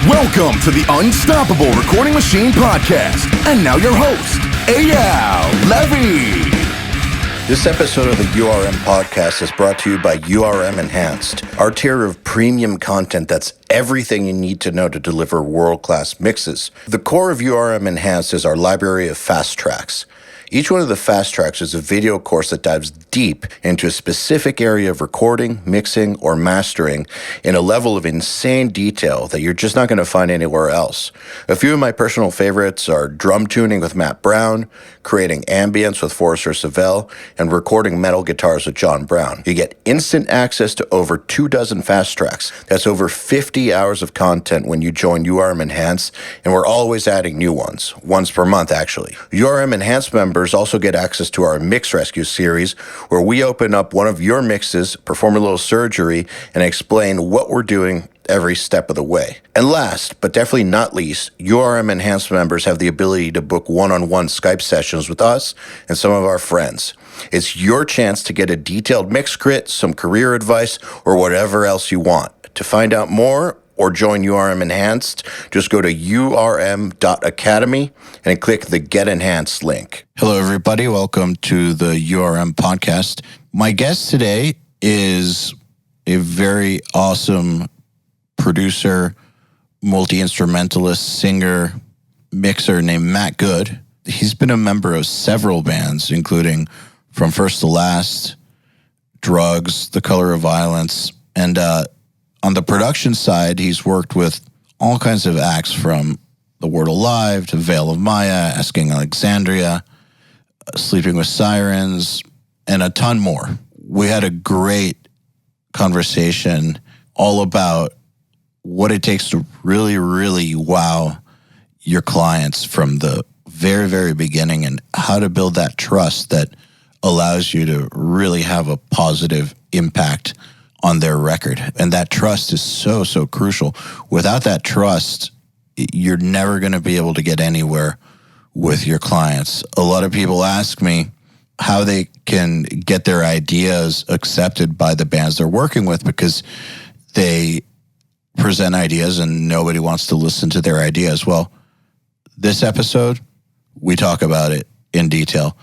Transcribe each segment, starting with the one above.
Welcome to the Unstoppable Recording Machine Podcast. And now your host, EYAL Levy. This episode of the URM Podcast is brought to you by URM Enhanced, our tier of premium content that's everything you need to know to deliver world-class mixes. The core of URM Enhanced is our library of fast tracks. Each one of the fast tracks is a video course that dives deep into a specific area of recording, mixing, or mastering in a level of insane detail that you're just not going to find anywhere else. A few of my personal favorites are drum tuning with Matt Brown, creating ambience with Forrester Savell, and recording metal guitars with John Brown. You get instant access to over 24 fast tracks. That's over 50 hours of content when you join URM Enhanced, and we're always adding new ones, once per month actually. URM Enhanced members also get access to our Mix Rescue series, where we open up one of your mixes, perform a little surgery, and explain what we're doing every step of the way. And last, but definitely not least, URM Enhanced members have the ability to book one-on-one Skype sessions with us and some of our friends. It's your chance to get a detailed mix crit, some career advice, or whatever else you want. To find out more or join URM Enhanced, just go to urm.academy and click the Get Enhanced link. Hello, everybody. Welcome to the URM podcast. My guest today is a very awesome producer, multi-instrumentalist, singer, mixer named Matt Good. He's been a member of several bands, including From First to Last, Drugs, The Color of Violence, and on the production side, he's worked with all kinds of acts from The Word Alive to Veil of Maya, Asking Alexandria, Sleeping with Sirens, and a ton more. We had a great conversation all about what it takes to really, really wow your clients from the very, very beginning and how to build that trust that allows you to really have a positive impact on their record. And that trust is so, so crucial. Without that trust, you're never going to be able to get anywhere with your clients. A lot of people ask me how they can get their ideas accepted by the bands they're working with because they present ideas and nobody wants to listen to their ideas. Well, this episode, we talk about it in detail.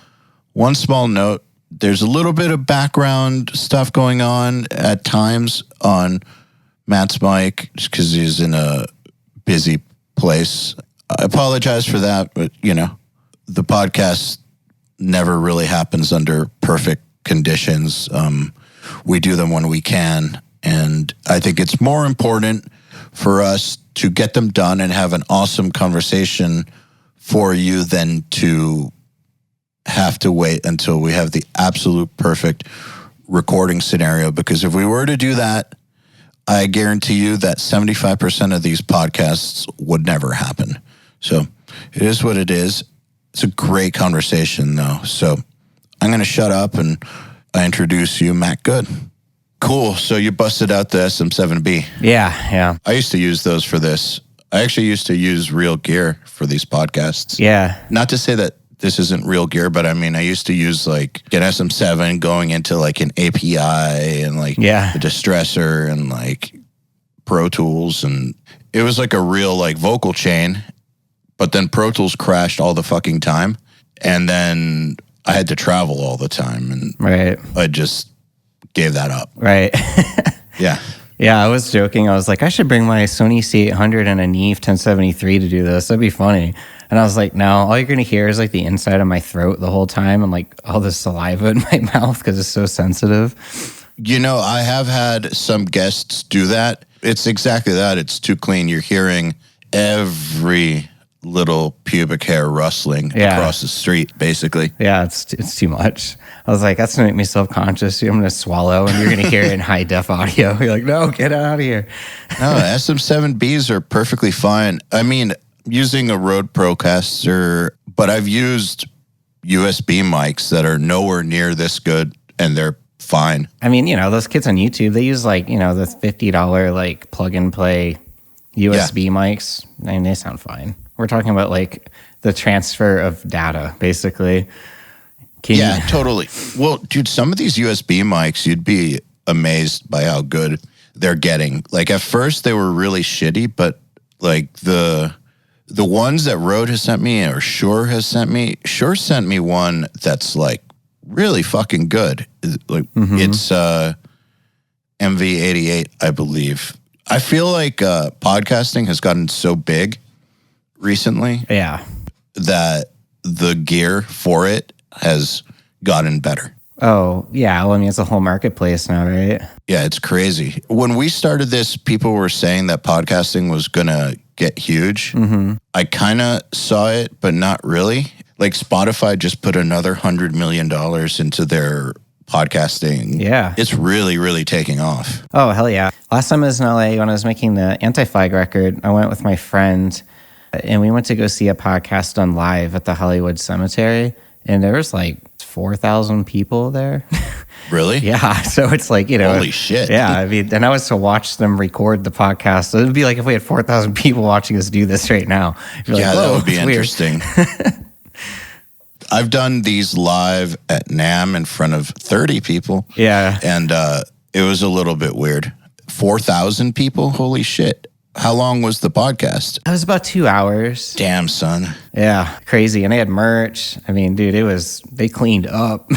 One small note, there's a little bit of background stuff going on at times on Matt's mic just because he's in a busy place. I apologize for that, but, the podcast never really happens under perfect conditions. We do them when we can, and I think it's more important for us to get them done and have an awesome conversation for you than to have to wait until we have the absolute perfect recording scenario, because if we were to do that, I guarantee you that 75% of these podcasts would never happen. So it is what it is. It's a great conversation though. So I'm going to shut up and I introduce you, Matt Good. Cool. So you busted out the SM7B. Yeah. I used to use those for this. I actually used to use real gear for these podcasts. Yeah. Not to say that this isn't real gear, but I mean, I used to use like an SM7 going into like an API and like the distressor and like Pro Tools. And it was like a real like vocal chain, but then Pro Tools crashed all the fucking time. And then I had to travel all the time. And I just gave that up. Right. Yeah. Yeah, I was joking. I was like, I should bring my Sony C800 and a Neve 1073 to do this. That'd be funny. And I was like, no, all you're going to hear is like the inside of my throat the whole time and like all the saliva in my mouth because it's so sensitive. I have had some guests do that. It's exactly that. It's too clean. You're hearing every little pubic hair rustling across the street, basically. Yeah, it's too much. I was like, that's going to make me self-conscious. I'm going to swallow and you're going to hear it in high def audio. You're like, no, get out of here. No, SM7Bs are perfectly fine. I mean, using a Rode Procaster, but I've used USB mics that are nowhere near this good and they're fine. I mean, those kids on YouTube, they use like, the $50 like plug and play USB mics. I mean, they sound fine. We're talking about like the transfer of data, basically. Totally. Well, dude, some of these USB mics, you'd be amazed by how good they're getting. Like at first they were really shitty, but Like the ones that Rode has sent me or Shure has sent me. Shure sent me one that's like really fucking good. Like it's MV88, I believe. I feel like podcasting has gotten so big recently. Yeah. That the gear for it has gotten better. Oh, yeah. Well, I mean, it's a whole marketplace now, right? Yeah, it's crazy. When we started this, people were saying that podcasting was going to get huge. I kind of saw it, but not really. Like Spotify just put another $100 million into their podcasting. Yeah. It's really, really taking off. Oh, hell yeah. Last time I was in LA when I was making the Anti-Flag record, I went with my friend and we went to go see a podcast done live at the Hollywood Cemetery. And there was like 4,000 people there. Really? Yeah. So it's like, you know. Holy shit. Yeah. I mean, and I was to watch them record the podcast. So it would be like if we had 4,000 people watching us do this right now. Yeah, that would be interesting. I've done these live at NAMM in front of 30 people. Yeah. And it was a little bit weird. 4,000 people? Holy shit. How long was the podcast? It was about 2 hours. Damn, son. Yeah, crazy. And they had merch. I mean, dude, they cleaned up.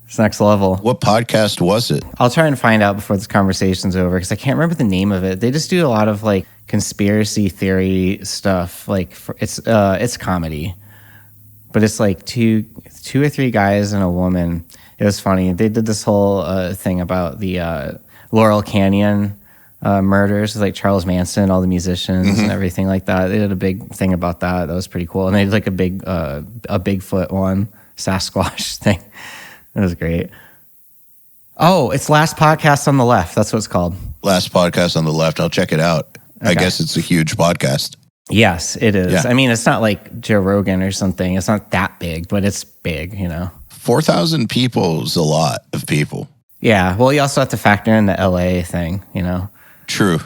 It's next level. What podcast was it? I'll try and find out before this conversation's over because I can't remember the name of it. They just do a lot of like conspiracy theory stuff. Like it's comedy, but it's like two or three guys and a woman. It was funny. They did this whole thing about the Laurel Canyon murders with like Charles Manson, all the musicians and everything like that. They did a big thing about that. That was pretty cool. And they did like a Bigfoot one, Sasquatch thing. It was great. Oh, it's Last Podcast on the Left. That's what it's called. Last Podcast on the Left. I'll check it out. Okay. I guess it's a huge podcast. Yes, it is. Yeah. I mean, it's not like Joe Rogan or something. It's not that big, but it's big, you know. 4,000 people is a lot of people. Yeah. Well, you also have to factor in the LA thing, you know. True.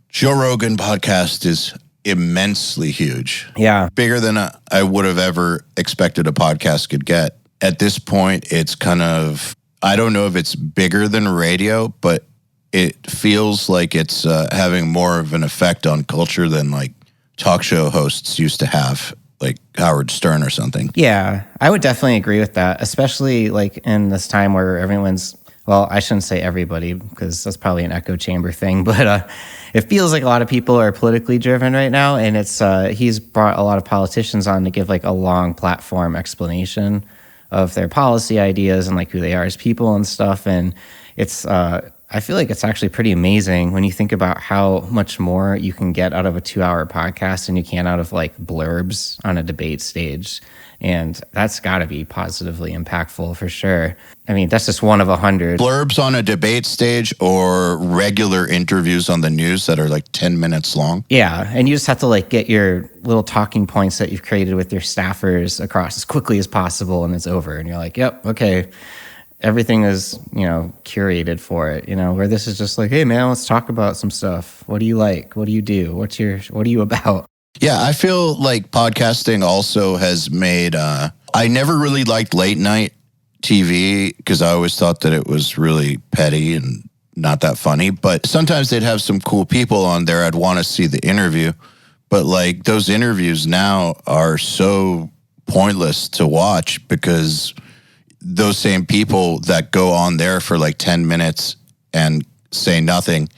Joe Rogan podcast is immensely huge. Yeah. Bigger than I would have ever expected a podcast could get. At this point, it's kind of, I don't know if it's bigger than radio, but it feels like it's having more of an effect on culture than like talk show hosts used to have, like Howard Stern or something. Yeah, I would definitely agree with that, especially like in this time where everyone's, well, I shouldn't say everybody because that's probably an echo chamber thing, but it feels like a lot of people are politically driven right now, and it's he's brought a lot of politicians on to give like a long platform explanation of their policy ideas and like who they are as people and stuff, and it's I feel like it's actually pretty amazing when you think about how much more you can get out of a 2-hour podcast than you can out of like blurbs on a debate stage. And that's got to be positively impactful for sure. I mean, that's just one of 100. Blurbs on a debate stage or regular interviews on the news that are like 10 minutes long. Yeah. And you just have to like get your little talking points that you've created with your staffers across as quickly as possible and it's over. And you're like, yep, okay. Everything is, you know, curated for it, you know, where this is just like, hey man, let's talk about some stuff. What do you like? What do you do? What are you about? Yeah, I feel like podcasting also has made, I never really liked late night TV because I always thought that it was really petty and not that funny, but sometimes they'd have some cool people on there. I'd want to see the interview, but like those interviews now are so pointless to watch because those same people that go on there for like 10 minutes and say nothing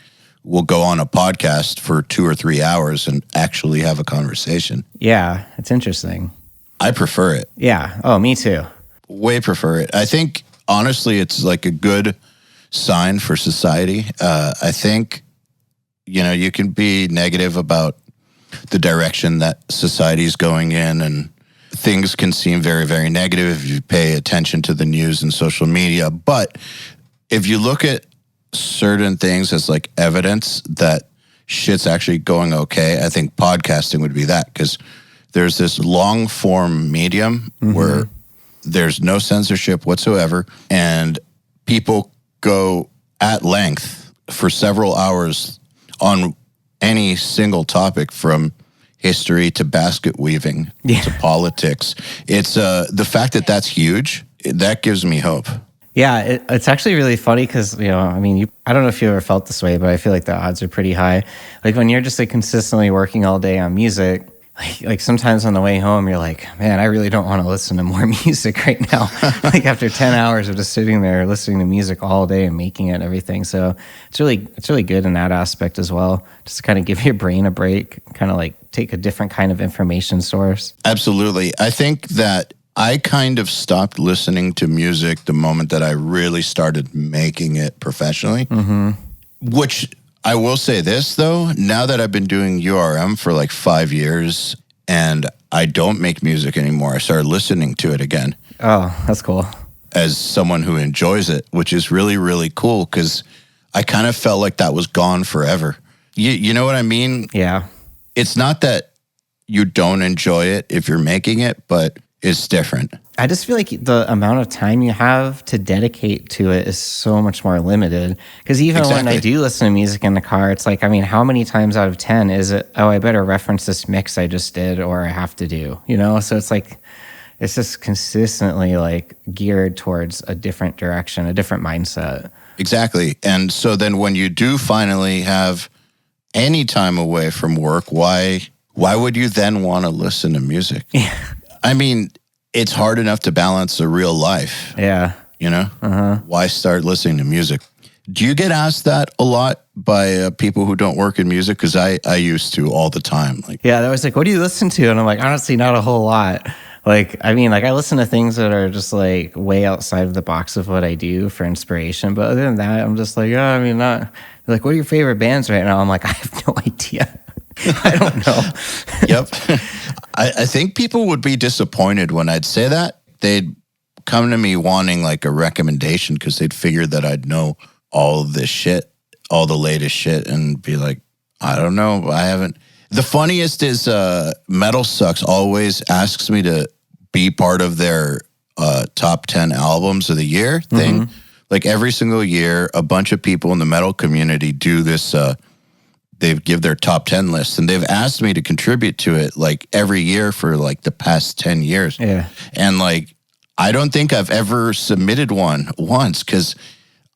will go on a podcast for 2 or 3 hours and actually have a conversation. Yeah, it's interesting. I prefer it. Yeah. Oh, me too. Way prefer it. I think, honestly, it's like a good sign for society. I think, you know, you can be negative about the direction that society's going in, and things can seem very, very negative if you pay attention to the news and social media. But if you look at certain things as like evidence that shit's actually going okay, I think podcasting would be that, because there's this long form medium where there's no censorship whatsoever, and people go at length for several hours on any single topic, from history to basket weaving to politics. It's the fact that that's huge, that gives me hope. Yeah, it's actually really funny because, I mean, I don't know if you ever felt this way, but I feel like the odds are pretty high. Like when you're just like consistently working all day on music, like sometimes on the way home, you're like, man, I really don't want to listen to more music right now. Like after 10 hours of just sitting there listening to music all day and making it and everything. So it's really good in that aspect as well. Just to kind of give your brain a break, kind of like take a different kind of information source. Absolutely. I think that I kind of stopped listening to music the moment that I really started making it professionally. Mm-hmm. Which I will say this, though, now that I've been doing URM for like 5 years and I don't make music anymore, I started listening to it again. Oh, that's cool. As someone who enjoys it, which is really, really cool because I kind of felt like that was gone forever. You know what I mean? Yeah. It's not that you don't enjoy it if you're making it, but it's different. I just feel like the amount of time you have to dedicate to it is so much more limited. Because even when I do listen to music in the car, it's like, I mean, how many times out of 10 is it, oh, I better reference this mix I just did or I have to do, So it's like, it's just consistently like geared towards a different direction, a different mindset. Exactly. And so then when you do finally have any time away from work, why would you then want to listen to music? Yeah. I mean, it's hard enough to balance a real life. Yeah. Why start listening to music? Do you get asked that a lot by people who don't work in music? Because I used to all the time. Yeah, that was like, what do you listen to? And I'm like, honestly, not a whole lot. Like, I mean, like I listen to things that are just like way outside of the box of what I do for inspiration. But other than that, I'm just like, yeah, I mean, not like, what are your favorite bands right now? I'm like, I have no idea. I don't know. Yep. I think people would be disappointed when I'd say that. They'd come to me wanting like a recommendation because they'd figure that I'd know all of this shit, all the latest shit, and be like, I don't know. I haven't. The funniest is Metal Sucks always asks me to be part of their top 10 albums of the year thing. Mm-hmm. Like every single year, a bunch of people in the metal community do this. They give their top 10 lists, and they've asked me to contribute to it like every year for like the past 10 years. Yeah. And like, I don't think I've ever submitted one once because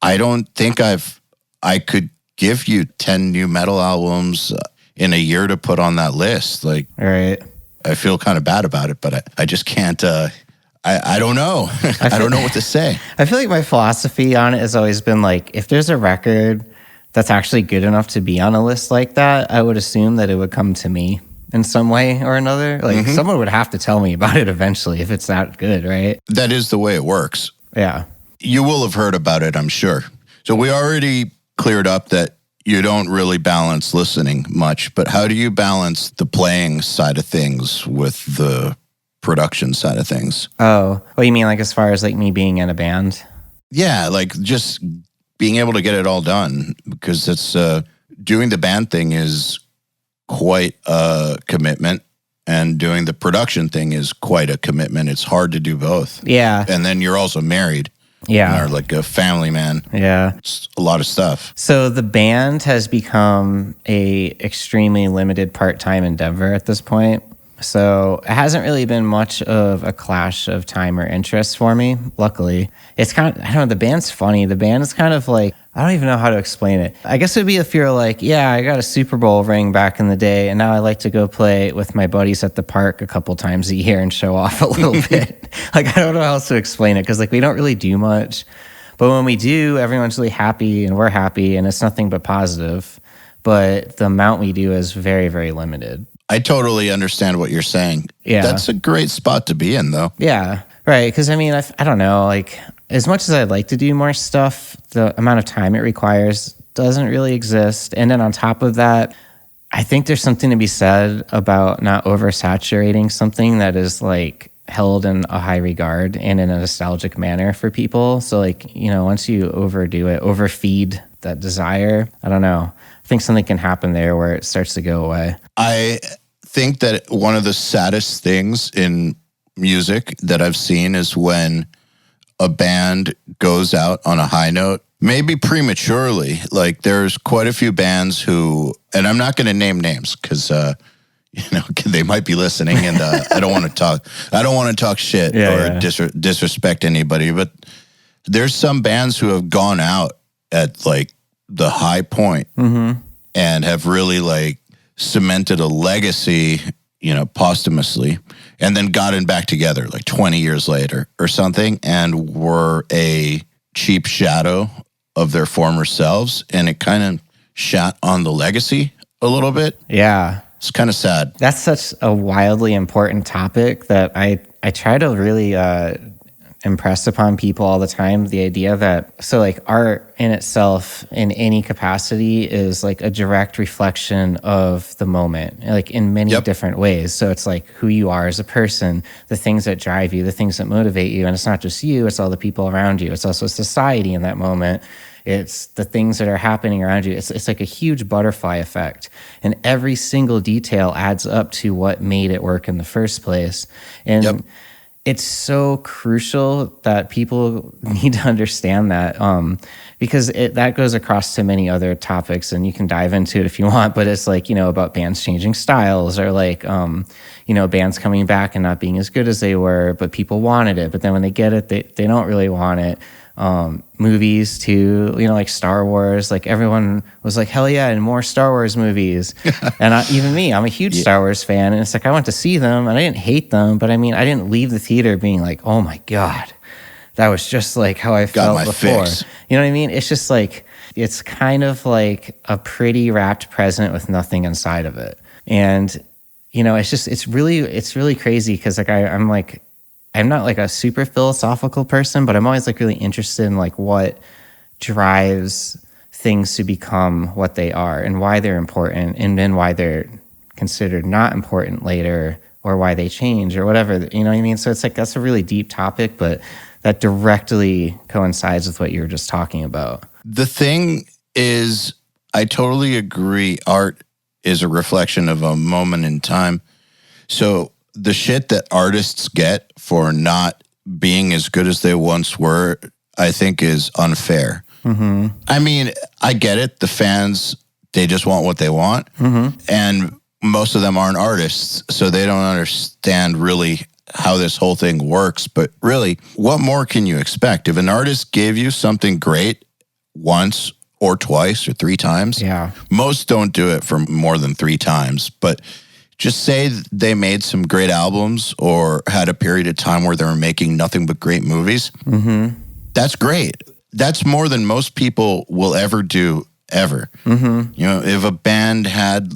I don't think I could give you 10 new metal albums in a year to put on that list. Like, all right. I feel kind of bad about it, but I just can't, I don't know. I don't know what to say. I feel like my philosophy on it has always been like, if there's a record that's actually good enough to be on a list like that, I would assume that it would come to me in some way or another. Like someone would have to tell me about it eventually if it's that good, right? That is the way it works. Yeah. You will have heard about it, I'm sure. So we already cleared up that you don't really balance listening much, but how do you balance the playing side of things with the production side of things? Oh, what you mean like as far as like me being in a band? Yeah, like just being able to get it all done, because it's doing the band thing is quite a commitment, and doing the production thing is quite a commitment. It's hard to do both. Yeah. And then you're also married. Yeah. And are like a family man. Yeah. It's a lot of stuff. So the band has become a extremely limited part-time endeavor at this point. So it hasn't really been much of a clash of time or interest for me, luckily. It's kind of, I don't know, the band's funny. The band is kind of like, I don't even know how to explain it. I guess it would be if you're like, yeah, I got a Super Bowl ring back in the day, and now I like to go play with my buddies at the park a couple times a year and show off a little bit. Like, I don't know how else to explain it, because like we don't really do much. But when we do, everyone's really happy and we're happy, and it's nothing but positive. But the amount we do is very, very limited. I totally understand what you're saying. Yeah. That's a great spot to be in, though. Yeah, right. Because, I mean, I don't know, like, as much as I'd like to do more stuff, the amount of time it requires doesn't really exist. And then on top of that, I think there's something to be said about not oversaturating something that is, like, held in a high regard and in a nostalgic manner for people. So, like, you know, once you overdo it, overfeed that desire, I don't know. I think something can happen there where it starts to go away. I think that one of the saddest things in music that I've seen is when a band goes out on a high note, maybe prematurely. Like there's quite a few bands who, and I'm not going to name names because, you know, they might be listening, and I don't want to talk shit or disrespect anybody. But There's some bands who have gone out at like the high point and have really like cemented a legacy, posthumously, and then gotten back together like 20 years later or something and were a cheap shadow of their former selves. And it kind of shat on the legacy a little bit. Yeah. It's kind of sad. That's such a wildly important topic that I try to really impress upon people all the time. The idea that, so like art in itself in any capacity is like a direct reflection of the moment, like in many different ways. So it's like who you are as a person, the things that drive you, the things that motivate you. And it's not just you, it's all the people around you. It's also society in that moment. It's the things that are happening around you. It's like a huge butterfly effect. And every single detail adds up to what made it work in the first place. And it's so crucial that people need to understand that, because that goes across to many other topics, and you can dive into it if you want, but it's like, about bands changing styles, or like, bands coming back and not being as good as they were, but people wanted it. But then when they get it, they don't really want it. Movies too, like Star Wars, like everyone was like, hell yeah, and more Star Wars movies. And even me, I'm a huge Star Wars fan, and it's like I went to see them and I didn't hate them, but I mean, I didn't leave the theater being like, oh my God, that was just like how I felt before. Fix. You know what I mean? It's just like, it's kind of like a pretty wrapped present with nothing inside of it. And it's really crazy, because like I'm not like a super philosophical person, but I'm always like really interested in like what drives things to become what they are and why they're important, and then why they're considered not important later, or why they change or whatever, you know what I mean? So it's like, that's a really deep topic, but that directly coincides with what you were just talking about. The thing is, I totally agree. Art is a reflection of a moment in time. So the shit that artists get for not being as good as they once were, I think is unfair. Mm-hmm. I mean, I get it. The fans, they just want what they want. Mm-hmm. And most of them aren't artists, so they don't understand really how this whole thing works. But really, what more can you expect? If an artist gave you something great once or twice or three times, most don't do it for more than three times, but just say they made some great albums or had a period of time where they were making nothing but great movies. Mm-hmm. That's great. That's more than most people will ever do, ever. Mm-hmm. If a band had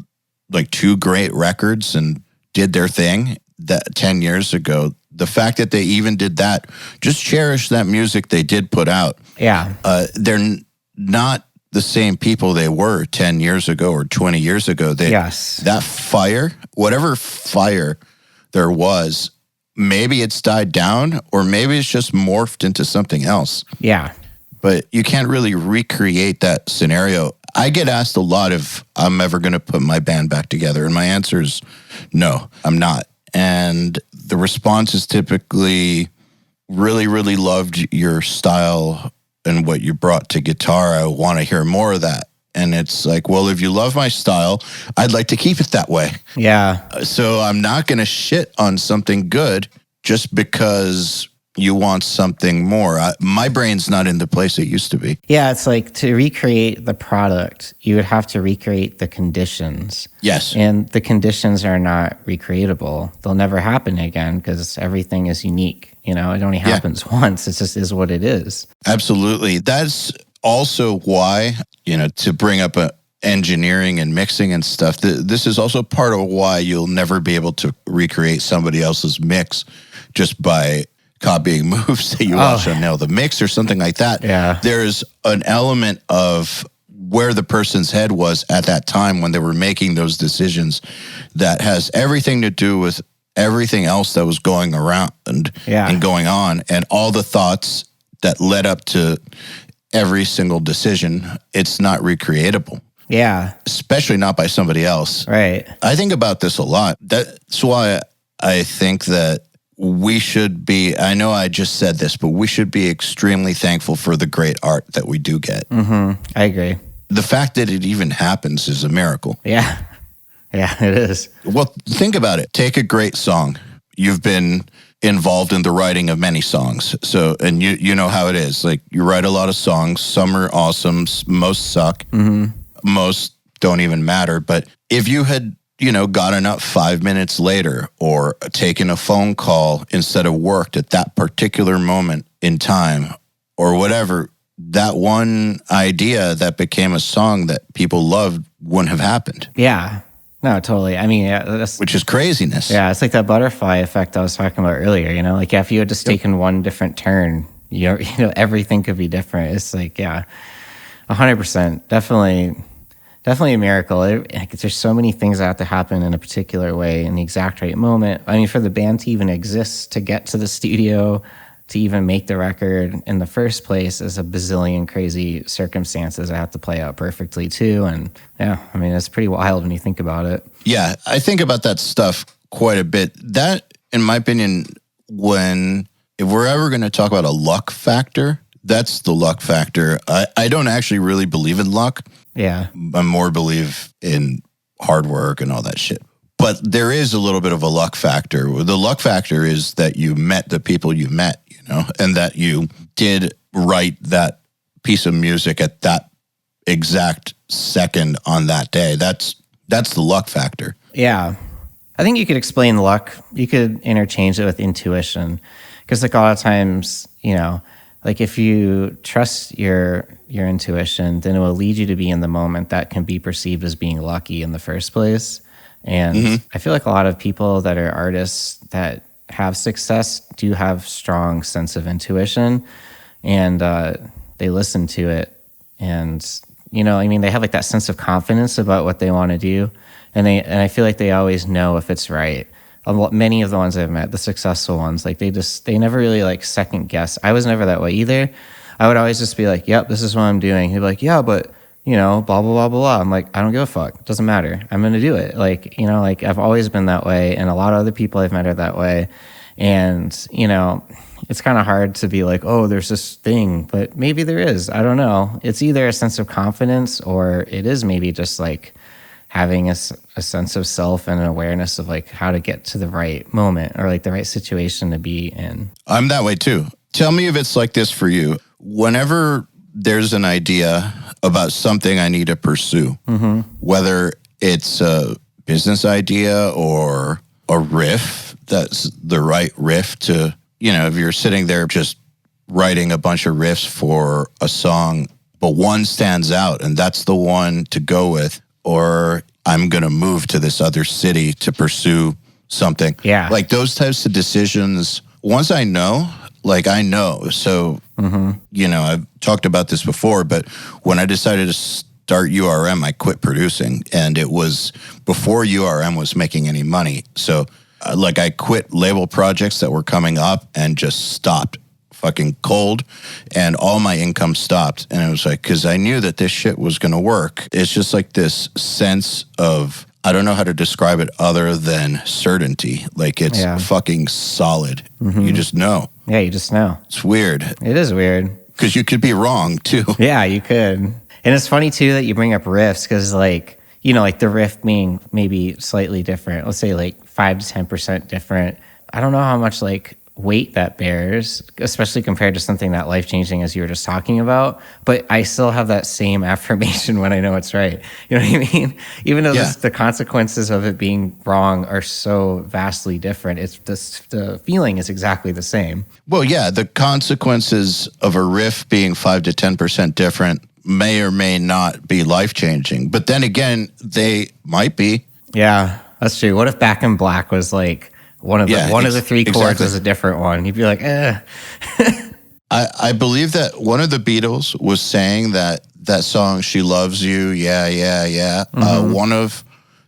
like two great records and did their thing that 10 years ago, the fact that they even did that, just cherish that music they did put out. Yeah. They're not the same people they were 10 years ago or 20 years ago. That fire, whatever fire there was, maybe it's died down, or maybe it's just morphed into something else. Yeah. But you can't really recreate that scenario. I get asked a lot if I'm ever going to put my band back together, and my answer is no, I'm not. And the response is typically, really, really loved your style and what you brought to guitar. I want to hear more of that. And it's like, well, if you love my style, I'd like to keep it that way. Yeah. So I'm not going to shit on something good just because you want something more. My brain's not in the place it used to be. Yeah, it's like to recreate the product, you would have to recreate the conditions. Yes. And the conditions are not recreatable. They'll never happen again because everything is unique. It only happens once. It just is what it is. Absolutely. That's also why, to bring up engineering and mixing and stuff, this is also part of why you'll never be able to recreate somebody else's mix just by copying moves that you watch on Nail the Mix or something like that. Yeah. There's an element of where the person's head was at that time when they were making those decisions that has everything to do with everything else that was going around and going on, and all the thoughts that led up to every single decision. It's not recreatable. Yeah. Especially not by somebody else. Right. I think about this a lot. That's why I think that we should be, I know I just said this, but we should be extremely thankful for the great art that we do get. Mm-hmm. I agree. The fact that it even happens is a miracle. Yeah. Yeah, it is. Well, think about it. Take a great song. You've been involved in the writing of many songs. So, and you know how it is. Like, you write a lot of songs. Some are awesome. Most suck. Most don't even matter. But if you had, gotten up 5 minutes later or taken a phone call instead of worked at that particular moment in time or whatever, that one idea that became a song that people loved wouldn't have happened. Yeah. No, totally. I mean, which is craziness. Yeah, it's like that butterfly effect I was talking about earlier. Like, if you had just taken one different turn, everything could be different. It's like, 100%, definitely a miracle. There's so many things that have to happen in a particular way in the exact right moment. I mean, for the band to even exist, to get to the studio, to even make the record in the first place is a bazillion crazy circumstances that have to play out perfectly too. And I mean, it's pretty wild when you think about it. Yeah, I think about that stuff quite a bit. That, in my opinion, if we're ever going to talk about a luck factor, that's the luck factor. I don't actually really believe in luck. Yeah. I more believe in hard work and all that shit. But there is a little bit of a luck factor. The luck factor is that you met the people you met, and that you did write that piece of music at that exact second on that day. That's the luck factor. Yeah. I think you could explain luck. You could interchange it with intuition. Because like a lot of times, like if you trust your intuition, then it will lead you to be in the moment that can be perceived as being lucky in the first place. And I feel like a lot of people that are artists that have success do have strong sense of intuition, and they listen to it. And, they have like that sense of confidence about what they want to do. And I feel like they always know if it's right. Many of the ones I've met, the successful ones, like they never really like second guess. I was never that way either. I would always just be like, yep, this is what I'm doing. He'd be like, yeah, but blah, blah, blah, blah. I'm like, I don't give a fuck. It doesn't matter. I'm going to do it. Like, like I've always been that way. And a lot of other people I've met are that way. And, it's kind of hard to be like, oh, there's this thing, but maybe there is. I don't know. It's either a sense of confidence or it is maybe just like having a sense of self and an awareness of like how to get to the right moment or like the right situation to be in. I'm that way too. Tell me if it's like this for you. Whenever there's an idea about something I need to pursue, whether it's a business idea or a riff that's the right riff to, if you're sitting there just writing a bunch of riffs for a song, but one stands out and that's the one to go with, or I'm going to move to this other city to pursue something. Yeah. Like those types of decisions, once I know, I know. So, I've talked about this before, but when I decided to start URM, I quit producing. And it was before URM was making any money. So, I quit label projects that were coming up and just stopped fucking cold. And all my income stopped. And it was like, because I knew that this shit was going to work. It's just like this sense of, I don't know how to describe it other than certainty. Like it's fucking solid. You just know. Yeah, you just know. It's weird. It is weird. Because you could be wrong, too. Yeah, you could. And it's funny, too, that you bring up riffs because, the riff being maybe slightly different. Let's say, 5 to 10% different. I don't know how much, weight that bears, especially compared to something that life-changing as you were just talking about. But I still have that same affirmation when I know it's right. You know what I mean? Even though the consequences of it being wrong are so vastly different, the feeling is exactly the same. Well, yeah, the consequences of a riff being 5 to 10% different may or may not be life-changing. But then again, they might be. Yeah, that's true. What if Back in Black was one of the three chords is a different one? You'd be like, eh. I believe that one of the Beatles was saying that song, She Loves You, yeah, yeah, yeah. One of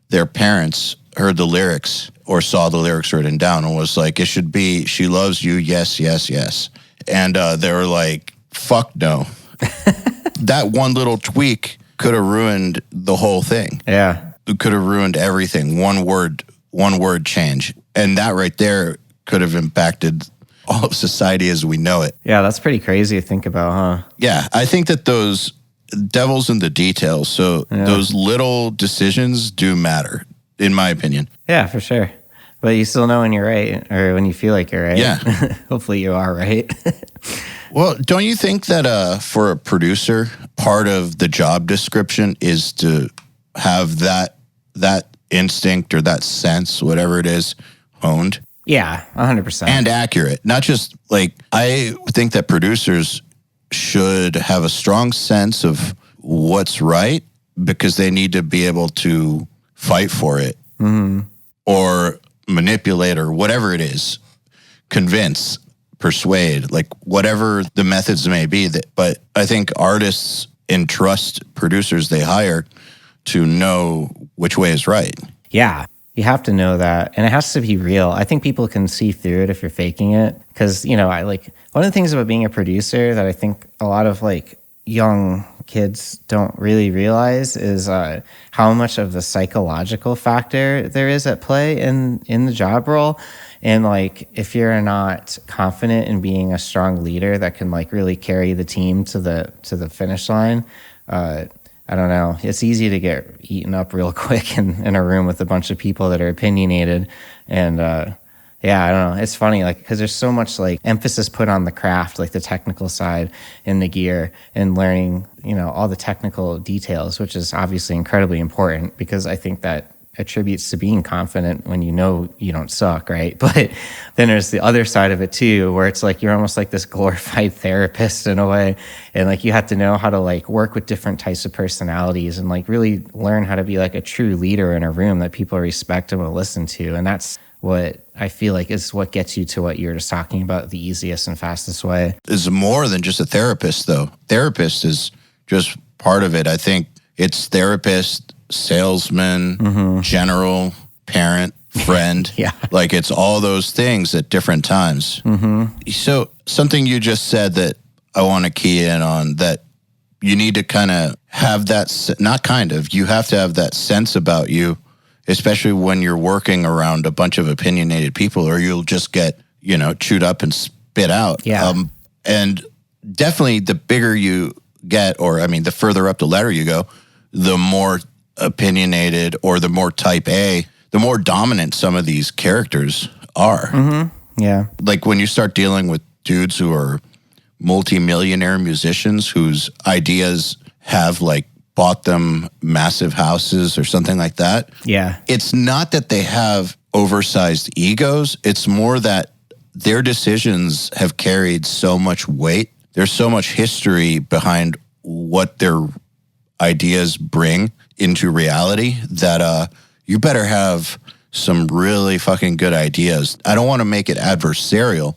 their parents heard the lyrics or saw the lyrics written down and was like, it should be, she loves you, yes, yes, yes. And they were like, fuck no. That one little tweak could have ruined the whole thing. Yeah. It could have ruined everything. One word change. And that right there could have impacted all of society as we know it. Yeah, that's pretty crazy to think about, huh? Yeah, I think that those devil's in the details. So those little decisions do matter, in my opinion. Yeah, for sure. But you still know when you're right, or when you feel like you're right. Yeah. Hopefully you are right. Well, don't you think that for a producer, part of the job description is to have that instinct or that sense, whatever it is, honed? Yeah, 100%. And accurate. Not just like, I think that producers should have a strong sense of what's right because they need to be able to fight for it or manipulate or whatever it is, convince, persuade, like whatever the methods may be. But I think artists entrust producers they hire to know which way is right. Yeah, you have to know that. And it has to be real. I think people can see through it if you're faking it. Because, you know, one of the things about being a producer that I think a lot of like young kids don't really realize is how much of the psychological factor there is at play in the job role. And like, if you're not confident in being a strong leader that can like really carry the team to the finish line, I don't know. It's easy to get eaten up real quick in a room with a bunch of people that are opinionated. And yeah, I don't know. It's funny, like, because there's so much like emphasis put on the craft, like the technical side and the gear and learning, you know, all the technical details, which is obviously incredibly important because I think that attributes to being confident when you know you don't suck, right? But then there's the other side of it too, where it's like you're almost like this glorified therapist in a way, and like you have to know how to like work with different types of personalities and like really learn how to be like a true leader in a room that people respect and will listen to. And that's what I feel like is what gets you to what you're just talking about, the easiest and fastest way. Is more than just a therapist, though. Therapist is just part of it. I think it's therapist, salesman, general, parent, friend. Yeah. Like it's all those things at different times. So something you just said that I want to key in on, that you need to kind of have that, not kind of, you have to have that sense about you, especially when you're working around a bunch of opinionated people, or you'll just get, you know, chewed up and spit out. Yeah. And definitely the bigger you get, or I mean, the further up the ladder you go, the more opinionated or the more type A, the more dominant some of these characters are. Yeah. Like when you start dealing with dudes who are multimillionaire musicians whose ideas have like bought them massive houses or something like that. Yeah. It's not that they have oversized egos. It's more that their decisions have carried so much weight. There's so much history behind what their ideas bring into reality that you better have some really fucking good ideas. I don't want to make it adversarial,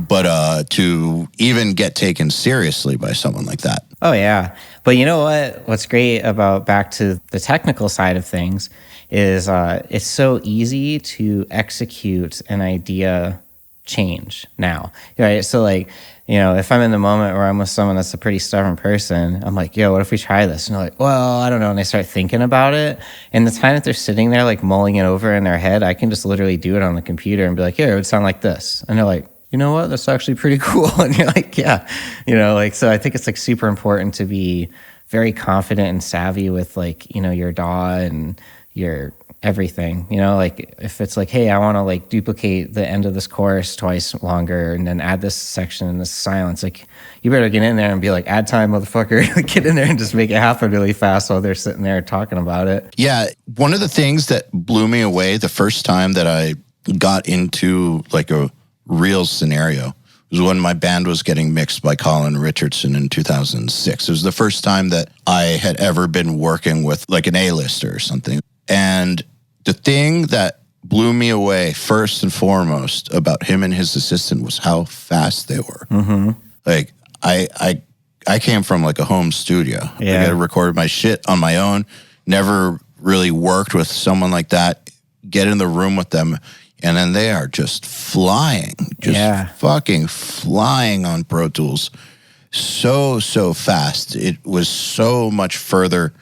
but to even get taken seriously by someone like that. Oh, yeah. But you know what? What's great about back to the technical side of things is it's so easy to execute an idea change now, right? So like, you know, if I'm in the moment where I'm with someone that's a pretty stubborn person, I'm like, yo, what if we try this? And they're like, well, I don't know. And they start thinking about it. And the time that they're sitting there like mulling it over in their head, I can just literally do it on the computer and be like, here, it would sound like this. And they're like, you know what? That's actually pretty cool. And you're like, yeah, you know, like, so I think it's like super important to be very confident and savvy with like, you know, your DAW and your everything, you know, like if it's like, hey, I want to like duplicate the end of this chorus twice longer and then add this section and this silence, like you better get in there and be like, add time, motherfucker. Get in there and just make it happen really fast while they're sitting there talking about it. Yeah. One of the things that blew me away the first time that I got into like a real scenario was when my band was getting mixed by Colin Richardson in 2006. It was the first time that I had ever been working with like an A-lister or something. And the thing that blew me away first and foremost about him and his assistant was how fast they were. Like I came from like a home studio. Yeah. I got to record my shit on my own. Never really worked with someone like that. Get in the room with them, and then they are just flying, fucking flying on Pro Tools. So fast. It was so much further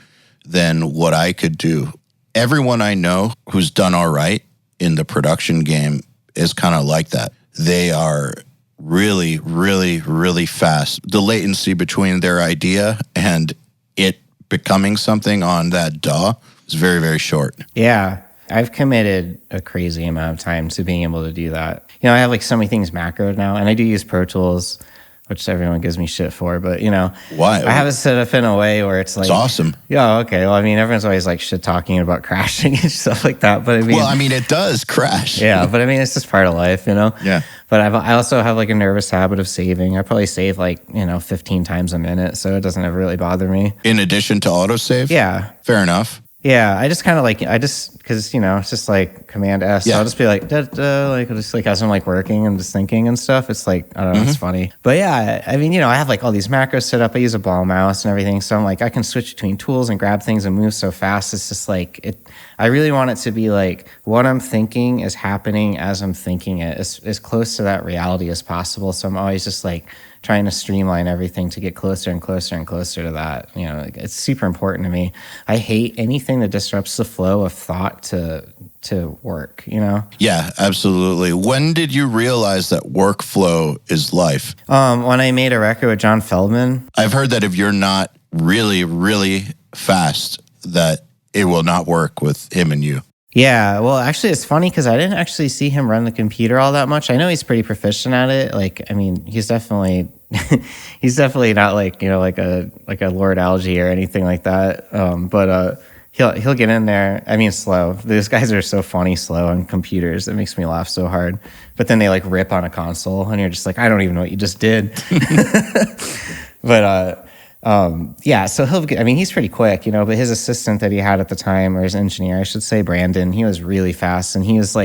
than what I could do. Everyone I know who's done all right in the production game is kind of like that. They are really, really, really fast. The latency between their idea and it becoming something on that DAW is very, very short. Yeah. I've committed a crazy amount of time to being able to do that. I have like so many things macroed now, and I do use Pro Tools, which everyone gives me shit for, but why? I have it set up in a way where it's like, it's awesome. Yeah, okay. Well, I mean, everyone's always like shit talking about crashing and stuff like that, but I mean, it does crash. Yeah, but I mean, it's just part of life, Yeah. But I also have like a nervous habit of saving. I probably save like 15 times a minute, so it doesn't ever really bother me. In addition to autosave? Yeah. Fair enough. Yeah, I just kind of because it's just like Command S. Yeah. So I'll just be like, just like as I'm like working and just thinking and stuff. It's like, I don't know, it's funny. But yeah, I mean, I have like all these macros set up. I use a ball mouse and everything. So I'm like, I can switch between tools and grab things and move so fast. It's just like, I really want it to be like what I'm thinking is happening as I'm thinking it, as close to that reality as possible. So I'm always just like trying to streamline everything to get closer and closer and closer to that. It's super important to me. I hate anything that disrupts the flow of thought to work, Yeah, absolutely. When did you realize that workflow is life? When I made a record with John Feldman. I've heard that if you're not really, really fast, that it will not work with him and you. Yeah, well, actually, it's funny because I didn't actually see him run the computer all that much. I know he's pretty proficient at it. Like, I mean, he's definitely not like like a Lord Algae or anything like that. But he'll get in there. I mean, slow. These guys are so funny slow on computers. It makes me laugh so hard. But then they like rip on a console, and you're just like, I don't even know what you just did. But yeah, so he's pretty quick, but his assistant that he had at the time, or his engineer, I should say, Brandon, he was really fast. And I was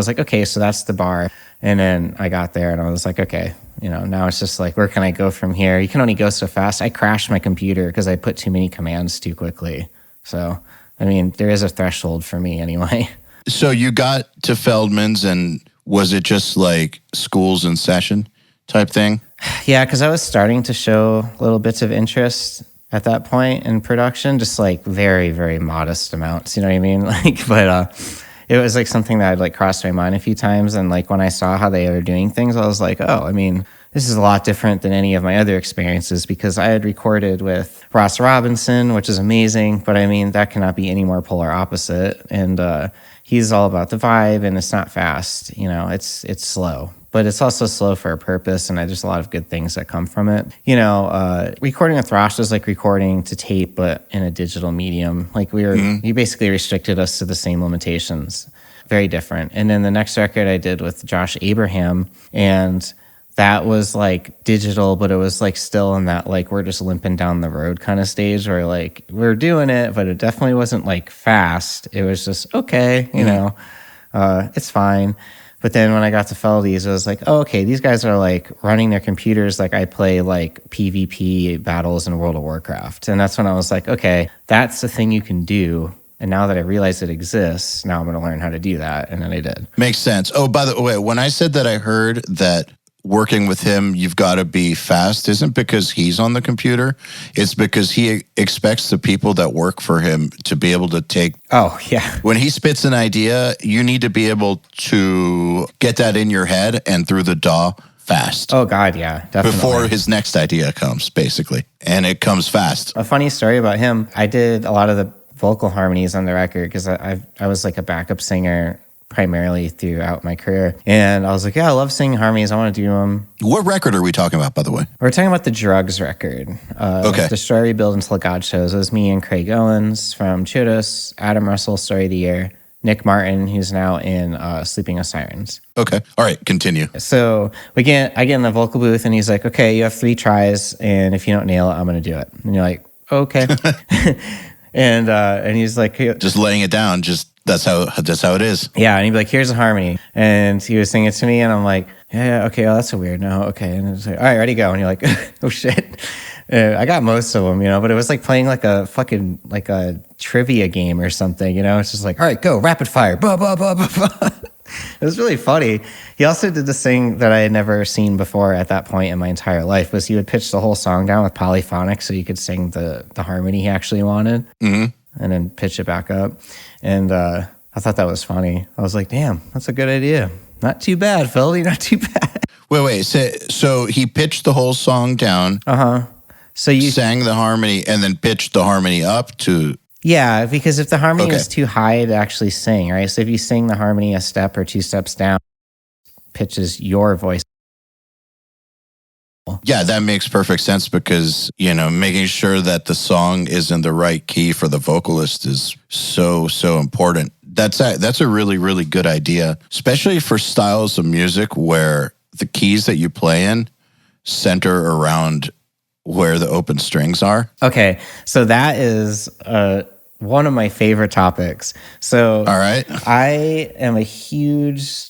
like, okay, so that's the bar. And then I got there and I was like, okay, now it's just like, where can I go from here? You can only go so fast. I crashed my computer because I put too many commands too quickly. So, I mean, there is a threshold for me anyway. So you got to Feldman's, and was it just like schools in session type thing? Yeah, because I was starting to show little bits of interest at that point in production, just like very, very modest amounts. You know what I mean? But it was like something that had like crossed my mind a few times. And like when I saw how they were doing things, I was like, oh, I mean, this is a lot different than any of my other experiences, because I had recorded with Ross Robinson, which is amazing. But I mean, that cannot be any more polar opposite. And he's all about the vibe, and it's not fast. It's slow. But it's also slow for a purpose, and there's a lot of good things that come from it. Recording with Rosh was like recording to tape, but in a digital medium. Like he basically restricted us to the same limitations. Very different. And then the next record I did with Josh Abraham, and that was like digital, but it was like still in that like we're just limping down the road kind of stage where like we're doing it, but it definitely wasn't like fast. It was just okay, it's fine. But then when I got to Feldies, I was like, oh, okay, these guys are like running their computers like I play like PvP battles in World of Warcraft. And that's when I was like, okay, that's the thing you can do. And now that I realize it exists, now I'm going to learn how to do that. And then I did. Makes sense. Oh, by the way, when I said that I heard that working with him, you've got to be fast, isn't because he's on the computer. It's because he expects the people that work for him to be able to take. Oh, yeah. When he spits an idea, you need to be able to get that in your head and through the DAW fast. Oh, God, yeah, definitely. Before his next idea comes, basically. And it comes fast. A funny story about him, I did a lot of the vocal harmonies on the record because I was like a backup singer primarily throughout my career. And I was like, yeah, I love singing harmonies. I want to do them. What record are we talking about, by the way? We're talking about the Drugs record. Okay. Destroy, Rebuild, Until God Shows. It was me and Craig Owens from Chudos, Adam Russell, Story of the Year, Nick Martin, who's now in Sleeping with Sirens. Okay. All right, continue. So I get in the vocal booth and he's like, okay, you have 3 tries. And if you don't nail it, I'm going to do it. And you're like, okay. And he's like, just laying it down, that's how it is. Yeah, and he'd be like, here's a harmony. And he was singing it to me, and I'm like, yeah, okay, well, that's a weird no, okay. And it's like, all right, ready, go. And you're like, oh, shit. I got most of them, but it was like playing like a fucking, like a trivia game or something, It's just like, all right, go, rapid fire, blah, blah, blah, blah, blah. It was really funny. He also did this thing that I had never seen before at that point in my entire life, was he would pitch the whole song down with polyphonic so you could sing the harmony he actually wanted, and then pitch it back up. And I thought that was funny. I was like, damn, that's a good idea. Not too bad, Feldy, not too bad. Wait. So he pitched the whole song down. Uh-huh. So you sang the harmony and then pitched the harmony up to... Yeah, because if the harmony Okay. is too high to actually sing, right? So if you sing the harmony a step or two steps down, pitches your voice. Yeah, that makes perfect sense because, making sure that the song is in the right key for the vocalist is so, so important. That's a really, really good idea, especially for styles of music where the keys that you play in center around where the open strings are. Okay, so that is one of my favorite topics. So All right. I am a huge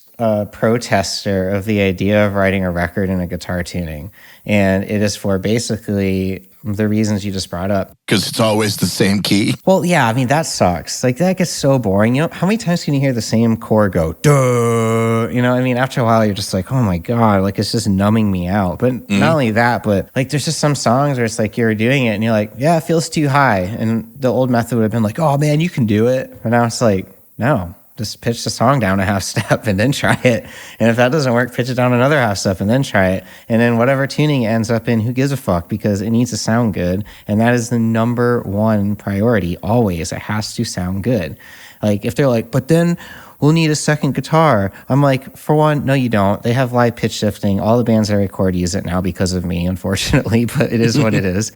protester of the idea of writing a record in a guitar tuning. And it is for basically the reasons you just brought up. Because it's always the same key. Well, yeah, I mean, that sucks. Like, that gets so boring. You know, how many times can you hear the same chord go, duh? You know, I mean, after a while, you're just like, oh my God, like, it's just numbing me out. But not only that, but like, there's just some songs where it's like you're doing it and you're like, yeah, it feels too high. And the old method would have been like, oh man, you can do it. But now it's like, no. Just pitch the song down a half step and then try it. And if that doesn't work, pitch it down another half step and then try it. And then whatever tuning it ends up in, who gives a fuck? Because it needs to sound good. And that is the number one priority, always. It has to sound good. Like, if they're like, but then we'll need a second guitar. I'm like, for one, no, you don't. They have live pitch shifting. All the bands I record use it now because of me, unfortunately, but it is what it is.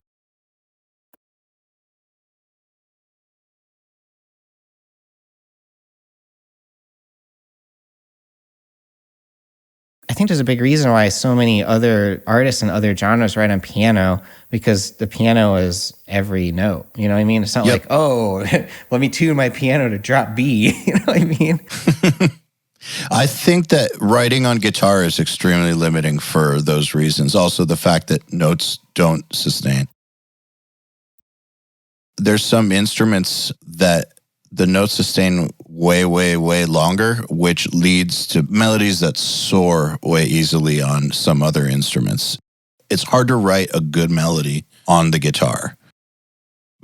I think there's a big reason why so many other artists and other genres write on piano, because the piano is every note. You know what I mean? It's not like, oh, let me tune my piano to drop B. You know what I mean? I think that writing on guitar is extremely limiting for those reasons. Also, the fact that notes don't sustain. There's some instruments that the notes sustain way, way, way longer, which leads to melodies that soar way easily on some other instruments. It's hard to write a good melody on the guitar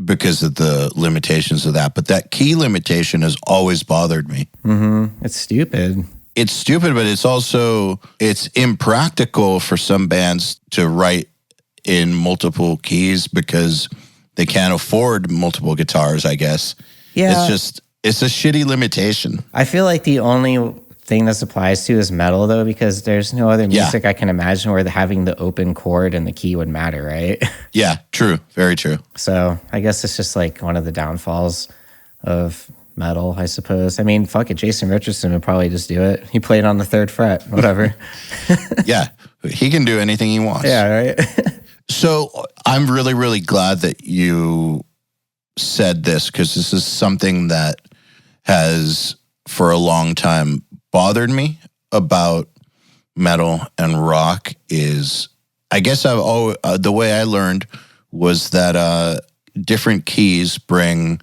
because of the limitations of that. But that key limitation has always bothered me. Mm-hmm. It's stupid. It's stupid, but it's impractical for some bands to write in multiple keys because they can't afford multiple guitars, I guess. Yeah. It's a shitty limitation. I feel like the only thing this applies to is metal, though, because there's no other music I can imagine where having the open chord and the key would matter, right? Yeah, true. Very true. So I guess it's just like one of the downfalls of metal, I suppose. I mean, fuck it. Jason Richardson would probably just do it. He played on the 3rd fret, whatever. Yeah, he can do anything he wants. Yeah, right? So I'm really, really glad that you said this, because this is something that has for a long time bothered me about metal and rock. Is, I guess I've always, the way I learned was that different keys bring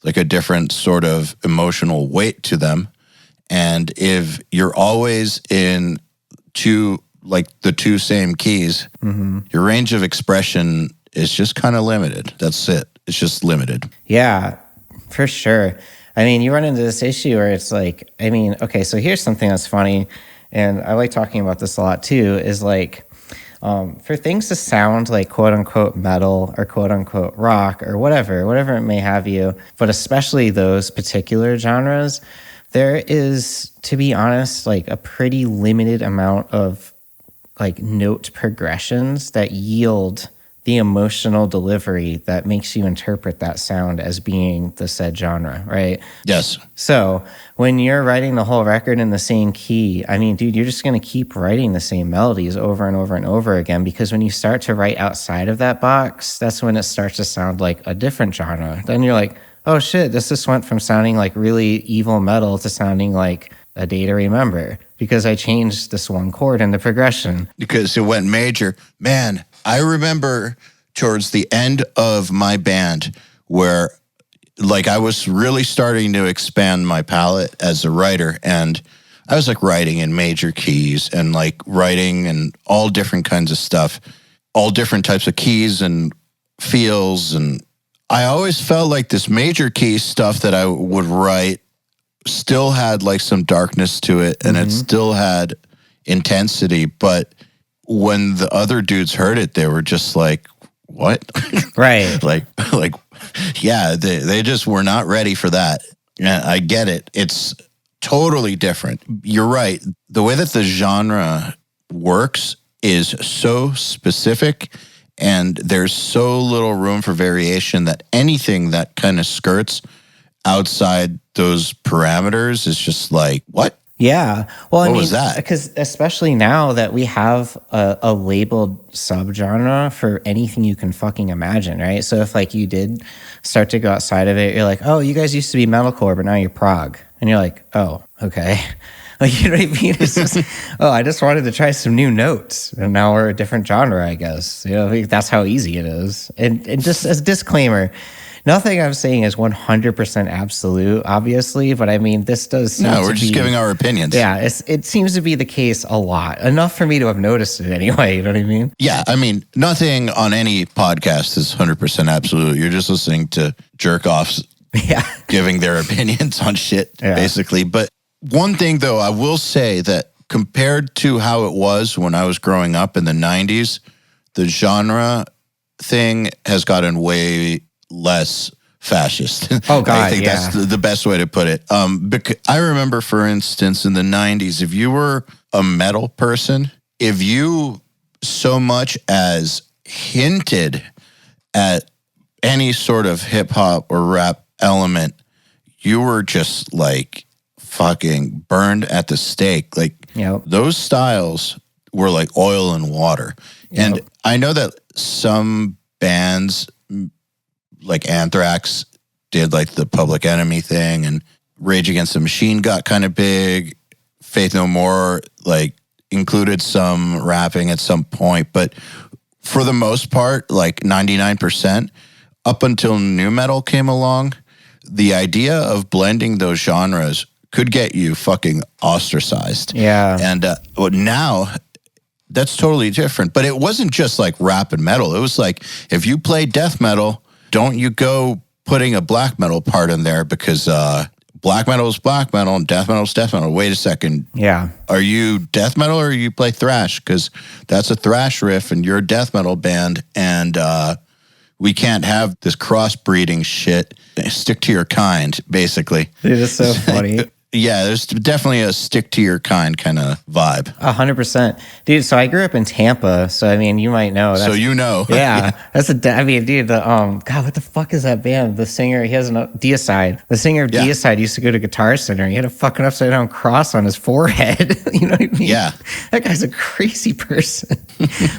like a different sort of emotional weight to them. And if you're always in the two same keys, your range of expression is just kind of limited. That's it. It's just limited. Yeah, for sure. I mean, you run into this issue where it's like, I mean, okay, so here's something that's funny, and I like talking about this a lot too, is like, for things to sound like quote unquote metal or quote unquote rock or whatever it may have you, but especially those particular genres, there is, to be honest, like a pretty limited amount of like note progressions that yield the emotional delivery that makes you interpret that sound as being the said genre, right? Yes. So when you're writing the whole record in the same key, I mean, dude, you're just going to keep writing the same melodies over and over and over again, because when you start to write outside of that box, that's when it starts to sound like a different genre. Then you're like, oh shit, this just went from sounding like really evil metal to sounding like A Day to Remember, because I changed this one chord in the progression. Because it went major. Man, I remember towards the end of my band where like I was really starting to expand my palette as a writer, and I was like writing in major keys and like writing in all different kinds of stuff, all different types of keys and feels. And I always felt like this major key stuff that I would write still had like some darkness to it, and it still had intensity. But when the other dudes heard it, they were just like, what? Right. like Yeah, they just were not ready for that. Yeah, I get it. It's totally different. You're right. The way that the genre works is so specific, and there's so little room for variation that anything that kind of skirts outside those parameters is just like, what? Yeah. Well, I What mean, was that? because especially now that we have a labeled subgenre for anything you can fucking imagine, right? So if like you did start to go outside of it, you're like, oh, you guys used to be metalcore, but now you're prog. And you're like, oh, okay. Like, you know what I mean? It's just, oh, I just wanted to try some new notes. And now we're a different genre, I guess. You know, I think that's how easy it is. And just as a disclaimer, nothing I'm saying is 100% absolute, obviously, but I mean, this does seem No, we're just giving our opinions. Yeah, it seems to be the case a lot. Enough for me to have noticed it anyway, you know what I mean? Yeah, I mean, nothing on any podcast is 100% absolute. You're just listening to jerk-offs giving their opinions on shit, basically. But one thing, though, I will say that compared to how it was when I was growing up in the 90s, the genre thing has gotten way less fascist. Oh, God, I think that's the best way to put it. Because I remember, for instance, in the 90s, if you were a metal person, if you so much as hinted at any sort of hip-hop or rap element, you were just like fucking burned at the stake. Like those styles were like oil and water. And I know that some bands like Anthrax did like the Public Enemy thing, and Rage Against the Machine got kind of big. Faith No More like included some rapping at some point, but for the most part, like 99%, up until nu metal came along, the idea of blending those genres could get you fucking ostracized. Yeah. And now that's totally different. But it wasn't just like rap and metal. It was like, if you play death metal, don't you go putting a black metal part in there, because black metal is black metal and death metal is death metal. Wait a second. Yeah. Are you death metal or you play thrash? Because that's a thrash riff and you're a death metal band, and we can't have this crossbreeding shit. Stick to your kind, basically. It is so funny. Yeah, there's definitely a stick to your kind of vibe. 100%. Dude, so I grew up in Tampa, so I mean, you might know. So you know. Yeah. I mean, dude, God, what the fuck is that band? The singer, he has an Deicide. The singer of Deicide used to go to Guitar Center. He had a fucking upside down cross on his forehead. You know what I mean? Yeah. That guy's a crazy person.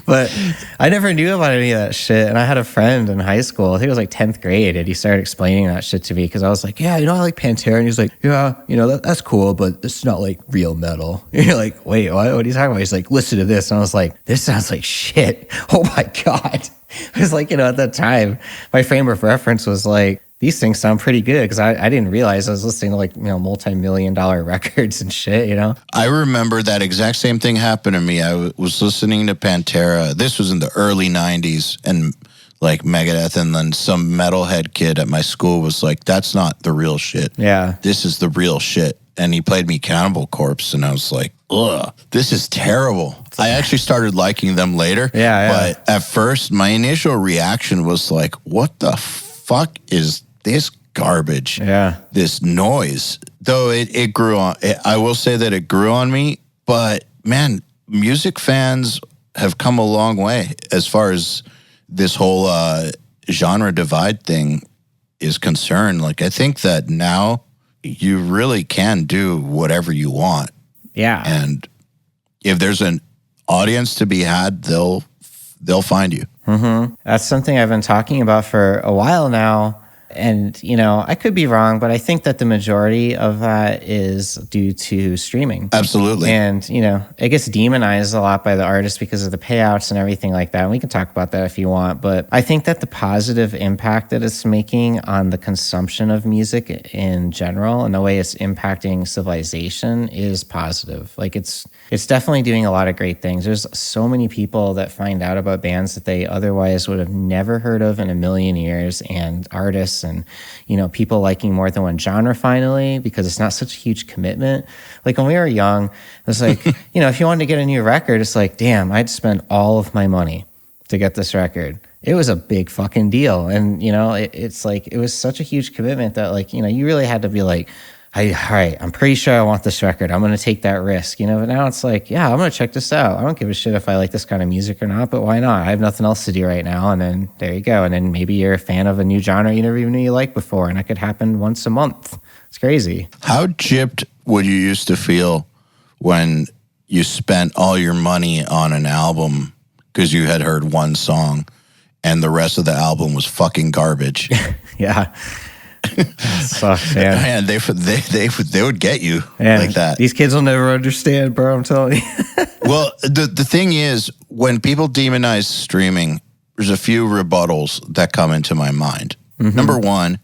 But I never knew about any of that shit. And I had a friend in high school, I think it was like 10th grade, and he started explaining that shit to me, because I was like, yeah, you know, I like Pantera. And he's like, yeah, you know, that's cool, but it's not like real metal. And you're like, wait, what are you talking about? He's like, listen to this. And I was like, this sounds like shit. Oh my God. It was like, you know, at that time, my frame of reference was like, these things sound pretty good, because I didn't realize I was listening to like, you know, multi-million-dollar records and shit, you know? I remember that exact same thing happened to me. I was listening to Pantera. This was in the early 90s, and like Megadeth, and then some metalhead kid at my school was like, that's not the real shit. Yeah. This is the real shit. And he played me Cannibal Corpse, and I was like, ugh, this is terrible. I actually started liking them later. Yeah. But at first, my initial reaction was like, what the fuck is this garbage? Yeah. This noise. Though it grew on, I will say that it grew on me, but man, music fans have come a long way as far as this whole genre divide thing is concerned. Like, I think that now you really can do whatever you want. Yeah. And if there's an audience to be had, they'll find you. Mm-hmm. That's something I've been talking about for a while now. And, you know, I could be wrong, but I think that the majority of that is due to streaming. Absolutely. And, you know, it gets demonized a lot by the artists because of the payouts and everything like that. And we can talk about that if you want. But I think that the positive impact that it's making on the consumption of music in general and the way it's impacting civilization is positive. Like, it's definitely doing a lot of great things. There's so many people that find out about bands that they otherwise would have never heard of in a million years, and artists and, you know, people liking more than one genre finally, because it's not such a huge commitment. Like, when we were young, it was like, you know, if you wanted to get a new record, it's like, damn, I'd spend all of my money to get this record. it was a big fucking deal. And, you know, it's like, it was such a huge commitment that, like, you know, you really had to be like, all right, I'm pretty sure I want this record. I'm going to take that risk, you know. But now it's like, yeah, I'm going to check this out. I don't give a shit if I like this kind of music or not, but why not? I have nothing else to do right now. And then there you go. And then maybe you're a fan of a new genre you never even knew you liked before, and that could happen once a month. It's crazy. How gypped would you used to feel when you spent all your money on an album because you had heard one song and the rest of the album was fucking garbage? Yeah. Sucks, man. Man, they would get you Man, like that. These kids will never understand, bro. I'm telling you. Well, the thing is, when people demonize streaming, there's a few rebuttals that come into my mind. Mm-hmm. Number one,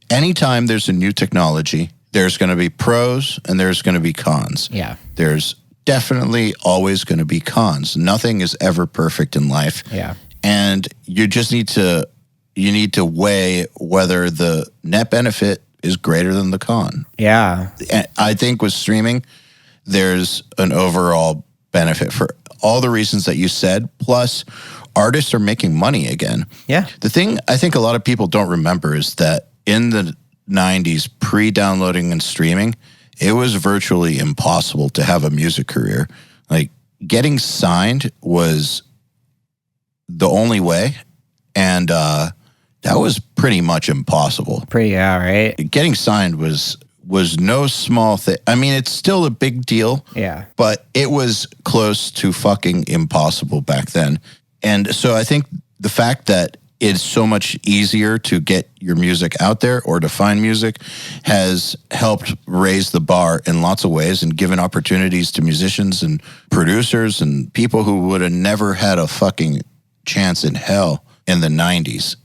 anytime there's a new technology, there's going to be pros and there's going to be cons. Yeah. There's definitely always going to be cons. Nothing is ever perfect in life. Yeah. And you just need to weigh whether the net benefit is greater than the con. Yeah. And I think with streaming, there's an overall benefit for all the reasons that you said, plus artists are making money again. Yeah. The thing I think a lot of people don't remember is that in the 90s, pre-downloading and streaming, it was virtually impossible to have a music career. Like, getting signed was the only way, and that was pretty much impossible. Yeah, right? Getting signed was no small thing. I mean, it's still a big deal. Yeah. But it was close to fucking impossible back then. And so I think the fact that it's so much easier to get your music out there or to find music has helped raise the bar in lots of ways and given opportunities to musicians and producers and people who would have never had a fucking chance in hell in the 90s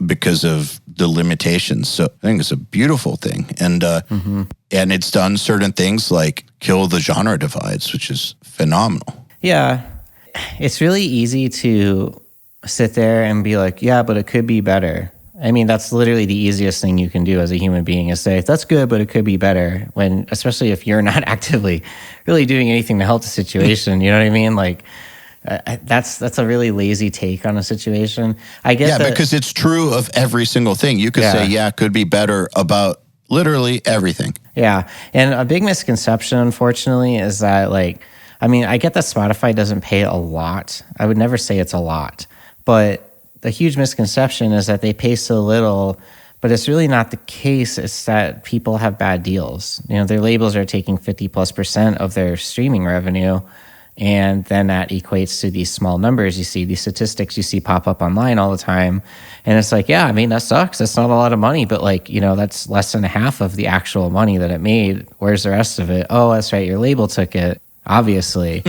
because of the limitations. So I think it's a beautiful thing. And and it's done certain things like kill the genre divides, which is phenomenal. Yeah. It's really easy to sit there and be like, yeah, but it could be better. I mean, that's literally the easiest thing you can do as a human being is say, that's good, but it could be better. When, especially if you're not actively really doing anything to help the situation, you know what I mean? Like, that's a really lazy take on a situation. I get that, because it's true of every single thing. You could say, it could be better about literally everything. Yeah. And a big misconception, unfortunately, is that, like, I mean, I get that Spotify doesn't pay a lot. I would never say it's a lot. But the huge misconception is that they pay so little, but it's really not the case. It's that people have bad deals. You know, their labels are taking 50+% of their streaming revenue, and then that equates to these small numbers. You see these statistics you see pop up online all the time, and it's like, yeah, I mean, that sucks. That's not a lot of money, but, like, you know, that's less than half of the actual money that it made. Where's the rest of it? Oh, that's right, your label took it, obviously.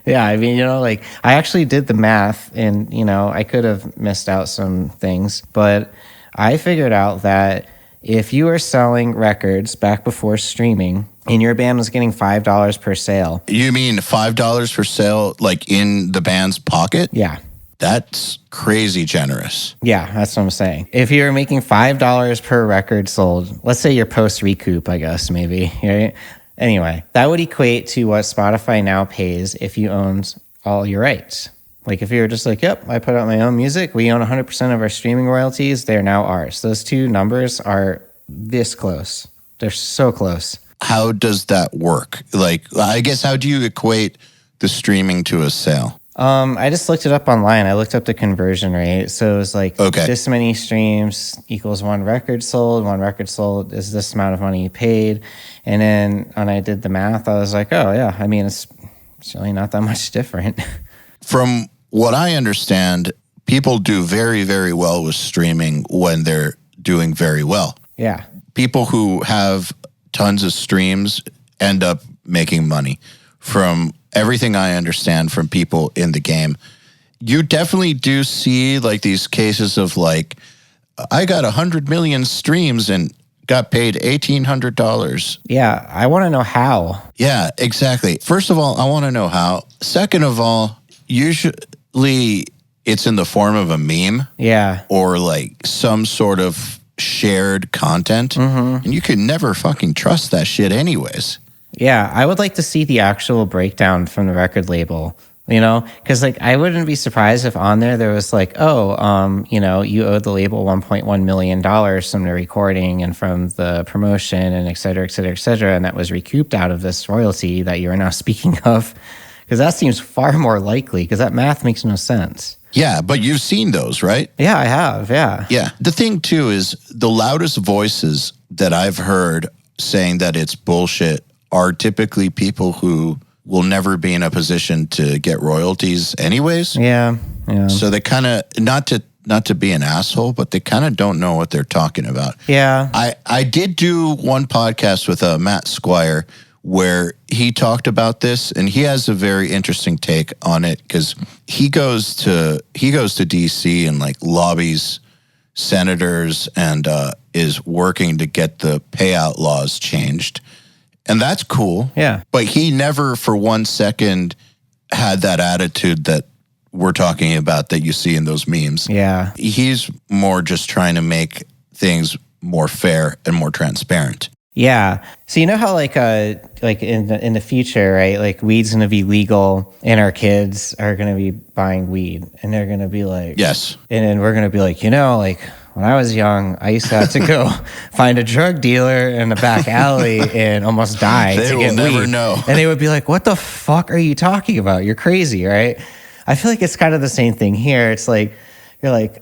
Yeah, I mean, you know, like, I actually did the math, and, you know, I could have missed out some things, but I figured out that if you were selling records back before streaming and your band was getting $5 per sale. You mean $5 per sale, like, in the band's pocket? Yeah. That's crazy generous. Yeah, that's what I'm saying. If you're making $5 per record sold, let's say you're post-recoup, I guess, maybe, right? Anyway, that would equate to what Spotify now pays if you owned all your rights. Like, if you were just like, yep, I put out my own music, we own 100% of our streaming royalties, they're now ours. Those two numbers are this close. They're so close. How does that work? Like, I guess, how do you equate the streaming to a sale? I just looked it up online. I looked up the conversion rate. So it was like, this many streams equals one record sold. One record sold is this amount of money you paid. And then when I did the math, I was like, oh, yeah, I mean, it's really not that much different. From what I understand, people do very, very well with streaming when they're doing very well. Yeah. People who have tons of streams end up making money. From everything I understand from people in the game, you definitely do see, like, these cases of, like, I got 100 million streams and got paid $1,800. Yeah, I want to know how. Yeah, exactly. First of all, I want to know how. Second of all, usually it's in the form of a meme. Yeah. Or, like, some sort of shared content. Mm-hmm. And you can never fucking trust that shit anyways. Yeah, I would like to see the actual breakdown from the record label You know, because like I wouldn't be surprised if on there was like, oh, you know, you owed the label $1.1 million from the recording and from the promotion and et cetera, et cetera, et cetera. And that was recouped out of this royalty that you are now speaking of. Because that seems far more likely, because that math makes no sense. Yeah, but you've seen those, right? Yeah, I have. Yeah. Yeah. The thing, too, is the loudest voices that I've heard saying that it's bullshit are typically people who will never be in a position to get royalties anyways. Yeah. So they kind of, not to be an asshole, but they kind of don't know what they're talking about. Yeah. I did do one podcast with Matt Squire where he talked about this, and he has a very interesting take on it because he goes to DC and like lobbies senators and is working to get the payout laws changed. And that's cool. Yeah. But he never for 1 second had that attitude that we're talking about that you see in those memes. Yeah. He's more just trying to make things more fair and more transparent. Yeah. So you know how like in the future, right? Like weed's going to be legal and our kids are going to be buying weed and they're going to be like, yes. And then we're going to be like, you know, like when I was young, I used to have to go find a drug dealer in the back alley and almost die They to will get never weed. know. And they would be like, what the fuck are you talking about? You're crazy, right? I feel like it's kind of the same thing here. It's like, you're like,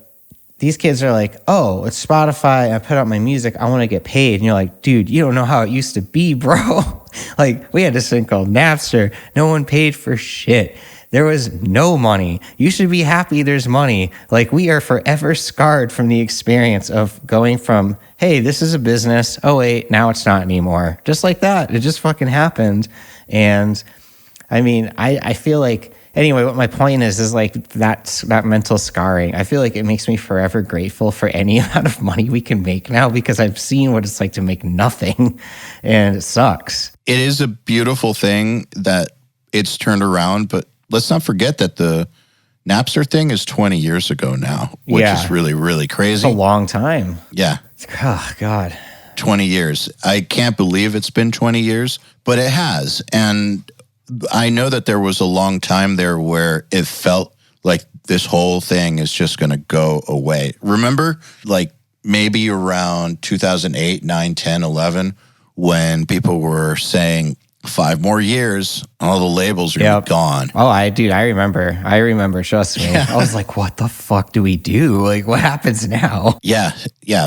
these kids are like, oh, it's Spotify. I put out my music. I want to get paid. And you're like, dude, you don't know how it used to be, bro. Like, we had this thing called Napster. No one paid for shit. There was no money. You should be happy there's money. Like, we are forever scarred from the experience of going from, hey, this is a business. Oh, wait, now it's not anymore. Just like that. It just fucking happened. And, I mean, I feel like, anyway, what my point is like that mental scarring. I feel like it makes me forever grateful for any amount of money we can make now because I've seen what it's like to make nothing, and it sucks. It is a beautiful thing that it's turned around, but let's not forget that the Napster thing is 20 years ago now, which is really, really crazy. It's a long time. Yeah. Oh, God. 20 years. I can't believe it's been 20 years, but it has. And I know that there was a long time there where it felt like this whole thing is just going to go away. Remember, like maybe around 2008, 9, 10, 11, when people were saying 5 more years, all the labels are gone. Oh, I remember, trust me. I was like, what the fuck do we do? Like, what happens now? Yeah,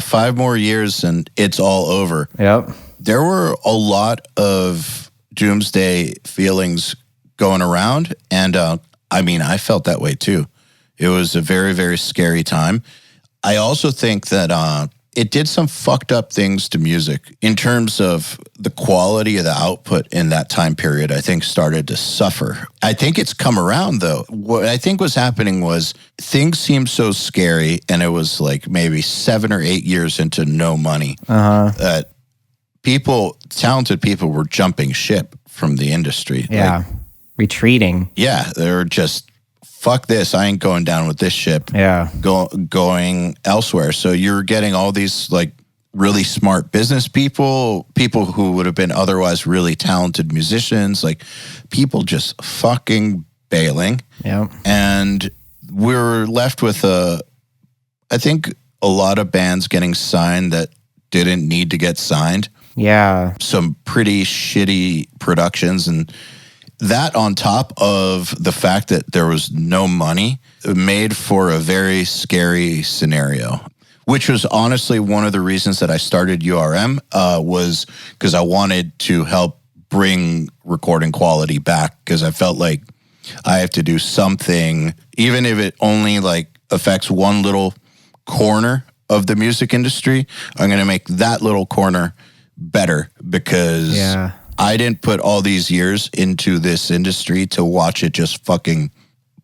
5 more years and it's all over. Yep. There were a lot of doomsday feelings going around. And I mean, I felt that way too. It was a very, very scary time. I also think that it did some fucked up things to music in terms of the quality of the output in that time period, I think started to suffer. I think it's come around though. What I think was happening was things seemed so scary and it was like maybe 7 or 8 years into no money that talented people were jumping ship from the industry. Yeah. Like, retreating. Yeah. They were just, fuck this. I ain't going down with this ship. Yeah. Going elsewhere. So you're getting all these like really smart business people who would have been otherwise really talented musicians, like people just fucking bailing. Yeah. And we're left with I think a lot of bands getting signed that didn't need to get signed. Yeah. Some pretty shitty productions, and that on top of the fact that there was no money made for a very scary scenario, which was honestly one of the reasons that I started URM was because I wanted to help bring recording quality back because I felt like I have to do something, even if it only like affects one little corner of the music industry. I'm going to make that little corner better because I didn't put all these years into this industry to watch it just fucking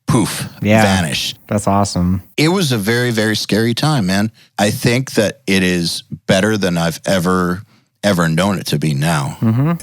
poof, vanish. That's awesome. It was a very, very scary time, man. I think that it is better than I've ever known it to be now,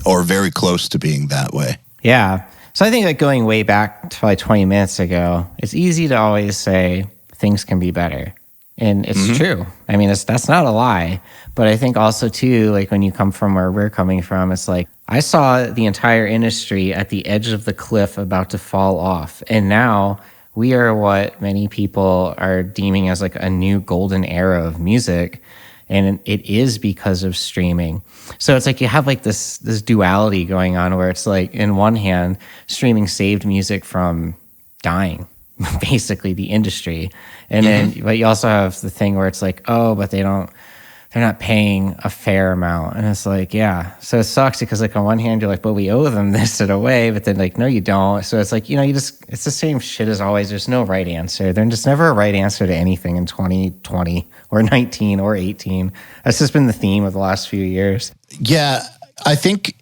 or very close to being that way. Yeah. So I think like going way back to like 20 minutes ago, it's easy to always say things can be better. And it's true. I mean, that's not a lie. But I think also, too, like when you come from where we're coming from, it's like, I saw the entire industry at the edge of the cliff about to fall off. And now we are what many people are deeming as like a new golden era of music. And it is because of streaming. So it's like you have like this duality going on where it's like, in one hand, streaming saved music from dying, basically the industry. And then, but you also have the thing where it's like, oh, but they're not paying a fair amount. And it's like, yeah. So it sucks because like on one hand, you're like, but we owe them this in a way, but then like, no, you don't. So it's like, it's the same shit as always. There's no right answer. There's just never a right answer to anything in 2020 or 19 or 18. That's just been the theme of the last few years. Yeah, I think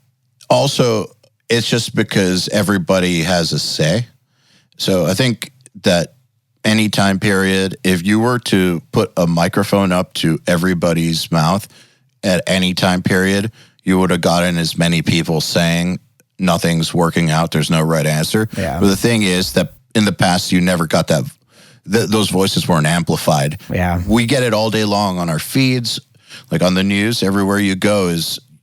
also it's just because everybody has a say. So I think that any time period, if you were to put a microphone up to everybody's mouth at any time period, you would have gotten as many people saying nothing's working out, there's no right answer. Yeah. But the thing is that in the past, you never got that. Those voices weren't amplified. Yeah. We get it all day long on our feeds, like on the news. Everywhere you go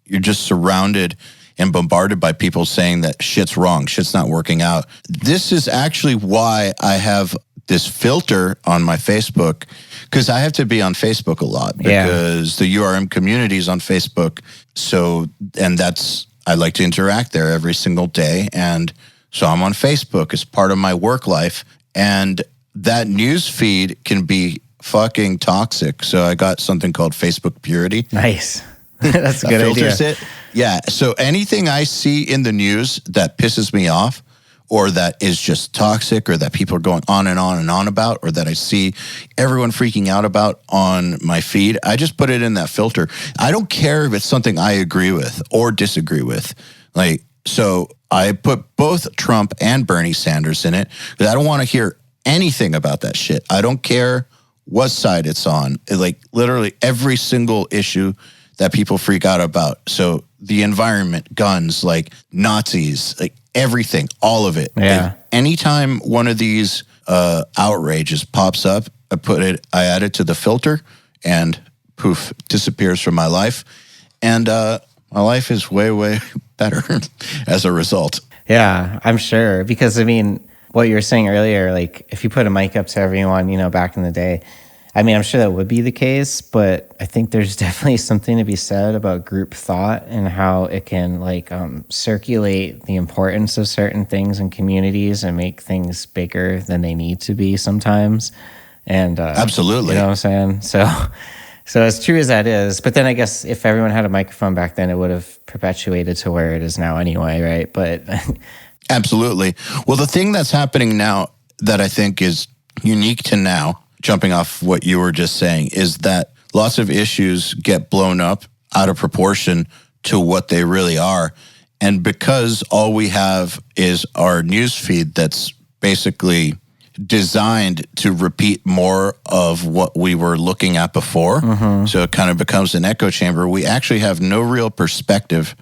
you're just surrounded and bombarded by people saying that shit's wrong, shit's not working out. This is actually why I have this filter on my Facebook, because I have to be on Facebook a lot because the URM community is on Facebook. So, and I like to interact there every single day. And so I'm on Facebook as part of my work life. And that news feed can be fucking toxic. So I got something called Facebook Purity. Nice. That's a good idea. Filters it. Yeah. So anything I see in the news that pisses me off, or that is just toxic, or that people are going on and on and on about, or that I see everyone freaking out about on my feed, I just put it in that filter. I don't care if it's something I agree with or disagree with. So I put both Trump and Bernie Sanders in it because I don't want to hear anything about that shit. I don't care what side it's on. Literally every single issue that people freak out about. So the environment, guns, like Nazis, like everything, all of it. Yeah. Anytime one of these outrages pops up, I add it to the filter, and poof, disappears from my life. And my life is way, way better as a result. Yeah, I'm sure. Because I mean, what you were saying earlier, like if you put a mic up to everyone, back in the day, I mean, I'm sure that would be the case, but I think there's definitely something to be said about group thought and how it can circulate the importance of certain things in communities and make things bigger than they need to be sometimes. And absolutely, you know what I'm saying? So as true as that is, but then I guess if everyone had a microphone back then, it would have perpetuated to where it is now anyway, right? But absolutely. Well, the thing that's happening now that I think is unique to now, jumping off what you were just saying, is that lots of issues get blown up out of proportion to what they really are. And because all we have is our news feed that's basically designed to repeat more of what we were looking at before, so it kind of becomes an echo chamber, we actually have no real perspective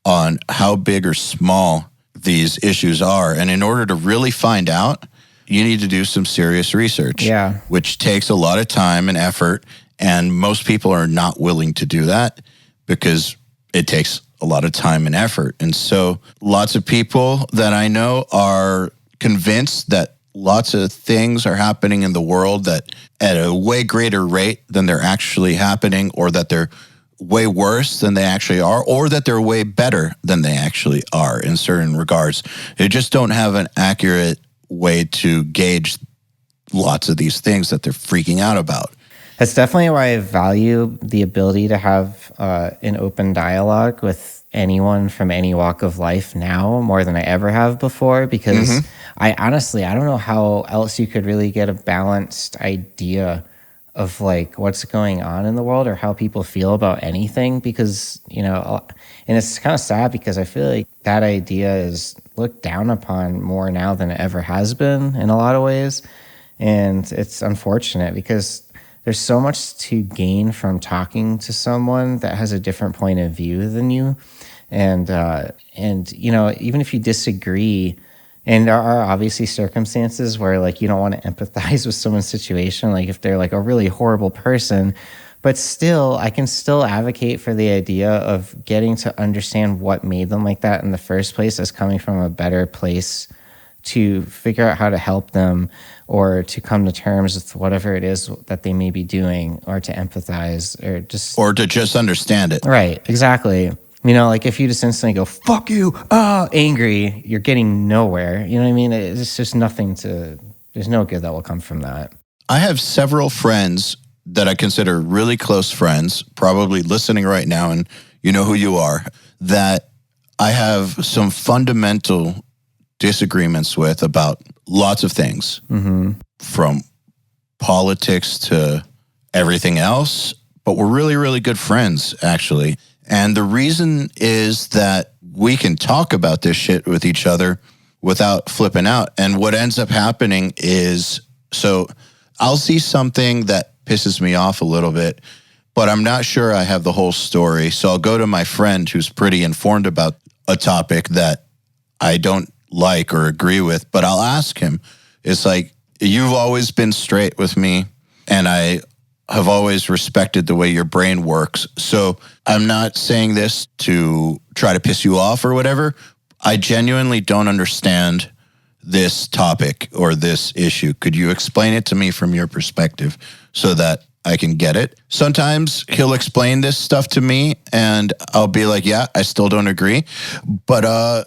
on how big or small these issues are. And in order to really find out, you need to do some serious research, which takes a lot of time and effort. And most people are not willing to do that because it takes a lot of time and effort. And so lots of people that I know are convinced that lots of things are happening in the world that at a way greater rate than they're actually happening, or that they're way worse than they actually are, or that they're way better than they actually are in certain regards. They just don't have an accurate way to gauge lots of these things that they're freaking out about. That's definitely why I value the ability to have an open dialogue with anyone from any walk of life now more than I ever have before, because I don't know how else you could really get a balanced idea of what's going on in the world or how people feel about anything, because and it's kind of sad because I feel like that idea is looked down upon more now than it ever has been in a lot of ways. And it's unfortunate because there's so much to gain from talking to someone that has a different point of view than you. And even if you disagree, and there are obviously circumstances where you don't want to empathize with someone's situation, if they're a really horrible person, But still, I can still advocate for the idea of getting to understand what made them like that in the first place as coming from a better place to figure out how to help them or to come to terms with whatever it is that they may be doing, or to empathize, or to just understand it. Right, exactly. Like if you just instantly go, fuck you, angry, you're getting nowhere. You know what I mean? It's just there's no good that will come from that. I have several friends that I consider really close friends, probably listening right now, and you know who you are, that I have some fundamental disagreements with about lots of things, from politics to everything else, but we're really, really good friends, actually. And the reason is that we can talk about this shit with each other without flipping out. And what ends up happening is, so I'll see something that pisses me off a little bit, but I'm not sure I have the whole story. So I'll go to my friend who's pretty informed about a topic that I don't like or agree with, but I'll ask him. It's like, you've always been straight with me, and I have always respected the way your brain works. So I'm not saying this to try to piss you off or whatever. I genuinely don't understand this topic or this issue. Could you explain it to me from your perspective so that I can get it? Sometimes he'll explain this stuff to me and I'll be like, yeah, I still don't agree. But a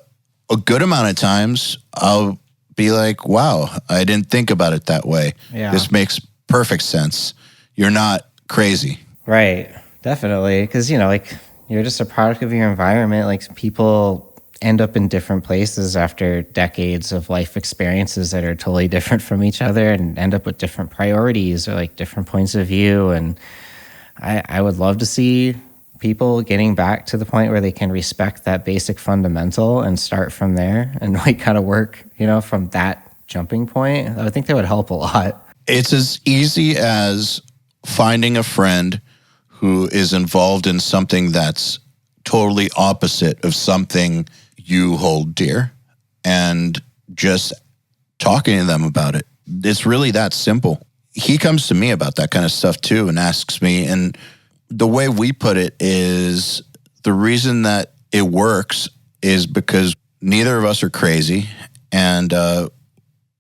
good amount of times I'll be like, wow, I didn't think about it that way. Yeah. This makes perfect sense. You're not crazy. Right. Definitely. Because, you're just a product of your environment. Like, people end up in different places after decades of life experiences that are totally different from each other, and end up with different priorities or different points of view. And I would love to see people getting back to the point where they can respect that basic fundamental and start from there and kind of work, from that jumping point. I think that would help a lot. It's as easy as finding a friend who is involved in something that's totally opposite of something you hold dear, and just talking to them about it. It's really that simple. He comes to me about that kind of stuff too and asks me, and the way we put it is, the reason that it works is because neither of us are crazy, and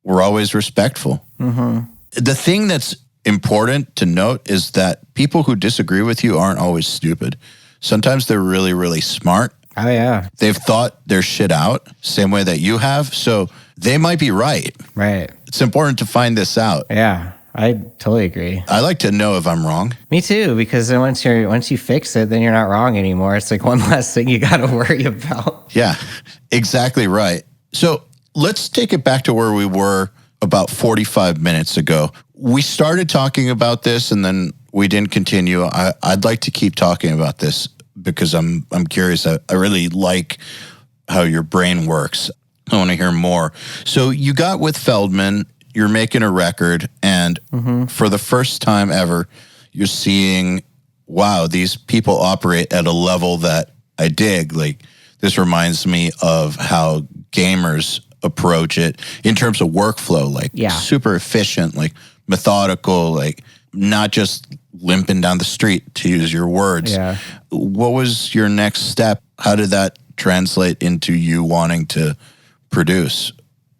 we're always respectful. Mm-hmm. The thing that's important to note is that people who disagree with you aren't always stupid. Sometimes they're really, really smart. Oh, yeah. They've thought their shit out, same way that you have. So they might be right. Right. It's important to find this out. Yeah, I totally agree. I like to know if I'm wrong. Me too, because then once you fix it, then you're not wrong anymore. It's like one less thing you got to worry about. Yeah, exactly right. So let's take it back to where we were about 45 minutes ago. We started talking about this and then we didn't continue. I'd like to keep talking about this because I'm curious. I really like how your brain works. I want to hear more. So you got with Feldman, you're making a record, and for the first time ever, you're seeing, wow, these people operate at a level that I dig. Like, this reminds me of how gamers approach it in terms of workflow, like super efficient, like methodical, like not just limping down the street, to use your words. Yeah. What was your next step? How did that translate into you wanting to produce?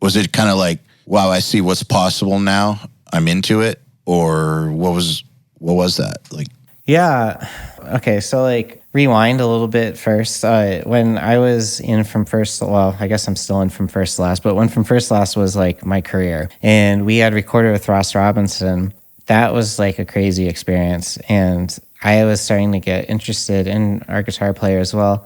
Was it kind of like, wow, I see what's possible now, I'm into it? Or what was that like? Yeah. Okay. So rewind a little bit first. When I was in From First to, well, I guess I'm still in From First to Last, but when From First to Last was my career, and we had recorded with Ross Robinson, that was a crazy experience. And I was starting to get interested in our guitar player as well.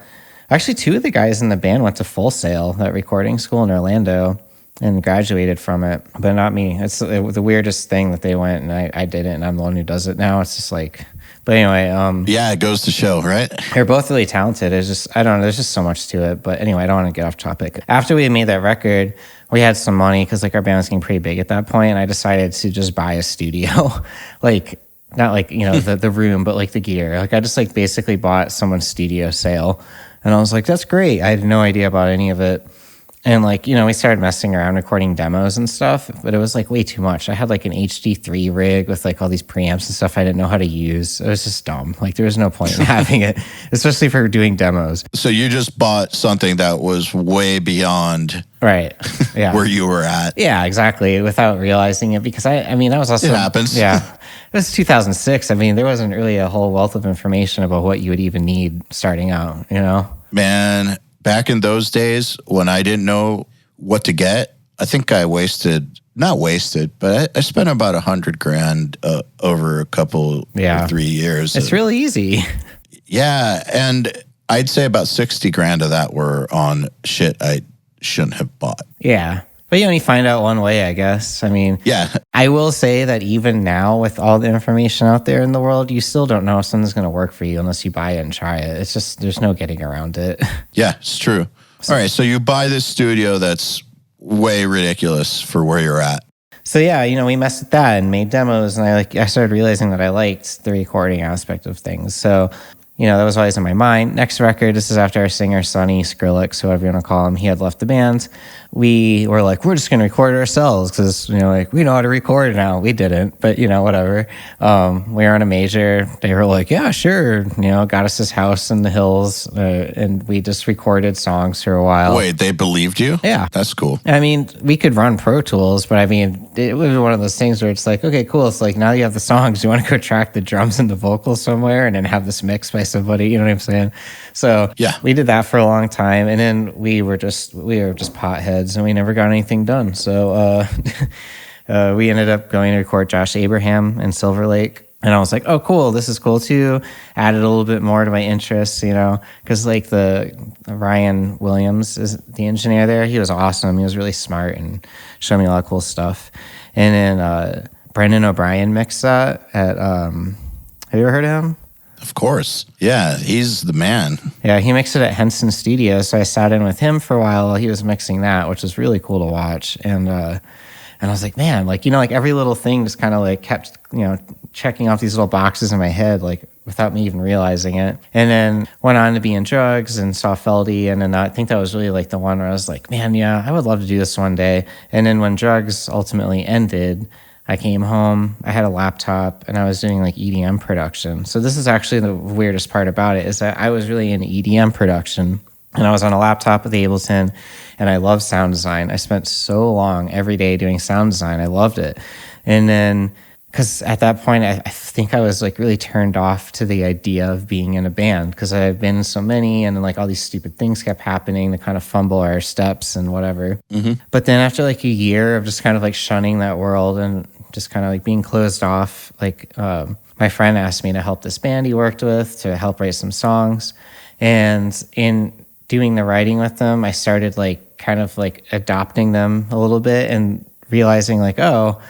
Actually, two of the guys in the band went to Full Sail, that recording school in Orlando, and graduated from it, but not me. It's the weirdest thing that they went and I didn't, and I'm the one who does it now. It's just but anyway. Yeah, it goes to show, right? They're both really talented. It's just, I don't know, there's just so much to it. But anyway, I don't want to get off topic. After we made that record, we had some money because our band was getting pretty big at that point, and I decided to just buy a studio. Not the room, but the gear. I just basically bought someone's studio sale, and I was like, that's great. I had no idea about any of it. And like, we started messing around recording demos and stuff, but it was like way too much. I had like an HD3 rig with like all these preamps and stuff I didn't know how to use. It was just dumb. Like there was no point in having it, especially for doing demos. So you just bought something that was way beyond Right. Yeah. where you were at. Yeah, exactly. Without realizing it, because I mean, that was also. It happens. Yeah. It was 2006. I mean, there wasn't really a whole wealth of information about what you would even need starting out, Man, back in those days when I didn't know what to get, I think I not wasted, but I spent about $100,000 over a couple or 3 years. It's really easy. Yeah. And I'd say about 60 grand of that were on shit I shouldn't have bought. Yeah. But you only find out one way, I guess. I mean, yeah. I will say that even now, with all the information out there in the world, you still don't know if something's going to work for you unless you buy it and try it. It's just, there's no getting around it. Yeah, it's true. All right, so you buy this studio that's way ridiculous for where you're at. So yeah, we messed with that and made demos, and I started realizing that I liked the recording aspect of things. So, that was always in my mind. Next record, this is after our singer, Sonny Skrillex, whoever you want to call him, he had left the band. We were like, we're just going to record it ourselves because, we know how to record now. We didn't, but, whatever. We were on a major. They were like, yeah, sure. Got us this house in the hills, and we just recorded songs for a while. Wait, they believed you? Yeah. That's cool. I mean, we could run Pro Tools, but I mean, it was one of those things where it's like, okay, cool. It's like, now you have the songs. You want to go track the drums and the vocals somewhere and then have this mixed by somebody, you know what I'm saying? So yeah, we did that for a long time, and then we were just potheads, and we never got anything done. So we ended up going to record Josh Abraham in Silver Lake, and I was like, oh, cool, this is cool too. Added a little bit more to my interests, because like the Ryan Williams is the engineer there. He was awesome. He was really smart and showed me a lot of cool stuff. And then Brendan O'Brien mixed that at. Have you ever heard of him? Of course. Yeah, he's the man. Yeah, he mixed it at Henson Studio, so I sat in with him for a while while he was mixing that, which was really cool to watch. And I was like, man, like, every little thing just kind of like kept, checking off these little boxes in my head, like without me even realizing it. And then went on to be in Drugs and saw Feldy, and then I think that was really like the one where I was like, man, yeah, I would love to do this one day. And then when Drugs ultimately ended, I came home, I had a laptop, and I was doing like EDM production. So this is actually the weirdest part about it, is that I was really in EDM production, and I was on a laptop with Ableton, and I love sound design. I spent so long every day doing sound design. I loved it. And then, because at that point, I think I was like really turned off to the idea of being in a band, because I had been in so many, and then like all these stupid things kept happening to kind of fumble our steps and whatever. Mm-hmm. But then after like a year of just kind of like shunning that world and just kind of like being closed off, like my friend asked me to help this band he worked with to help write some songs. And in doing the writing with them, I started like kind of like adopting them a little bit and realizing like, oh,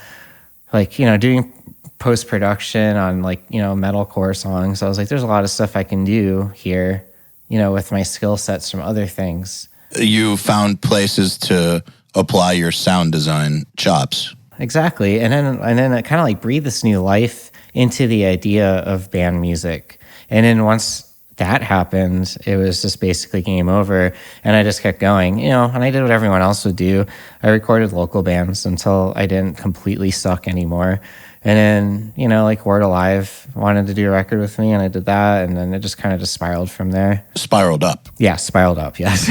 like, doing post-production on like, metalcore songs. I was like, there's a lot of stuff I can do here, with my skill sets from other things. You found places to apply your sound design chops. Exactly. And then it kind of like breathed this new life into the idea of band music. And then once that happened, it was just basically game over. And I just kept going, and I did what everyone else would do. I recorded local bands until I didn't completely suck anymore. And then, like Word Alive wanted to do a record with me, and I did that. And then it just kind of just spiraled from there. Spiraled up. Yeah, spiraled up, yes.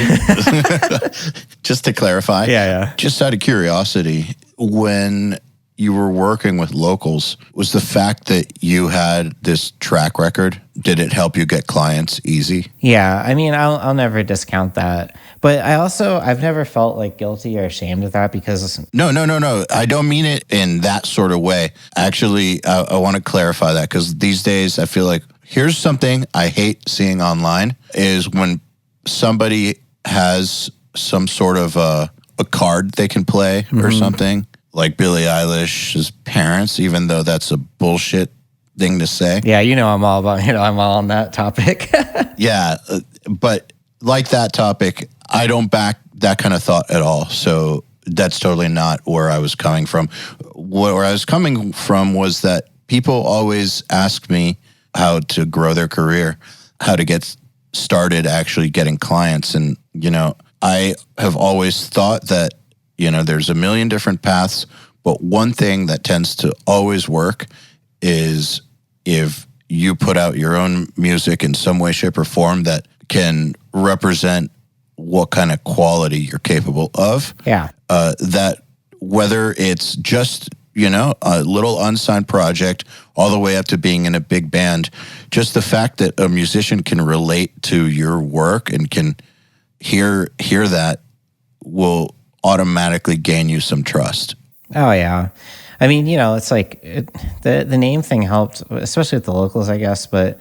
Just to clarify. Yeah. Just out of curiosity, when you were working with locals, was the fact that you had this track record, did it help you get clients easy? Yeah, I mean, I'll never discount that. But I've never felt like guilty or ashamed of that, because... No. I don't mean it in that sort of way. Actually, I want to clarify that, because these days I feel like, here's something I hate seeing online, is when somebody has some sort of a card they can play or something, like Billie Eilish's parents, even though that's a bullshit thing to say. Yeah, I'm all about, I'm all on that topic. Yeah, but like that topic, I don't back that kind of thought at all. So that's totally not where I was coming from. Where I was coming from was that people always ask me how to grow their career, how to get started actually getting clients. And, I have always thought that, there's a million different paths, but one thing that tends to always work is if you put out your own music in some way, shape, or form that can represent what kind of quality you're capable of. Yeah. That whether it's just, a little unsigned project all the way up to being in a big band, just the fact that a musician can relate to your work and can hear that will automatically gain you some trust. Oh, yeah. I mean, it's like the name thing helped, especially with the locals, I guess. But,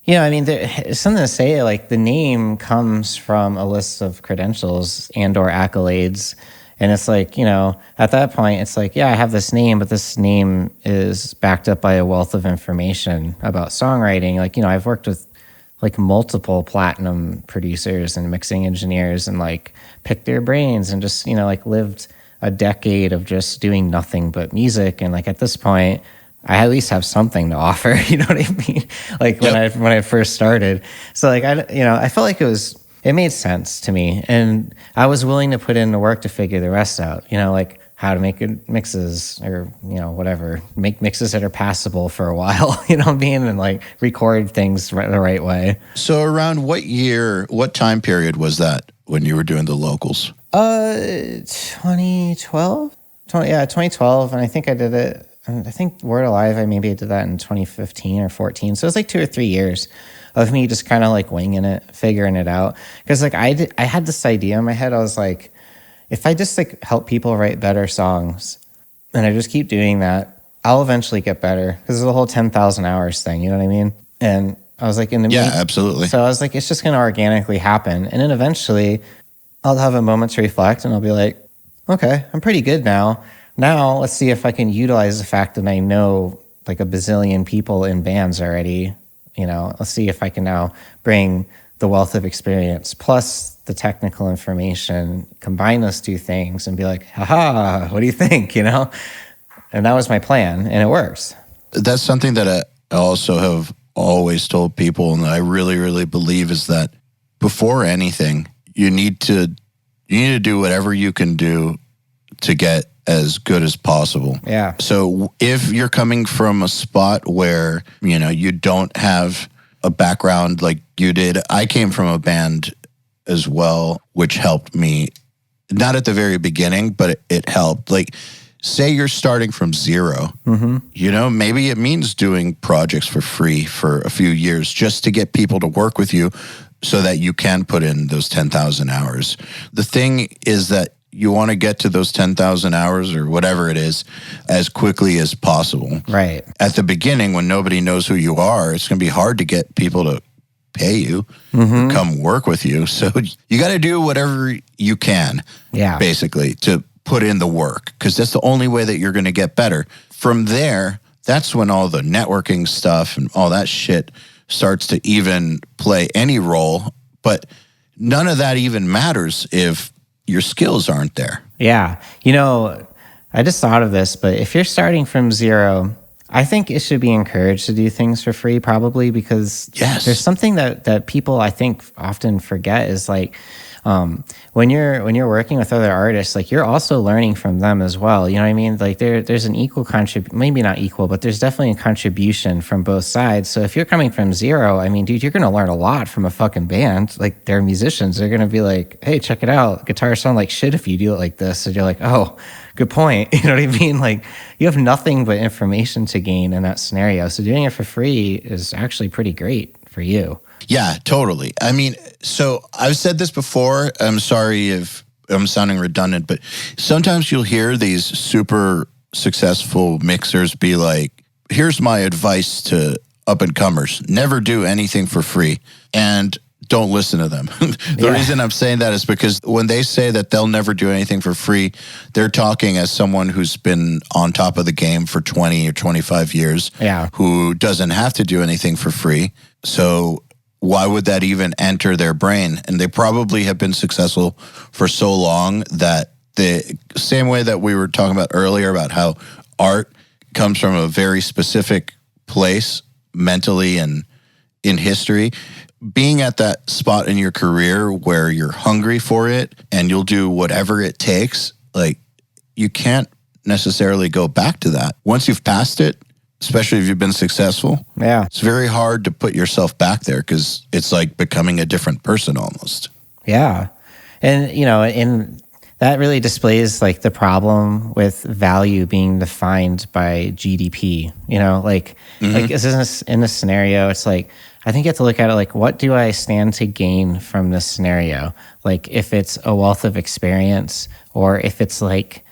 I mean, there's something to say, like the name comes from a list of credentials and or accolades. And it's like, at that point, it's like, yeah, I have this name, but this name is backed up by a wealth of information about songwriting. Like, I've worked with like multiple platinum producers and mixing engineers and like picked their brains and just, like lived a decade of just doing nothing but music. And like at this point, I at least have something to offer. You know what I mean? Like when I first started. So like, I felt like it made sense to me. And I was willing to put in the work to figure the rest out, like how to make good mixes or, whatever, make mixes that are passable for a while, you know what I mean? And like record things the right way. So around what time period was that when you were doing the locals? 2012. 2012. And I think I did it. I think Word Alive, I did that in 2015 or 14. So it was like 2 or 3 years of me just kind of like winging it, figuring it out. Because like I had this idea in my head. I was like, if I just like help people write better songs and I just keep doing that, I'll eventually get better. Because it's the whole 10,000 hours thing, you know what I mean? And I was like, absolutely. So I was like, it's just going to organically happen. And then eventually I'll have a moment to reflect and I'll be like, okay, I'm pretty good now. Now let's see if I can utilize the fact that I know like a bazillion people in bands already. Let's see if I can now bring the wealth of experience plus the technical information, combine those two things and be like, haha, what do you think? And that was my plan and it works. That's something that I also have always told people, and I really, really believe is that before anything, you need to do whatever you can do to get as good as possible. Yeah. So if you're coming from a spot where, you don't have a background like you did, I came from a band as well, which helped me, not at the very beginning, but it helped. Like, say you're starting from zero, maybe it means doing projects for free for a few years just to get people to work with you so that you can put in those 10,000 hours. The thing is that you want to get to those 10,000 hours or whatever it is as quickly as possible. Right. At the beginning, when nobody knows who you are, it's going to be hard to get people to pay you, come work with you. So you got to do whatever you can, basically, to put in the work, because that's the only way that you're going to get better. From there, that's when all the networking stuff and all that shit starts to even play any role. But none of that even matters if your skills aren't there. Yeah. I just thought of this, but if you're starting from zero, I think it should be encouraged to do things for free, probably, because there's something that people I think often forget is like, when you're working with other artists, like you're also learning from them as well. You know what I mean? Like there's an equal maybe not equal, but there's definitely a contribution from both sides. So if you're coming from zero, dude, you're going to learn a lot from a fucking band. Like they're musicians. They're going to be like, hey, check it out. Guitars sound like shit if you do it like this. And you're like, oh, good point. You know what I mean? Like you have nothing but information to gain in that scenario. So doing it for free is actually pretty great for you. Yeah, totally. So I've said this before. I'm sorry if I'm sounding redundant, but sometimes you'll hear these super successful mixers be like, here's my advice to up-and-comers. Never do anything for free. And don't listen to them. The reason I'm saying that is because when they say that they'll never do anything for free, they're talking as someone who's been on top of the game for 20 or 25 years, who doesn't have to do anything for free. So why would that even enter their brain? And they probably have been successful for so long that the same way that we were talking about earlier about how art comes from a very specific place mentally and in history, being at that spot in your career where you're hungry for it and you'll do whatever it takes, like you can't necessarily go back to that. Once you've passed it, especially if you've been successful, it's very hard to put yourself back there because it's like becoming a different person almost. Yeah. And, and that really displays like the problem with value being defined by GDP, like is in this scenario, it's like, I think you have to look at it like, what do I stand to gain from this scenario? Like if it's a wealth of experience or if it's like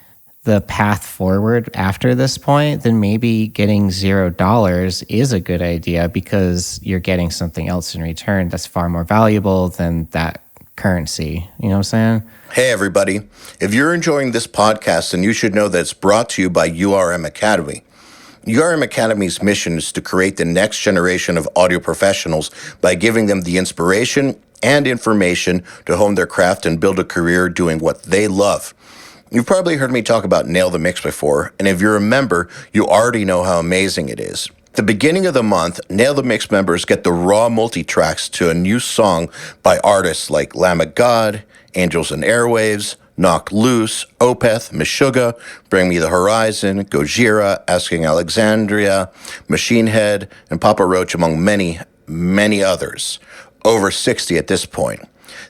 the path forward after this point, then maybe getting $0 is a good idea because you're getting something else in return that's far more valuable than that currency. You know what I'm saying? Hey, everybody. If you're enjoying this podcast, then you should know that it's brought to you by URM Academy. URM Academy's mission is to create the next generation of audio professionals by giving them the inspiration and information to hone their craft and build a career doing what they love. You've probably heard me talk about Nail the Mix before, and if you're a member, you already know how amazing it is. At the beginning of the month, Nail the Mix members get the raw multi-tracks to a new song by artists like Lamb of God, Angels and Airwaves, Knock Loose, Opeth, Meshuggah, Bring Me the Horizon, Gojira, Asking Alexandria, Machine Head, and Papa Roach, among many, many others. Over 60 at this point.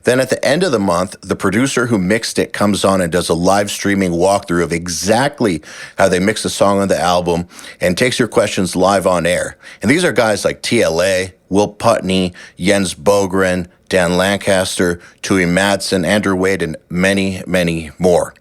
Then at the end of the month, the producer who mixed it comes on and does a live streaming walkthrough of exactly how they mixed the song on the album and takes your questions live on air. And these are guys like TLA, Will Putney, Jens Bogren, Dan Lancaster, Tui Madsen, Andrew Wade, and many, many more.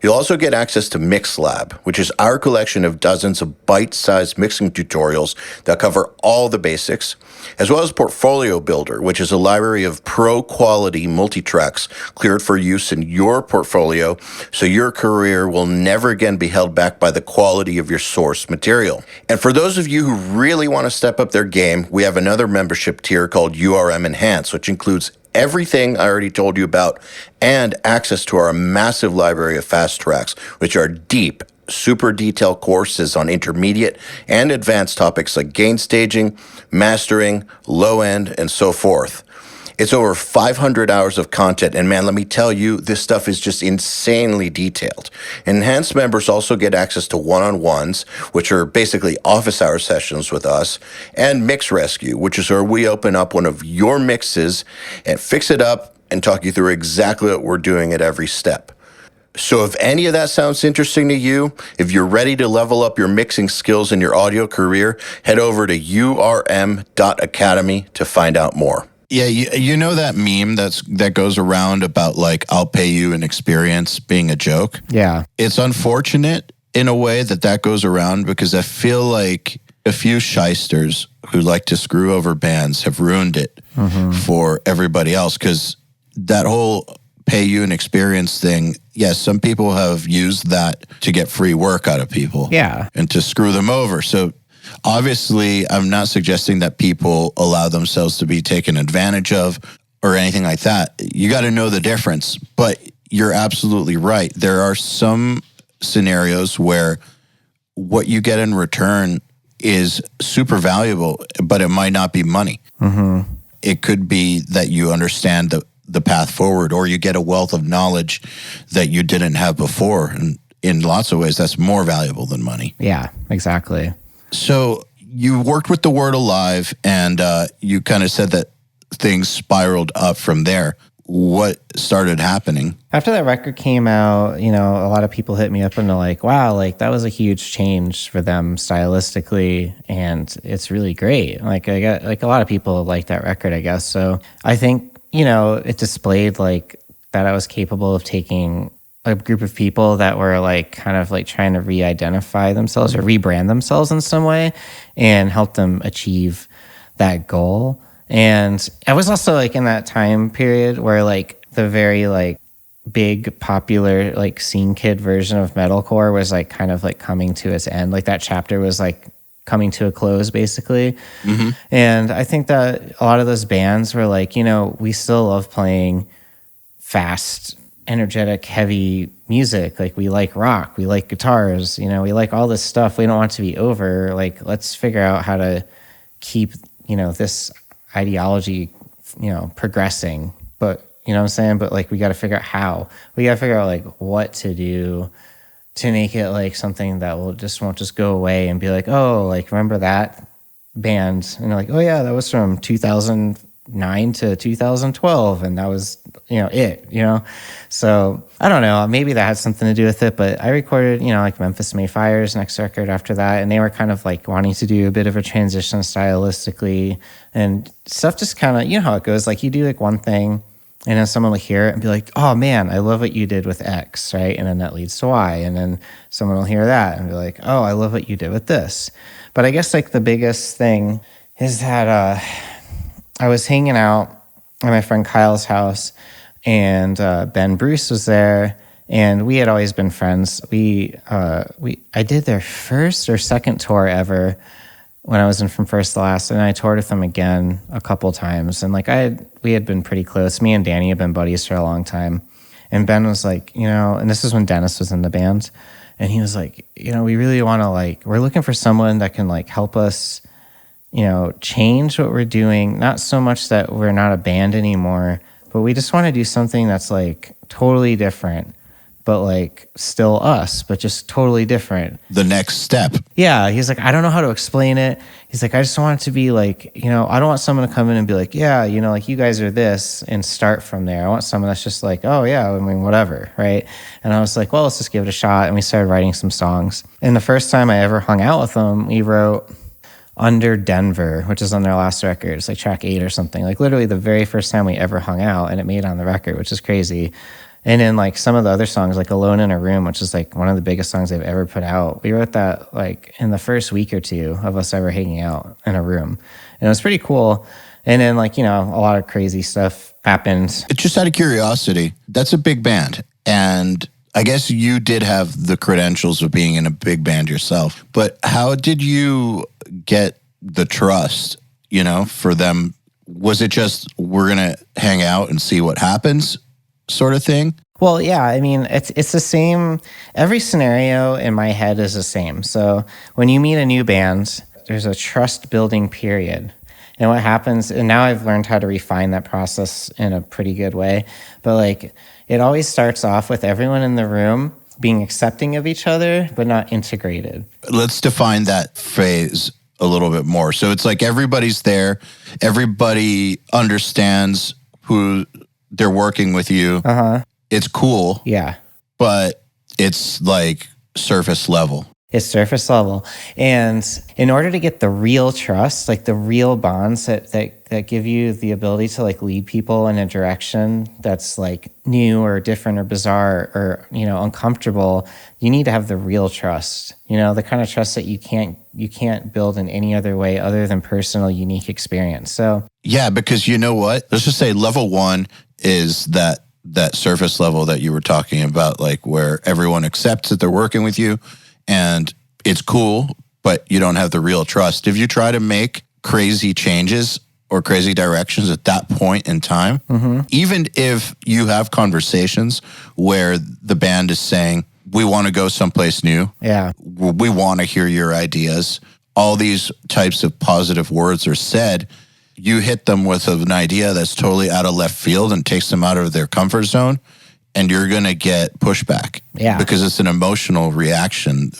You'll also get access to MixLab, which is our collection of dozens of bite-sized mixing tutorials that cover all the basics, as well as Portfolio Builder, which is a library of pro-quality multi-tracks cleared for use in your portfolio so your career will never again be held back by the quality of your source material. And for those of you who really want to step up their game, we have another membership tier called URM Enhanced, which includes everything I already told you about and access to our massive library of fast tracks, which are deep, super detailed courses on intermediate and advanced topics like gain staging, mastering, low end, and so forth. It's over 500 hours of content, and man, let me tell you, this stuff is just insanely detailed. Enhanced members also get access to one-on-ones, which are basically office hour sessions with us, and Mix Rescue, which is where we open up one of your mixes and fix it up and talk you through exactly what we're doing at every step. So if any of that sounds interesting to you, if you're ready to level up your mixing skills in your audio career, head over to urm.academy to find out more. Yeah, you know that meme that goes around about like, I'll pay you an experience being a joke? Yeah. It's unfortunate in a way that goes around because I feel like a few shysters who like to screw over bands have ruined it for everybody else because that whole pay you an experience thing, yes, some people have used that to get free work out of people. Yeah. And to screw them over. So obviously, I'm not suggesting that people allow themselves to be taken advantage of or anything like that. You got to know the difference. But you're absolutely right. There are some scenarios where what you get in return is super valuable, but it might not be money. It could be that you understand the path forward, or you get a wealth of knowledge that you didn't have before. And in lots of ways, that's more valuable than money. Yeah, exactly. So you worked with The Word Alive, and you kind of said that things spiraled up from there. What started happening? After that record came out, a lot of people hit me up and they're like, wow, like that was a huge change for them stylistically, and it's really great. Like I got like a lot of people like that record, I guess. So I think, it displayed like that I was capable of taking a group of people that were like kind of like trying to re-identify themselves or rebrand themselves in some way and help them achieve that goal. And I was also like in that time period where like the very like big popular like scene kid version of metalcore was like kind of like coming to its end. Like that chapter was like coming to a close basically. And I think that a lot of those bands were like, we still love playing fast, energetic, heavy music. Like we like rock, we like guitars, we like all this stuff. We don't want it to be over. Like, let's figure out how to keep, this ideology progressing, but you know what I'm saying? But like, we got to figure out how. We got to figure out like what to do to make it like something that won't just go away and be like, oh, like remember that band? And they're like, oh yeah, that was from 2009 to 2012, and that was it. So I don't know, maybe that had something to do with it. But I recorded like Memphis Mayfire's next record after that, and they were kind of like wanting to do a bit of a transition stylistically, and stuff just kind of, how it goes, like you do like one thing and then someone will hear it and be like, oh man, I love what you did with X, right? And then that leads to Y. And then someone will hear that and be like, oh, I love what you did with this. But I guess like the biggest thing is that I was hanging out at my friend Kyle's house, and Ben Bruce was there, and we had always been friends. I did their first or second tour ever when I was in From First to Last, and I toured with them again a couple times. And like we had been pretty close. Me and Danny had been buddies for a long time. And Ben was like, and this is when Dennis was in the band, and he was like, we really want to we're looking for someone that can like help us, change what we're doing. Not so much that we're not a band anymore, but we just want to do something that's like totally different, but like still us, but just totally different. The next step. Yeah. He's like, I don't know how to explain it. He's like, I just want it to be like, I don't want someone to come in and be like, yeah, like you guys are this, and start from there. I want someone that's just like, oh yeah, I mean, whatever. Right. And I was like, well, let's just give it a shot. And we started writing some songs. And the first time I ever hung out with them, we wrote Under Denver, which is on their last record. It's like track 8 or something. Like literally the very first time we ever hung out, and it made on the record, which is crazy. And then like some of the other songs, like Alone in a Room, which is like one of the biggest songs I've ever put out, we wrote that like in the first week or two of us ever hanging out in a room. And it was pretty cool. And then like, a lot of crazy stuff happened. Just out of curiosity, that's a big band. And I guess you did have the credentials of being in a big band yourself. But how did you get the trust, for them? Was it just, we're going to hang out and see what happens sort of thing? Well, yeah, I mean, it's the same. Every scenario in my head is the same. So when you meet a new band, there's a trust building period. And what happens, and now I've learned how to refine that process in a pretty good way, but like it always starts off with everyone in the room being accepting of each other, but not integrated. Let's define that phrase a little bit more. So it's like everybody's there, everybody understands who they're working with you. It's cool. Yeah. But it's like surface level. It's surface level. And in order to get the real trust, like the real bonds that give you the ability to like lead people in a direction that's like new or different or bizarre or, uncomfortable, you need to have the real trust, the kind of trust that you can't build in any other way other than personal, unique experience. So yeah, because you know what? Let's just say level 1 is that surface level that you were talking about, like where everyone accepts that they're working with you and it's cool, but you don't have the real trust. If you try to make crazy changes or crazy directions at that point in time, even if you have conversations where the band is saying, we want to go someplace new. Yeah. We want to hear your ideas. All these types of positive words are said. You hit them with an idea that's totally out of left field and takes them out of their comfort zone, and you're going to get pushback. Yeah. Because it's an emotional reaction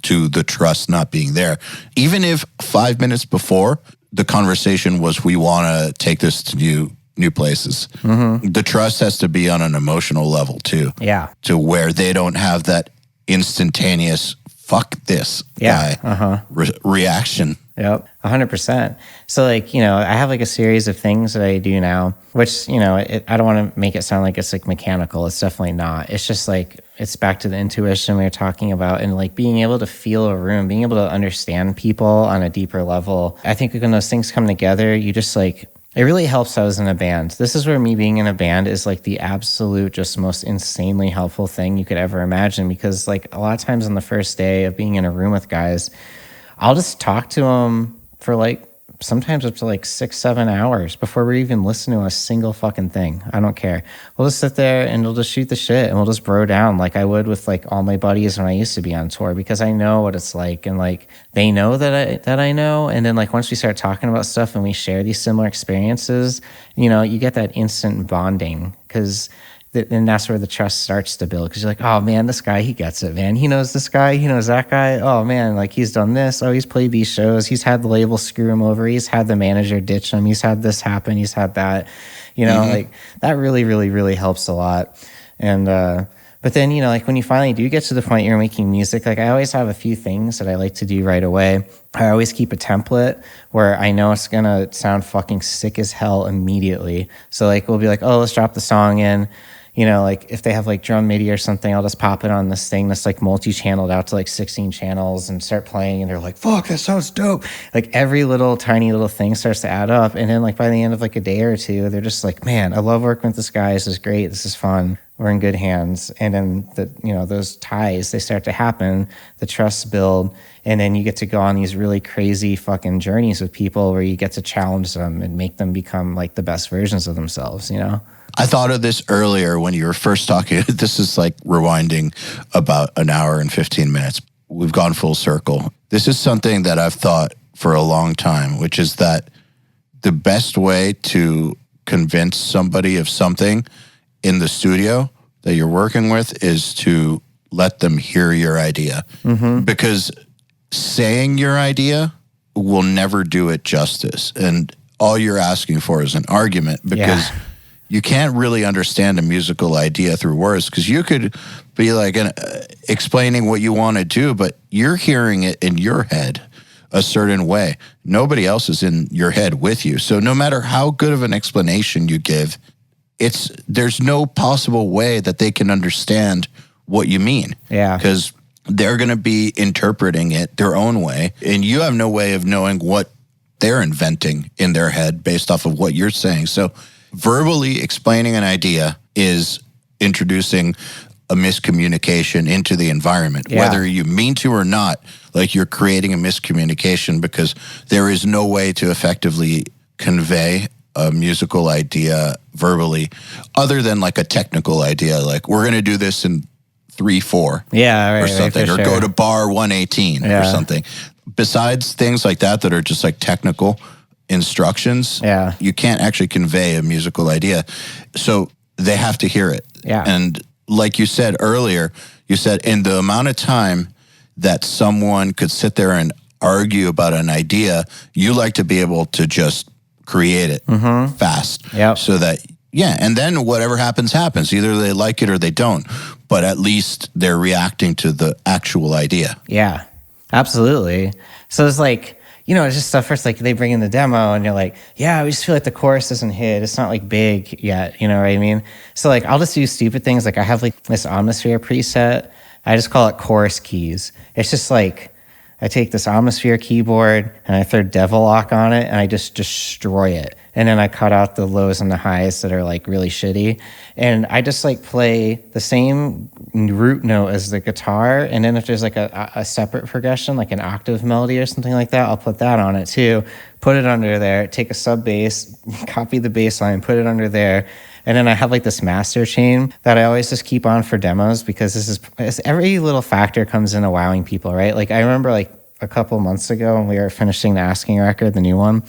to the trust not being there. Even if 5 minutes before, the conversation was, we want to take this to new places. The trust has to be on an emotional level too. Yeah. To where they don't have that instantaneous, fuck this guy reaction. Yep, 100%. So like, I have like a series of things that I do now, which, I don't want to make it sound like it's like mechanical. It's definitely not. It's just like, it's back to the intuition we were talking about, and like being able to feel a room, being able to understand people on a deeper level. I think when those things come together, you just like, it really helps. I was in a band. This is where me being in a band is like the absolute, just most insanely helpful thing you could ever imagine. Because like a lot of times on the first day of being in a room with guys, I'll just talk to them for like sometimes up to like 6-7 hours before we even listen to a single fucking thing. I don't care. We'll just sit there and we'll just shoot the shit and we'll just bro down like I would with like all my buddies when I used to be on tour, because I know what it's like, and like they know that I know. And then like once we start talking about stuff and we share these similar experiences, you know, you get that instant bonding, because and that's where the trust starts to build, because you're like, oh man, this guy, he gets it, man. He knows this guy, he knows that guy. Oh man, like he's done this. Oh, he's played these shows. He's had the label screw him over. He's had the manager ditch him. He's had this happen. He's had that. You know, like that really, really, really helps a lot. And but then, you know, like when you finally do get to the point you're making music, like I always have a few things that I like to do right away. I always keep a template where I know it's gonna sound fucking sick as hell immediately. So like we'll be like, oh, let's drop the song in. You know, like if they have like drum MIDI or something, I'll just pop it on this thing that's like multi-channeled out to like 16 channels and start playing, and they're like, fuck, that sounds dope. Like every little tiny little thing starts to add up. And then like by the end of like a day or two, they're just like, man, I love working with this guy. This is great. This is fun. We're in good hands. And then the, you know, those ties, they start to happen, the trusts build, and then you get to go on these really crazy fucking journeys with people where you get to challenge them and make them become like the best versions of themselves, you know? I thought of this earlier when you were first talking. This is like rewinding about an hour and 15 minutes. We've gone full circle. This is something that I've thought for a long time, which is that the best way to convince somebody of something in the studio that you're working with is to let them hear your idea. Because saying your idea will never do it justice. And all you're asking for is an argument, because you can't really understand a musical idea through words, because you could be like explaining what you want to do, but you're hearing it in your head a certain way. Nobody else is in your head with you. So no matter how good of an explanation you give, there's no possible way that they can understand what you mean. Yeah. Because they're going to be interpreting it their own way, and you have no way of knowing what they're inventing in their head based off of what you're saying. So verbally explaining an idea is introducing a miscommunication into the environment, whether you mean to or not. Like you're creating a miscommunication because there is no way to effectively convey a musical idea verbally other than like a technical idea. Like we're going to do this in 3/4 or something, or go to bar 118 or something. Besides things like that are just like technical instructions, you can't actually convey a musical idea. So they have to hear it. And like you said earlier, you said in the amount of time that someone could sit there and argue about an idea, you like to be able to just create it fast. So that, and then whatever happens, happens. Either they like it or they don't, but at least they're reacting to the actual idea. Yeah, absolutely. So it's like, you know, it's just stuff first, like they bring in the demo and you're like, yeah, we just feel like the chorus doesn't hit. It's not like big yet, you know what I mean? So like, I'll just do stupid things. Like I have like this Atmosphere preset. I just call it chorus keys. It's just like, I take this Atmosphere keyboard and I throw Devil Lock on it and I just destroy it. And then I cut out the lows and the highs that are like really shitty. And I just like play the same root note as the guitar. And then if there's like a separate progression, like an octave melody or something like that, I'll put that on it too. Put it under there, take a sub bass, copy the bass line, put it under there. And then I have like this master chain that I always just keep on for demos, because every little factor comes into wowing people, right? Like I remember like a couple months ago when we were finishing the Asking record, the new one,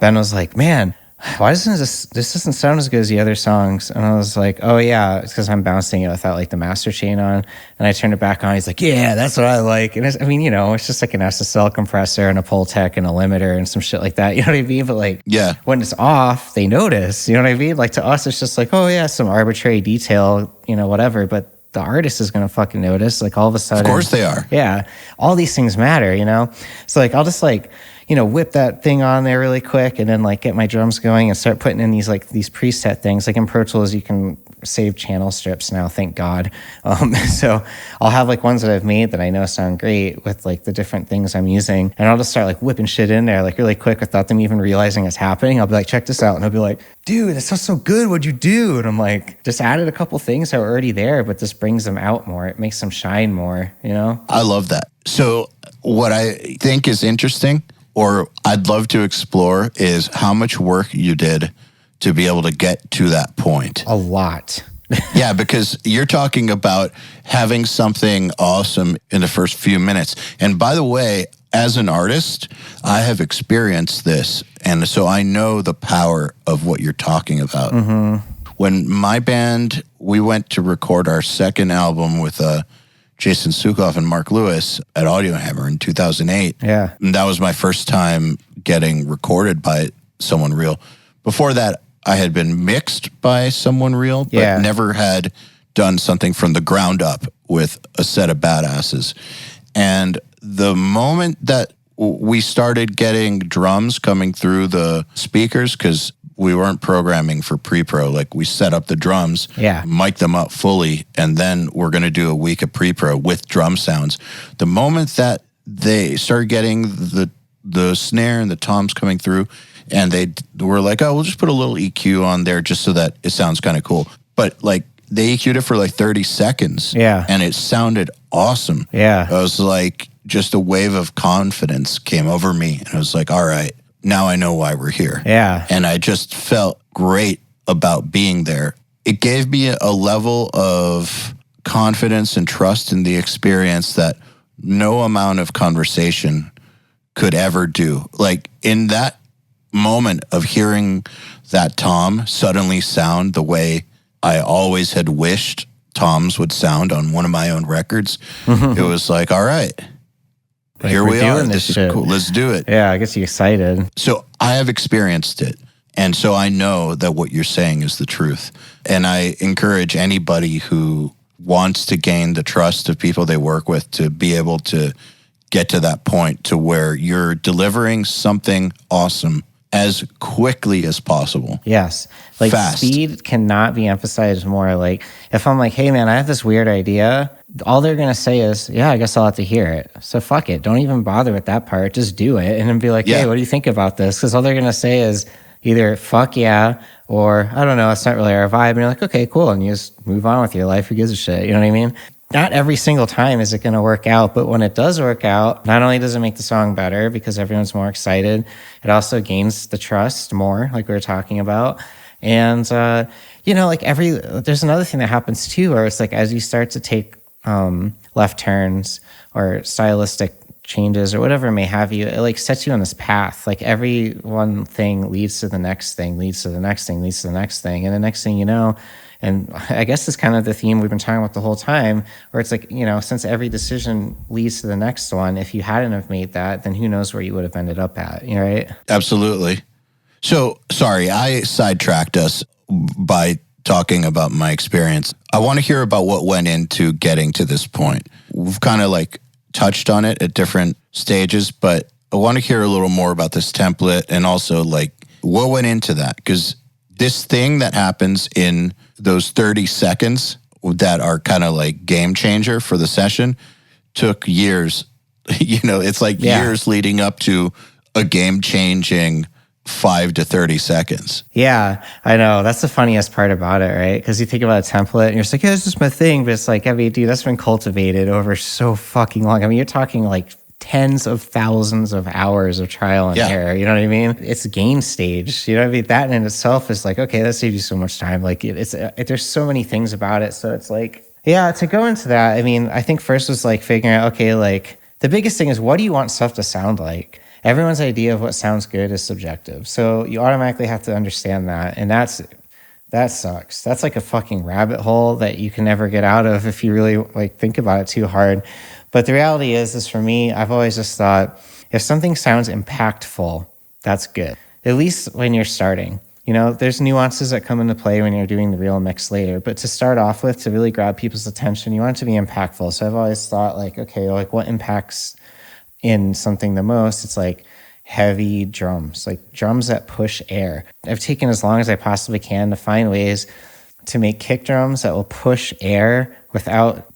Ben was like, man, why doesn't this doesn't sound as good as the other songs? And I was like, oh yeah, it's because I'm bouncing it without like the master chain on. And I turned it back on. He's like, yeah, that's what I like. And I mean, you know, it's just like an SSL compressor and a Pultec and a limiter and some shit like that. You know what I mean? But like, when it's off, they notice. You know what I mean? Like to us, it's just like, oh yeah, some arbitrary detail, you know, whatever. But the artist is going to fucking notice. Like all of a sudden. Of course they are. Yeah. All these things matter, you know? So like, I'll just like, you know, whip that thing on there really quick and then like get my drums going and start putting in these preset things. Like in Pro Tools, you can save channel strips now, thank God. So I'll have like ones that I've made that I know sound great with like the different things I'm using. And I'll just start like whipping shit in there like really quick without them even realizing it's happening. I'll be like, check this out. And I'll be like, dude, that sounds so good. What'd you do? And I'm like, just added a couple things that were already there, but this brings them out more. It makes them shine more, you know? I love that. So what I think is interesting or I'd love to explore is how much work you did to be able to get to that point. A lot. Yeah, because you're talking about having something awesome in the first few minutes. And by the way, as an artist, I have experienced this. And so I know the power of what you're talking about. Mm-hmm. When my band, we went to record our second album with Jason Sukoff and Mark Lewis at Audio Hammer in 2008. Yeah. And that was my first time getting recorded by someone real. Before that, I had been mixed by someone real, but never had done something from the ground up with a set of badasses. And the moment that we started getting drums coming through the speakers, because we weren't programming for pre-pro, like we set up the drums, mic them up fully, and then we're going to do a week of pre-pro with drum sounds. The moment that they started getting the snare and the toms coming through, and they were like, oh, we'll just put a little EQ on there just so that it sounds kind of cool. But like they EQ'd it for like 30 seconds. Yeah. And it sounded awesome. Yeah. I was like, just a wave of confidence came over me. And I was like, all right, now I know why we're here. Yeah. And I just felt great about being there. It gave me a level of confidence and trust in the experience that no amount of conversation could ever do. Like in that moment of hearing that tom suddenly sound the way I always had wished toms would sound on one of my own records, it was like, all right, like here we are. This is cool. Let's do it. Yeah, I gets you excited. So I have experienced it. And so I know that what you're saying is the truth. And I encourage anybody who wants to gain the trust of people they work with to be able to get to that point to where you're delivering something awesome as quickly as possible. Yes. Like fast. Speed cannot be emphasized more. Like if I'm like, hey man, I have this weird idea, all they're going to say is, yeah, I guess I'll have to hear it. So fuck it. Don't even bother with that part. Just do it. And then be like, hey, what do you think about this? Because all they're going to say is either fuck yeah, or I don't know, it's not really our vibe. And you're like, okay, cool. And you just move on with your life. Who gives a shit? You know what I mean? Not every single time is it going to work out, but when it does work out, not only does it make the song better because everyone's more excited, it also gains the trust more, like we were talking about. And, like there's another thing that happens too, where it's like as you start to take left turns or stylistic changes or whatever it may have you, it like sets you on this path. Like every one thing leads to the next thing, leads to the next thing, leads to the next thing. And the next thing you know, and I guess it's kind of the theme we've been talking about the whole time, where it's like, since every decision leads to the next one, if you hadn't have made that, then who knows where you would have ended up at, right? Absolutely. So, sorry, I sidetracked us by talking about my experience. I want to hear about what went into getting to this point. We've kind of like touched on it at different stages, but I want to hear a little more about this template and also like what went into that, because this thing that happens in those 30 seconds that are kind of like game changer for the session took years. It's like years leading up to a game changing 5 to 30 seconds. Yeah, I know. That's the funniest part about it, right? Because you think about a template and you're just like, yeah, this is my thing. But it's like, I mean, dude, that's been cultivated over so fucking long. I mean, you're talking like tens of thousands of hours of trial and error. You know what I mean? It's game stage. You know what I mean? That in itself is like, okay, that saves you so much time. Like there's so many things about it. So it's like, to go into that, I mean, I think first was like figuring out, okay, like the biggest thing is what do you want stuff to sound like? Everyone's idea of what sounds good is subjective. So you automatically have to understand that. And that sucks. That's like a fucking rabbit hole that you can never get out of if you really like think about it too hard. But the reality is for me, I've always just thought if something sounds impactful, that's good. At least when you're starting. There's nuances that come into play when you're doing the real mix later. But to start off with, to really grab people's attention, you want it to be impactful. So I've always thought like, okay, like what impacts in something the most? It's like heavy drums, like drums that push air. I've taken as long as I possibly can to find ways to make kick drums that will push air without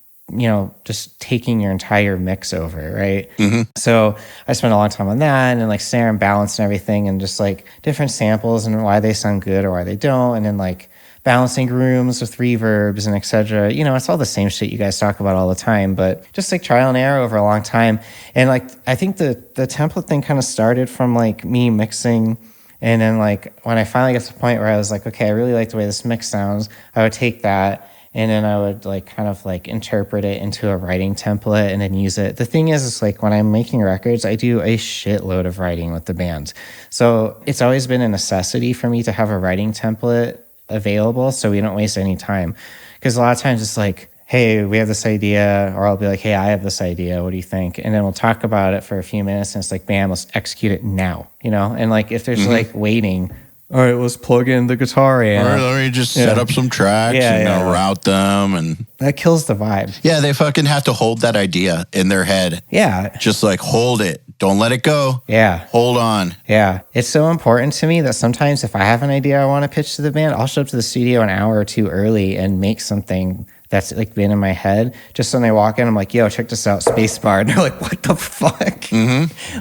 just taking your entire mix over, right? Mm-hmm. So I spent a long time on that and like snare and balance and everything and just like different samples and why they sound good or why they don't. And then like balancing rooms with reverbs and etc. You know, it's all the same shit you guys talk about all the time, but just like trial and error over a long time. And like, I think the template thing kind of started from like me mixing. And then like when I finally got to the point where I was like, okay, I really like the way this mix sounds, I would take that and then I would like kind of like interpret it into a writing template and then use it. The thing is like when I'm making records, I do a shitload of writing with the band. So it's always been a necessity for me to have a writing template available so we don't waste any time. Because a lot of times it's like, hey, we have this idea, or I'll be like, hey, I have this idea. What do you think? And then we'll talk about it for a few minutes and it's like, bam, let's execute it now, you know? And like if there's like waiting, all right, let's plug in the guitar amp. Or let me just set up some tracks and route them. And that kills the vibe. Yeah, they fucking have to hold that idea in their head. Yeah. Just like hold it. Don't let it go. Yeah. Hold on. Yeah. It's so important to me that sometimes if I have an idea I want to pitch to the band, I'll show up to the studio an hour or two early and make something that's like been in my head. Just when they walk in, I'm like, yo, check this out, spacebar. And they're like, what the fuck?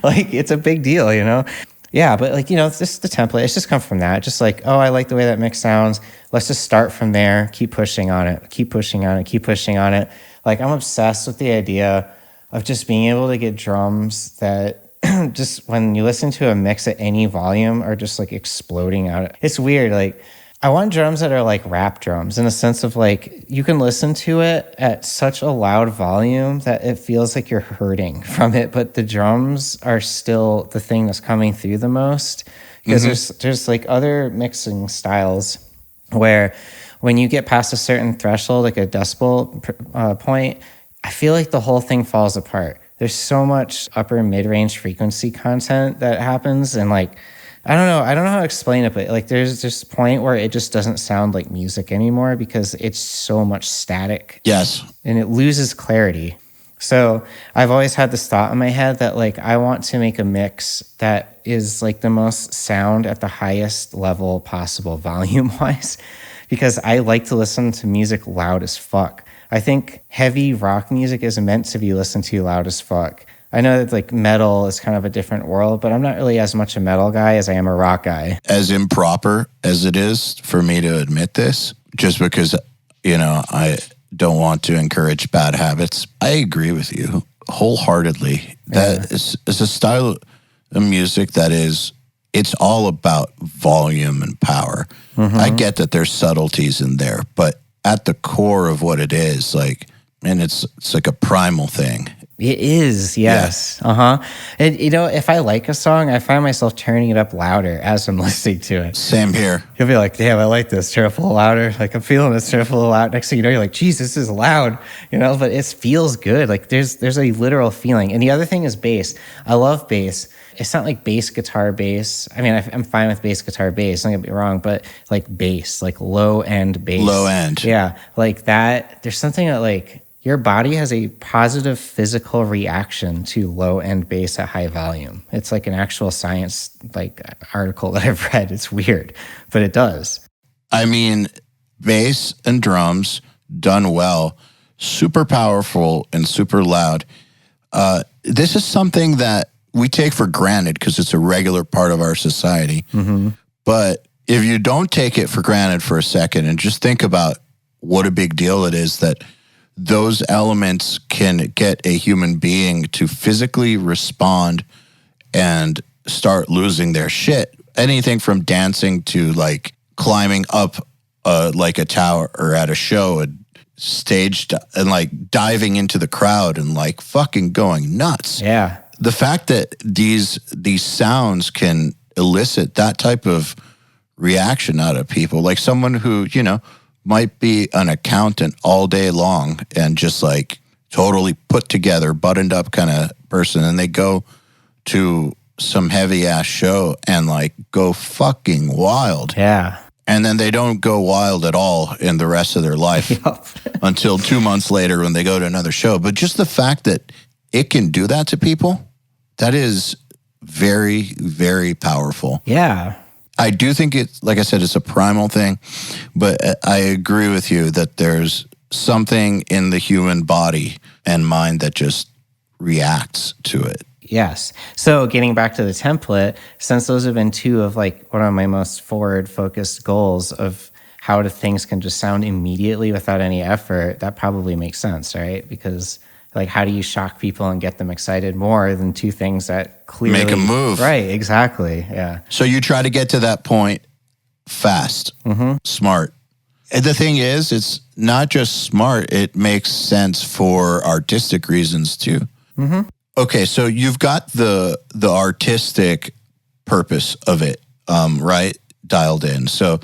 Like, it's a big deal, you know? Yeah, but like, you know, it's just the template. It's just come from that. Just like, oh, I like the way that mix sounds. Let's just start from there. Keep pushing on it. Keep pushing on it. Keep pushing on it. Like, I'm obsessed with the idea of just being able to get drums that just when you listen to a mix at any volume are just like exploding out. It's weird. Like, I want drums that are like rap drums in a sense of like you can listen to it at such a loud volume that it feels like you're hurting from it, but the drums are still the thing that's coming through the most because there's like other mixing styles where when you get past a certain threshold, like a decibel point, I feel like the whole thing falls apart. There's so much upper mid-range frequency content that happens and like I don't know how to explain it, but like there's this point where it just doesn't sound like music anymore because it's so much static. Yes. And it loses clarity. So I've always had this thought in my head that like I want to make a mix that is like the most sound at the highest level possible volume-wise because I like to listen to music loud as fuck. I think heavy rock music is meant to be listened to loud as fuck. I know that like metal is kind of a different world, but I'm not really as much a metal guy as I am a rock guy. As improper as it is for me to admit this, just because, you know, I don't want to encourage bad habits, I agree with you wholeheartedly. That is a style of music that is, it's all about volume and power. I get that there's subtleties in there, but at the core of what it is, like, and it's like a primal thing. It is, yes. Yeah. And, you know, if I like a song, I find myself turning it up louder as I'm listening to it. Same here. You'll be like, damn, I like this. Turn up a little louder. Like, I'm feeling this. Turn up a little loud. Next thing you know, you're like, geez, this is loud. You know, but it feels good. Like, there's a literal feeling. And the other thing is bass. I love bass. It's not like bass guitar bass. I mean, I'm fine with bass guitar bass. Don't get me wrong. But like bass, like low end bass. Low end. Yeah. Like that. There's something that like, your body has a positive physical reaction to low-end bass at high volume. It's like an actual science like article that I've read. It's weird, but it does. I mean, bass and drums done well, super powerful and super loud. This is something that we take for granted because it's a regular part of our society. But if you don't take it for granted for a second and just think about what a big deal it is that those elements can get a human being to physically respond and start losing their shit. Anything from dancing to like climbing up like a tower or at a show and staged and like diving into the crowd and like fucking going nuts. Yeah. The fact that these sounds can elicit that type of reaction out of people, like someone who, you know, might be an accountant all day long and just like totally put together, buttoned up kind of person. And they go to some heavy ass show and like go fucking wild. Yeah. And then they don't go wild at all in the rest of their life until 2 months later when they go to another show. But just the fact that it can do that to people, that is very, very powerful. Yeah. I do think it's, like I said, it's a primal thing, but I agree with you that there's something in the human body and mind that just reacts to it. Yes. So getting back to the template, since those have been two of like one of my most forward focused goals of how do things can just sound immediately without any effort, that probably makes sense, right? Because like, how do you shock people and get them excited more than two things that clearly Make 'em move. Right, exactly. Yeah. So you try to get to that point fast, smart. And the thing is, it's not just smart, it makes sense for artistic reasons too. Okay, so you've got the artistic purpose of it, right, dialed in. So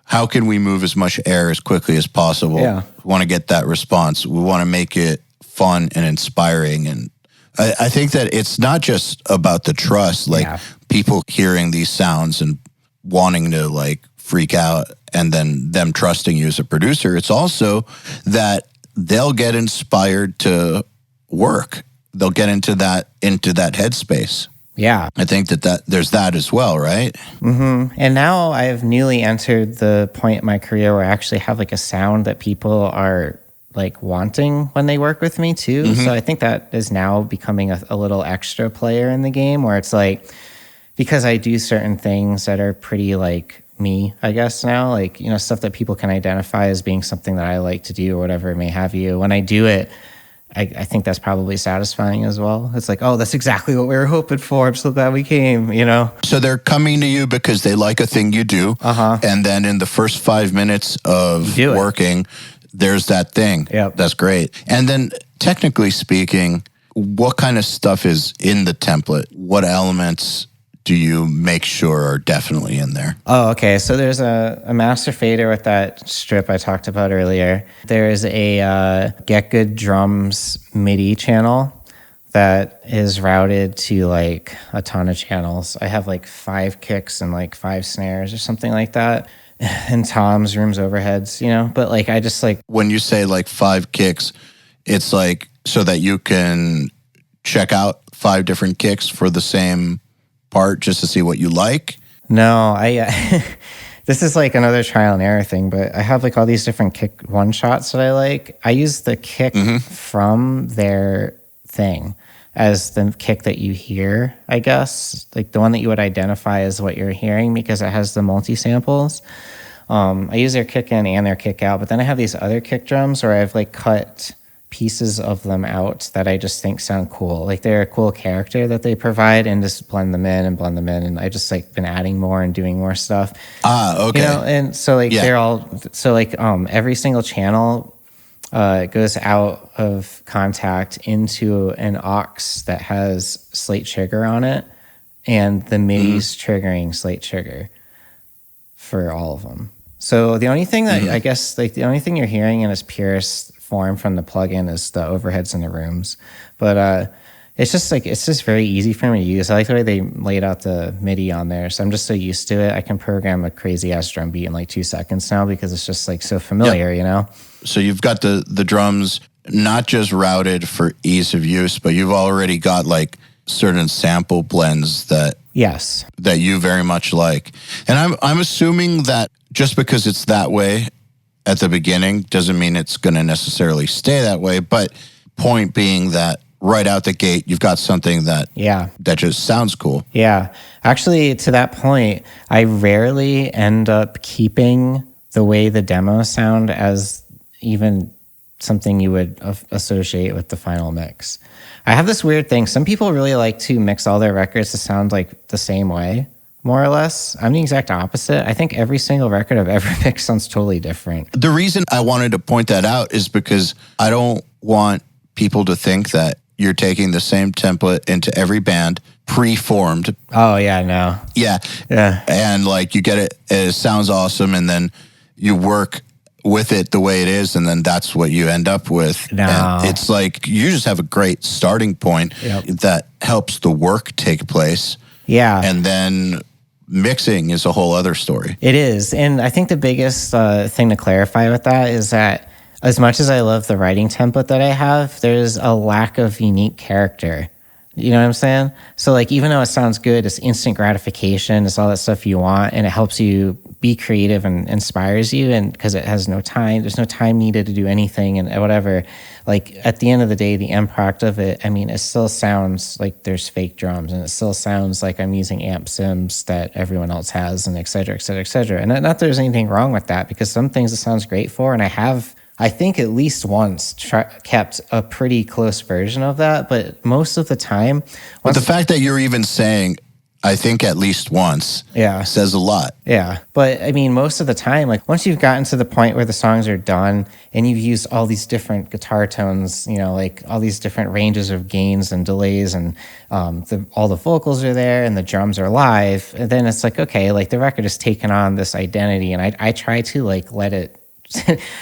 how can we move as much air as quickly as possible? Yeah. We want to get that response. We want to make it fun and inspiring. And I think that it's not just about the trust, like people hearing these sounds and wanting to like freak out and then them trusting you as a producer. It's also that they'll get inspired to work. They'll get into that headspace. Yeah. I think that there's that as well, right? And now I've newly entered the point in my career where I actually have like a sound that people are like wanting when they work with me too. So I think that is now becoming a little extra player in the game, where it's like, because I do certain things that are pretty like me, I guess now, like, you know, stuff that people can identify as being something that I like to do or whatever it may have you. When I do it, I think that's probably satisfying as well. It's like, oh, that's exactly what we were hoping for. I'm so glad we came, you know? So they're coming to you because they like a thing you do. And then in the first 5 minutes of working, there's that thing. Yep. That's great. And then technically speaking, what kind of stuff is in the template? What elements do you make sure are definitely in there? Oh, okay. So there's a master fader with that strip I talked about earlier. There's a Get Good Drums MIDI channel that is routed to like a ton of channels. I have like 5 kicks and like 5 snares or something like that. And toms, rooms, overheads, you know? But like, I just like... When you say like 5 kicks, it's like so that you can check out 5 different kicks for the same part just to see what you like? No, this is like another trial and error thing, but I have like all these different kick one shots that I like. I use the kick from their thing as the kick that you hear, I guess, like the one that you would identify as what you're hearing because it has the multi-samples. I use their kick in and their kick out, but then I have these other kick drums where I've like cut pieces of them out that I just think sound cool. Like they're a cool character that they provide, and just blend them in. And I just like been adding more and doing more stuff. Okay. You know, and so like they're all, so like every single channel goes out of contact into an aux that has slate trigger on it, and the MIDI's triggering slate trigger for all of them. So the only thing that I guess like the only thing you're hearing in its purest form from the plugin is the overheads in the rooms, but it's just very easy for me to use. I like the way they laid out the MIDI on there, so I'm just so used to it. I can program a crazy ass drum beat in like 2 seconds now because it's just like so familiar, you know. So you've got the drums not just routed for ease of use, but you've already got like certain sample blends that you very much like. And I'm assuming that just because it's that way at the beginning doesn't mean it's going to necessarily stay that way. But point being that right out the gate, you've got something that just sounds cool. Yeah. Actually, to that point, I rarely end up keeping the way the demos sound as even something you would associate with the final mix. I have this weird thing. Some people really like to mix all their records to sound like the same way, more or less. I'm the exact opposite. I think every single record I've ever mixed sounds totally different. The reason I wanted to point that out is because I don't want people to think that you're taking the same template into every band, pre-formed. Oh, yeah, no. Yeah. And like you get it, it sounds awesome, and then you work with it the way it is, and then that's what you end up with. No. And it's like you just have a great starting point that helps the work take place. Yeah. And then mixing is a whole other story. It is. And I think the biggest thing to clarify with that is that as much as I love the writing template that I have, there's a lack of unique character You know what I'm saying? So like, even though it sounds good, it's instant gratification. It's all that stuff you want, and it helps you be creative and inspires you. And because it has no time, there's no time needed to do anything and whatever. Like at the end of the day, the end product of it, I mean, it still sounds like there's fake drums, and it still sounds like I'm using amp sims that everyone else has, and et cetera, et cetera, et cetera. And not that there's anything wrong with that, because some things it sounds great for, and I think at least once kept a pretty close version of that, but most of the time... But the fact that you're even saying, I think at least once, says a lot. Yeah, but I mean, most of the time, like once you've gotten to the point where the songs are done and you've used all these different guitar tones, you know, like all these different ranges of gains and delays, and all the vocals are there and the drums are live, and then it's like, okay, like the record has taken on this identity, and I try to like let it,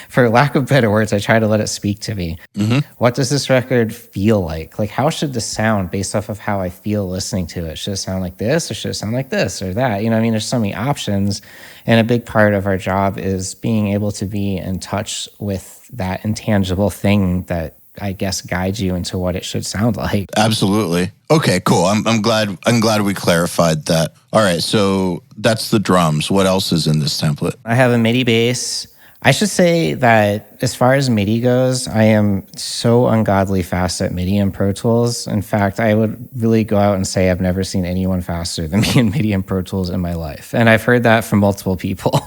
for lack of better words, I try to let it speak to me. Mm-hmm. What does this record feel like? Like, how should this sound based off of how I feel listening to it? Should it sound like this, or should it sound like this or that? You know what I mean? There's so many options. And a big part of our job is being able to be in touch with that intangible thing that I guess guides you into what it should sound like. Absolutely. Okay, cool. I'm glad we clarified that. All right, so that's the drums. What else is in this template? I have a MIDI bass. I should say that as far as MIDI goes, I am so ungodly fast at MIDI and Pro Tools. In fact, I would really go out and say I've never seen anyone faster than me in MIDI and Pro Tools in my life. And I've heard that from multiple people.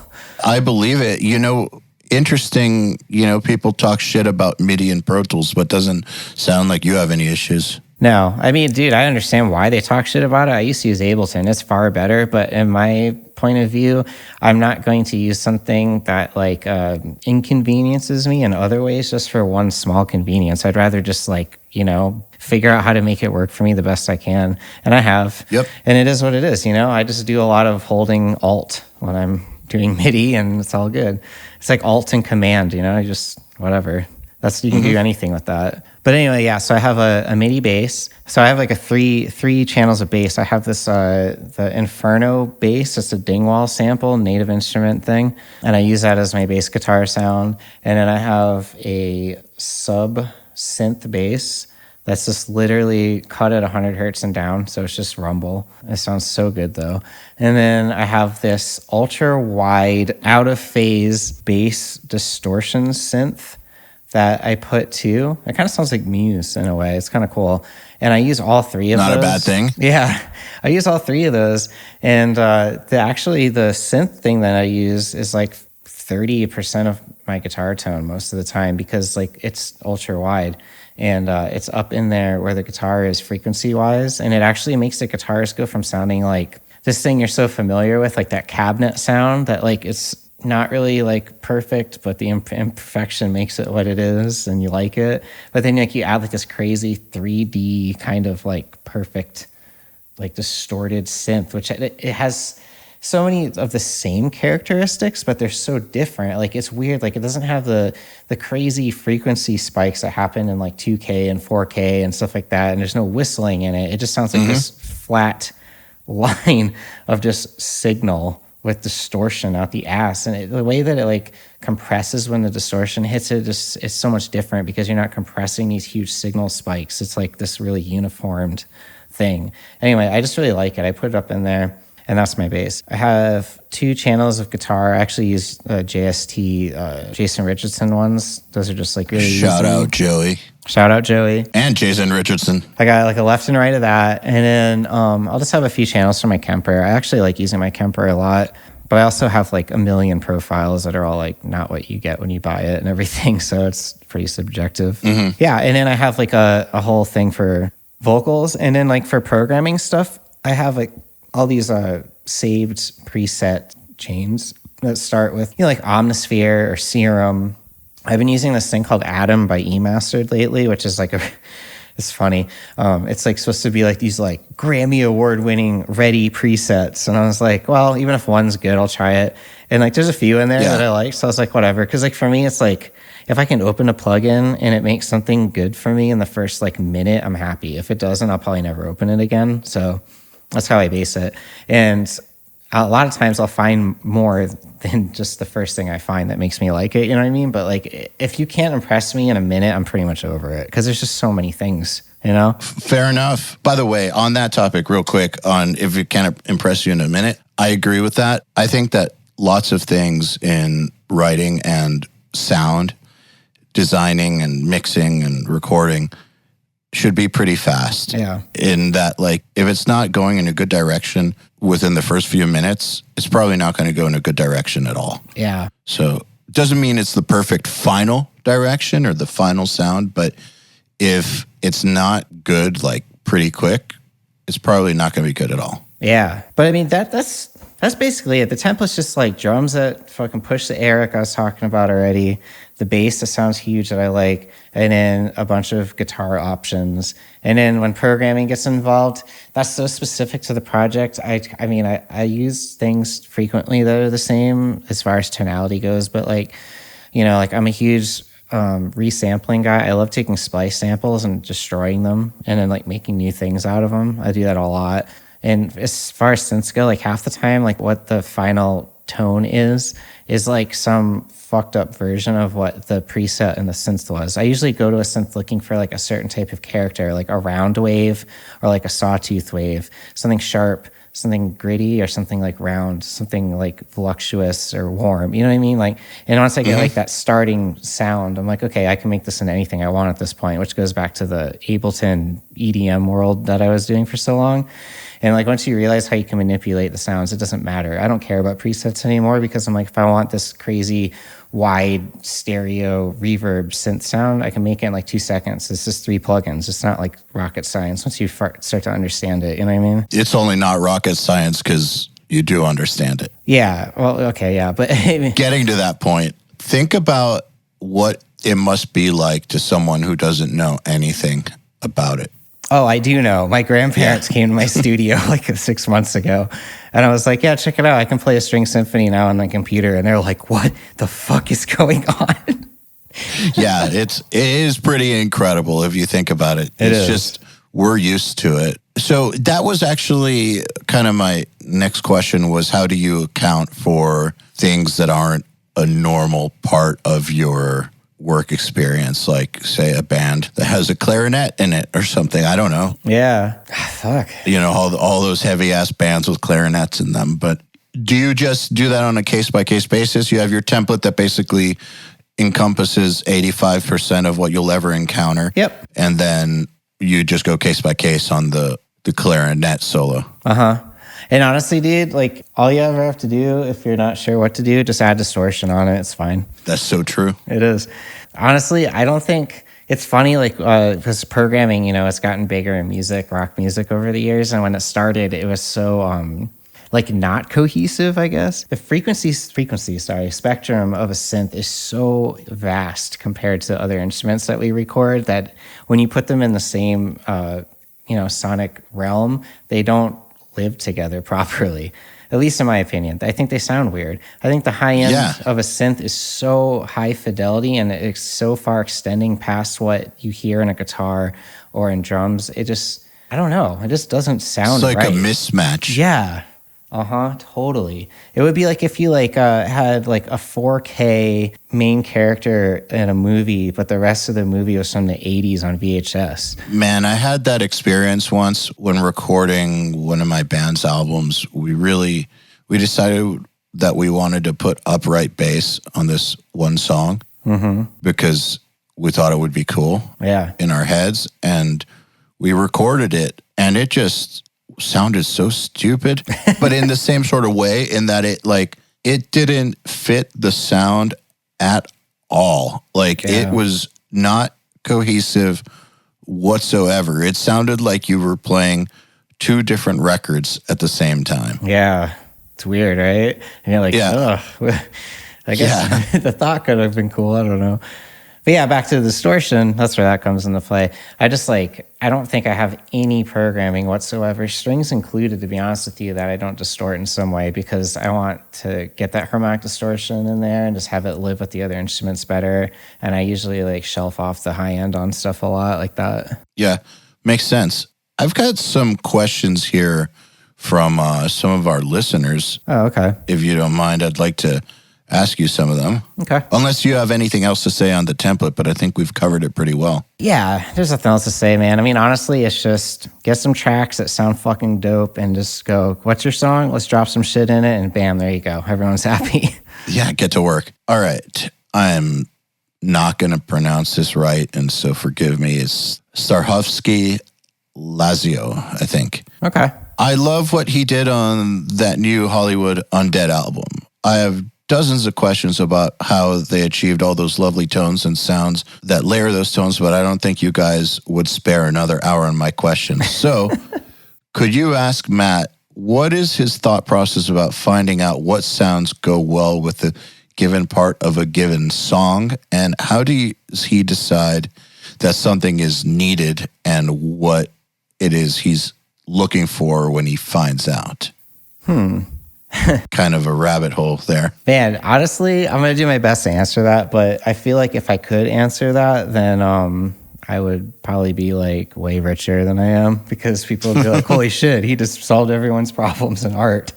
I believe it. You know, interesting, you know, people talk shit about MIDI and Pro Tools, but doesn't sound like you have any issues. No, I mean, dude, I understand why they talk shit about it. I used to use Ableton. It's far better. But in my point of view, I'm not going to use something that like inconveniences me in other ways just for one small convenience. I'd rather just like, you know, figure out how to make it work for me the best I can. And I have. Yep. And it is what it is. You know, I just do a lot of holding Alt when I'm doing MIDI, and it's all good. It's like Alt and Command, you know, I just, whatever. You can do anything with that. But anyway, yeah, so I have a MIDI bass. So I have like a three channels of bass. I have this, the Inferno bass. It's a Dingwall sample, native instrument thing. And I use that as my bass guitar sound. And then I have a sub synth bass that's just literally cut at 100 hertz and down. So it's just rumble. It sounds so good though. And then I have this ultra wide, out of phase bass distortion synth that I put to. It kind of sounds like Muse in a way. It's kind of cool. And I use all three of those. Not a bad thing. Yeah. I use all three of those. And the synth thing that I use is like 30% of my guitar tone most of the time, because like it's ultra wide and it's up in there where the guitar is frequency wise. And it actually makes the guitarist go from sounding like this thing you're so familiar with, like that cabinet sound that like it's not really like perfect, but the imperfection makes it what it is and you like it. But then like you add like this crazy 3D kind of like perfect, like distorted synth, which it has so many of the same characteristics, but they're so different. Like it's weird. Like it doesn't have the crazy frequency spikes that happen in like 2K and 4K and stuff like that. And there's no whistling in it. It just sounds like this flat line of just signal with distortion out the ass. And the way that it like compresses when the distortion hits it just is so much different, because you're not compressing these huge signal spikes. It's like this really uniformed thing. Anyway, I just really like it. I put it up in there, and that's my bass. I have 2 channels of guitar. I actually use JST, Jason Richardson ones. Those are just like really Shout out Joey. And Jason Richardson. I got like a left and right of that. And then I'll just have a few channels for my Kemper. I actually like using my Kemper a lot, but I also have like a million profiles that are all like not what you get when you buy it and everything. So it's pretty subjective. Mm-hmm. Yeah. And then I have like a whole thing for vocals. And then like for programming stuff, I have like all these saved preset chains that start with, you know, like Omnisphere or Serum. I've been using this thing called Atom by eMastered lately, which is like it's funny. It's like supposed to be like these like Grammy award winning ready presets. And I was like, well, even if one's good, I'll try it. And like, there's a few in there that I like. So I was like, whatever. Cause like for me, it's like, if I can open a plugin and it makes something good for me in the first like minute, I'm happy. If it doesn't, I'll probably never open it again. So that's how I base it. And a lot of times I'll find more than just the first thing I find that makes me like it. You know what I mean? But like, if you can't impress me in a minute, I'm pretty much over it because there's just so many things, you know? Fair enough. By the way, on that topic, real quick, on if it can't impress you in a minute, I agree with that. I think that lots of things in writing and sound, designing and mixing and recording should be pretty fast. Yeah. In that, like, if it's not going in a good direction within the first few minutes, it's probably not going to go in a good direction at all. Yeah. So it doesn't mean it's the perfect final direction or the final sound, but if it's not good, like pretty quick, it's probably not going to be good at all. Yeah. But I mean, that's basically it. The template's just like drums that fucking push the air, like I was talking about already. The bass that sounds huge that I like, and then a bunch of guitar options. And then when programming gets involved, that's so specific to the project. I mean, I use things frequently that are the same as far as tonality goes, but like, you know, like I'm a huge resampling guy. I love taking splice samples and destroying them and then like making new things out of them. I do that a lot. And as far as synths go, like half the time, like what the final tone is like some fucked up version of what the preset in the synth was. I usually go to a synth looking for like a certain type of character, like a round wave or like a sawtooth wave, something sharp, something gritty, or something like round, something like voluptuous or warm. You know what I mean? Like, and once I get like that starting sound, I'm like, okay, I can make this in anything I want at this point, which goes back to the Ableton EDM world that I was doing for so long. And like once you realize how you can manipulate the sounds, it doesn't matter. I don't care about presets anymore because I'm like, if I want this crazy wide stereo reverb synth sound, I can make it in like 2 seconds. It's just 3 plugins. It's not like rocket science once you start to understand it. You know what I mean? It's only not rocket science because you do understand it. Yeah. Well, okay. Yeah. But getting to that point, think about what it must be like to someone who doesn't know anything about it. Oh, I do know. My grandparents came to my studio like 6 months ago. And I was like, yeah, check it out. I can play a string symphony now on my computer. And they're like, what the fuck is going on? Yeah, it is pretty incredible if you think about it. It's just, we're used to it. So that was actually kind of my next question was, how do you account for things that aren't a normal part of your work experience, like say a band that has a clarinet in it or something? I don't know. Yeah. Fuck. You know, all those heavy ass bands with clarinets in them. But do you just do that on a case by case basis? You have your template that basically encompasses 85% of what you'll ever encounter. Yep. And then you just go case by case on the clarinet solo. And honestly, dude, like all you ever have to do if you're not sure what to do, just add distortion on it. It's fine. That's so true. It is. Honestly, I don't think it's funny, like, because programming, you know, it's gotten bigger in music, rock music over the years. And when it started, it was so, like, not cohesive, I guess. The spectrum of a synth is so vast compared to other instruments that we record that when you put them in the same, you know, sonic realm, they don't live together properly, at least in my opinion. I think they sound weird. I think the high end of a synth is so high fidelity and it's so far extending past what you hear in a guitar or in drums. It just, I don't know. It just doesn't sound right. It's like a mismatch. Yeah. Totally. It would be like if you like had like a 4K main character in a movie, but the rest of the movie was from the 80s on VHS. Man, I had that experience once when recording one of my band's albums. We decided that we wanted to put upright bass on this one song because we thought it would be cool in our heads. And we recorded it and it just sounded so stupid, but in the same sort of way, in that it didn't fit the sound at all. Like it was not cohesive whatsoever. It sounded like you were playing 2 different records at the same time. Yeah. It's weird, right? And you're like, ugh. I guess the thought could have been cool. I don't know. But yeah, back to the distortion, that's where that comes into play. I don't think I have any programming whatsoever, strings included, to be honest with you, that I don't distort in some way because I want to get that harmonic distortion in there and just have it live with the other instruments better. And I usually like shelf off the high end on stuff a lot like that. Yeah, makes sense. I've got some questions here from some of our listeners. Oh, okay. If you don't mind, I'd like to ask you some of them. Okay. Unless you have anything else to say on the template, but I think we've covered it pretty well. Yeah, there's nothing else to say, man. I mean, honestly, it's just get some tracks that sound fucking dope and just go, what's your song? Let's drop some shit in it, and bam, there you go. Everyone's happy. Yeah, get to work. All right. I'm not going to pronounce this right, and so forgive me. It's Starhovsky Lazio, I think. Okay. I love what he did on that new Hollywood Undead album. I have dozens of questions about how they achieved all those lovely tones and sounds that layer those tones, but I don't think you guys would spare another hour on my questions. So could you ask Matt, what is his thought process about finding out what sounds go well with the given part of a given song, and how does he decide that something is needed and what it is he's looking for when he finds out? Kind of a rabbit hole there. Man, honestly, I'm going to do my best to answer that, but I feel like if I could answer that, then I would probably be like way richer than I am, because people would be like, holy shit, he just solved everyone's problems in art.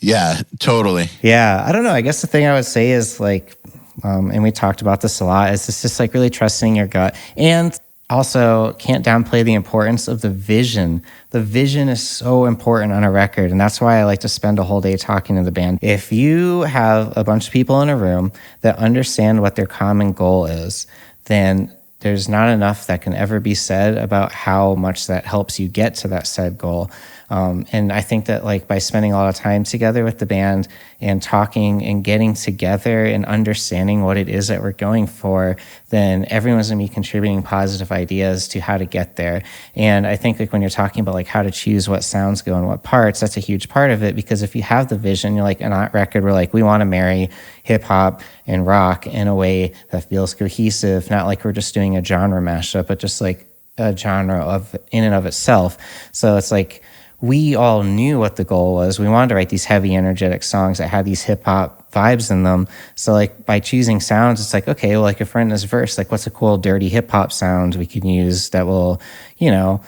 Yeah, totally. Yeah, I don't know. I guess the thing I would say is like, and we talked about this a lot, is it's just like really trusting your gut. And also, can't downplay the importance of the vision. The vision is so important on a record, and that's why I like to spend a whole day talking to the band. If you have a bunch of people in a room that understand what their common goal is, then there's not enough that can ever be said about how much that helps you get to that said goal. And I think that like by spending a lot of time together with the band and talking and getting together and understanding what it is that we're going for, then everyone's gonna be contributing positive ideas to how to get there. And I think like when you're talking about like how to choose what sounds go in what parts, that's a huge part of it, because if you have the vision, you're like, in that record, we're like, we want to marry hip hop and rock in a way that feels cohesive, not like we're just doing a genre mashup, but just like a genre of in and of itself. So it's like, we all knew what the goal was. We wanted to write these heavy, energetic songs that had these hip hop vibes in them. So like by choosing sounds, it's like, okay, well, like if we're in this verse, like what's a cool, dirty hip hop sound we can use that will, you know,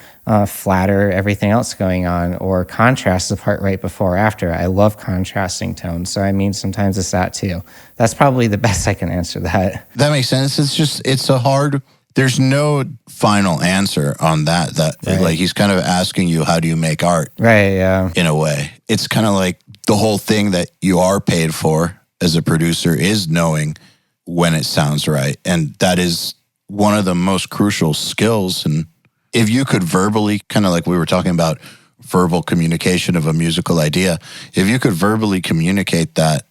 flatter everything else going on, or contrast the part right before or after. I love contrasting tones. So I mean, sometimes it's that too. That's probably the best I can answer that. That makes sense. It's a hard, there's no final answer on that. Right. Like he's kind of asking you, how do you make art? Right, yeah. In a way. It's kind of like the whole thing that you are paid for as a producer is knowing when it sounds right. And that is one of the most crucial skills. And if you could verbally, kind of like we were talking about verbal communication of a musical idea, if you could verbally communicate that,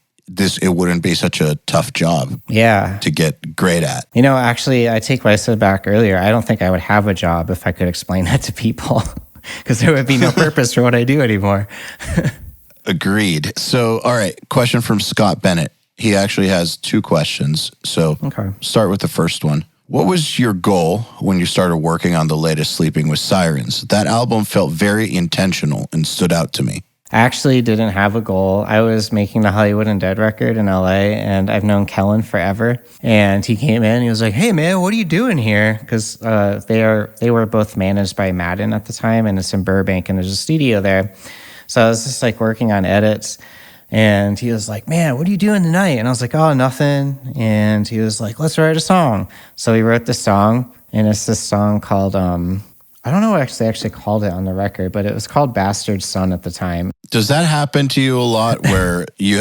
it wouldn't be such a tough job to get great at. You know, actually, I take what I said back earlier. I don't think I would have a job if I could explain that to people, because there would be no purpose for what I do anymore. Agreed. So, all right, question from Scott Bennett. He actually has two questions. So Start with the first one. What was your goal when you started working on the latest Sleeping with Sirens? That album felt very intentional and stood out to me. I actually didn't have a goal. I was making the Hollywood Undead record in LA, and I've known Kellen forever. And he came in, he was like, hey man, what are you doing here? Because they were both managed by Madden at the time, and it's in Burbank, and there's a studio there. So I was just like working on edits, and he was like, man, what are you doing tonight? And I was like, oh, nothing. And he was like, let's write a song. So we wrote this song, and it's this song called, I don't know what they actually called it on the record, but it was called Bastard Son at the time. Does that happen to you a lot where you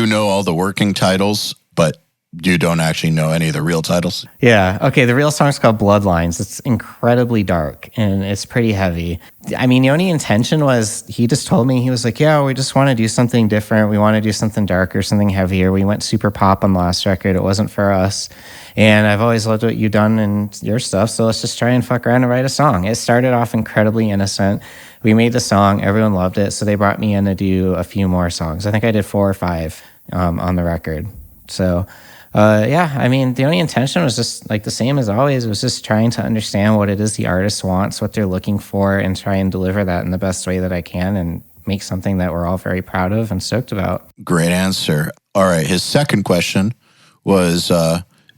know all the working titles, but you don't actually know any of the real titles? Yeah. Okay. The real song's called Bloodlines. It's incredibly dark and it's pretty heavy. I mean, the only intention was he just told me, he was like, yeah, we just want to do something different. We want to do something darker, something heavier. We went super pop on the last record. It wasn't for us. And I've always loved what you've done and your stuff. So let's just try and fuck around and write a song. It started off incredibly innocent. We made the song. Everyone loved it. So they brought me in to do a few more songs. I think I did 4 or 5 on the record. So, yeah, I mean, the only intention was just like the same as always. It was just trying to understand what it is the artist wants, what they're looking for, and try and deliver that in the best way that I can and make something that we're all very proud of and stoked about. Great answer. All right. His second question was,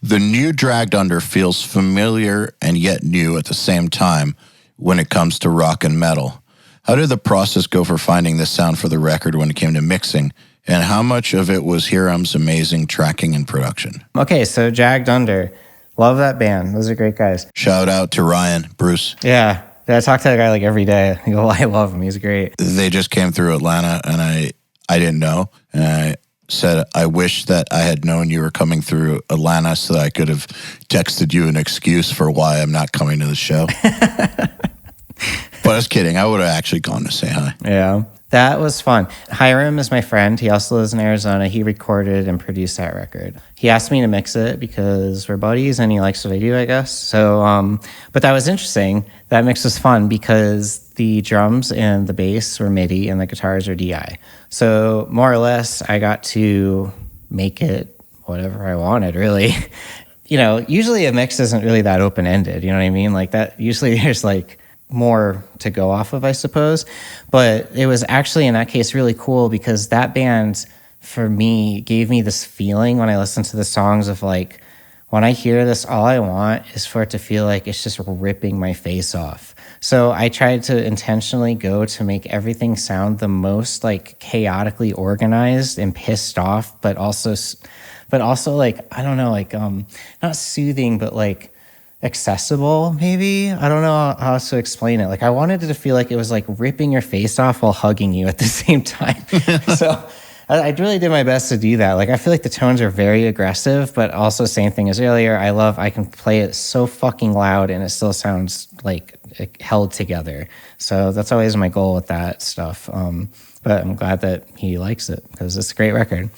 the new Dragged Under feels familiar and yet new at the same time when it comes to rock and metal. How did the process go for finding the sound for the record when it came to mixing? And how much of it was Hiram's amazing tracking and production? Okay, so Jagged Under. Love that band. Those are great guys. Shout out to Ryan, Bruce. Yeah. I talk to that guy like every day. I love him. He's great. They just came through Atlanta, and I didn't know. And I said, I wish that I had known you were coming through Atlanta so that I could have texted you an excuse for why I'm not coming to the show. But I was kidding. I would have actually gone to say hi. Yeah. That was fun. Hiram is my friend. He also lives in Arizona. He recorded and produced that record. He asked me to mix it because we're buddies and he likes what I do, I guess. So, but that was interesting. That mix was fun because the drums and the bass were MIDI and the guitars are DI. So more or less, I got to make it whatever I wanted, really. Usually a mix isn't really that open-ended. You know what I mean? Like that, usually there's like more to go off of, I suppose. But it was actually in that case really cool because that band for me gave me this feeling when I listened to the songs of like, when I hear this, all I want is for it to feel like it's just ripping my face off. So I tried to intentionally go to make everything sound the most like chaotically organized and pissed off, but also like, I don't know, like not soothing, but like accessible, maybe. I don't know how else to explain it. Like I wanted it to feel like it was like ripping your face off while hugging you at the same time. So I really did my best to do that. Like I feel like the tones are very aggressive, but also same thing as earlier. I can play it so fucking loud and it still sounds like held together. So that's always my goal with that stuff. But I'm glad that he likes it because it's a great record.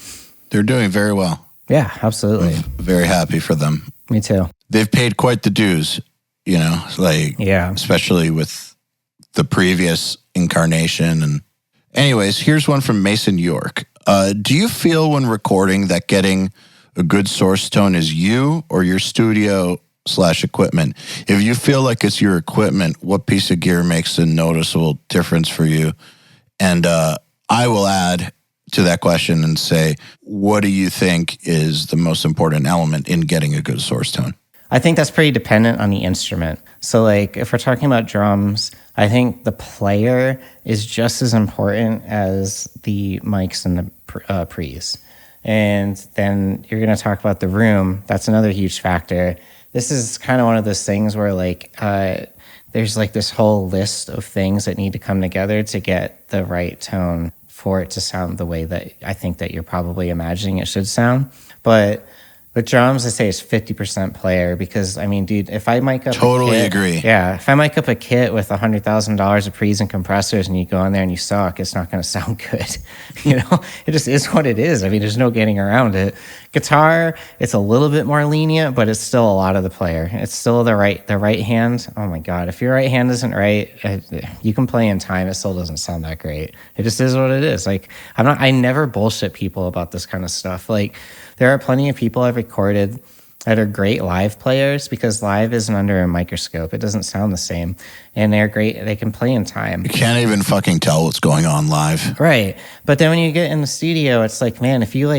They're doing very well. Yeah, absolutely. I'm very happy for them. Me too. They've paid quite the dues, especially with the previous incarnation. And anyways, here's one from Mason York. Do you feel when recording that getting a good source tone is you or your studio/equipment? If you feel like it's your equipment, what piece of gear makes a noticeable difference for you? And I will add to that question and say, what do you think is the most important element in getting a good source tone? I think that's pretty dependent on the instrument. So like if we're talking about drums, I think the player is just as important as the mics and the pre's. And then you're going to talk about the room. That's another huge factor. This is kind of one of those things where like there's like this whole list of things that need to come together to get the right tone for it to sound the way that I think that you're probably imagining it should sound. But with drums, I say it's 50% player because, I mean, dude, if I mic up agree. Yeah, if I mic up a kit with $100,000 of pre's and compressors and you go in there and you suck, it's not going to sound good. It just is what it is. I mean, there's no getting around it. Guitar, it's a little bit more lenient, but it's still a lot of the player. It's still the right hand. Oh my God, if your right hand isn't right, you can play in time. It still doesn't sound that great. It just is what it is. Like, I never bullshit people about this kind of stuff. Like, there are plenty of people I've recorded that are great live players because live isn't under a microscope. It doesn't sound the same. And they're great. They can play in time. You can't even fucking tell what's going on live. Right. But then when you get in the studio, it's like, man, if you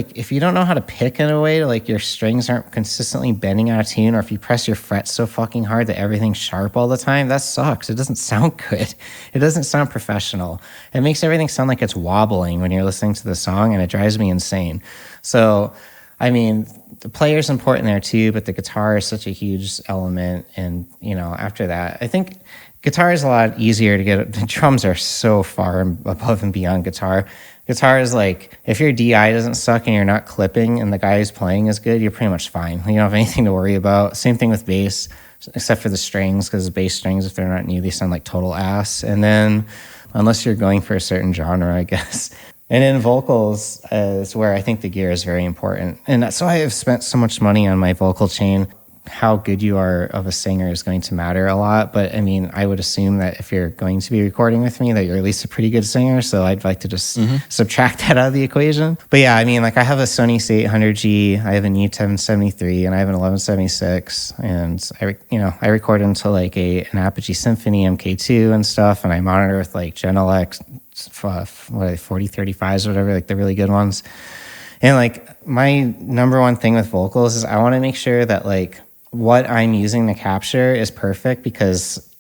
don't know how to pick in a way to like your strings aren't consistently bending out of tune, or if you press your frets so fucking hard that everything's sharp all the time, that sucks. It doesn't sound good. It doesn't sound professional. It makes everything sound like it's wobbling when you're listening to the song, and it drives me insane. So, I mean, the player's important there too, but the guitar is such a huge element. And, after that, I think guitar is a lot easier to get. The drums are so far above and beyond guitar. Guitar is like, if your DI doesn't suck and you're not clipping and the guy who's playing is good, you're pretty much fine. You don't have anything to worry about. Same thing with bass, except for the strings, because bass strings, if they're not new, they sound like total ass. And then, unless you're going for a certain genre, I guess. And in vocals is where I think the gear is very important. And that's why I've spent so much money on my vocal chain. How good you are of a singer is going to matter a lot. But I mean, I would assume that if you're going to be recording with me, that you're at least a pretty good singer. So I'd like to just subtract that out of the equation. But yeah, I mean, like I have a Sony C800G, I have a U1073, and I have an 1176. And I record into like an Apogee Symphony MK2 and stuff. And I monitor with like Genelec 4035s or whatever, like the really good ones. And like my number one thing with vocals is I want to make sure that like what I'm using to capture is perfect, because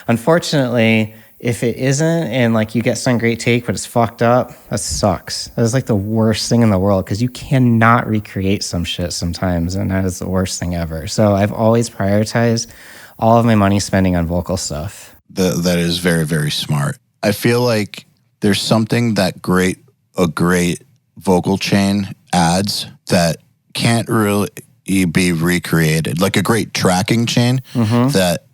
unfortunately if it isn't, and like you get some great take, but it's fucked up, that sucks. That is like the worst thing in the world because you cannot recreate some shit sometimes, and that is the worst thing ever. So I've always prioritized all of my money spending on vocal stuff. That is very, very smart. I feel like there's something that a great vocal chain adds that can't really be recreated. Like a great tracking chain that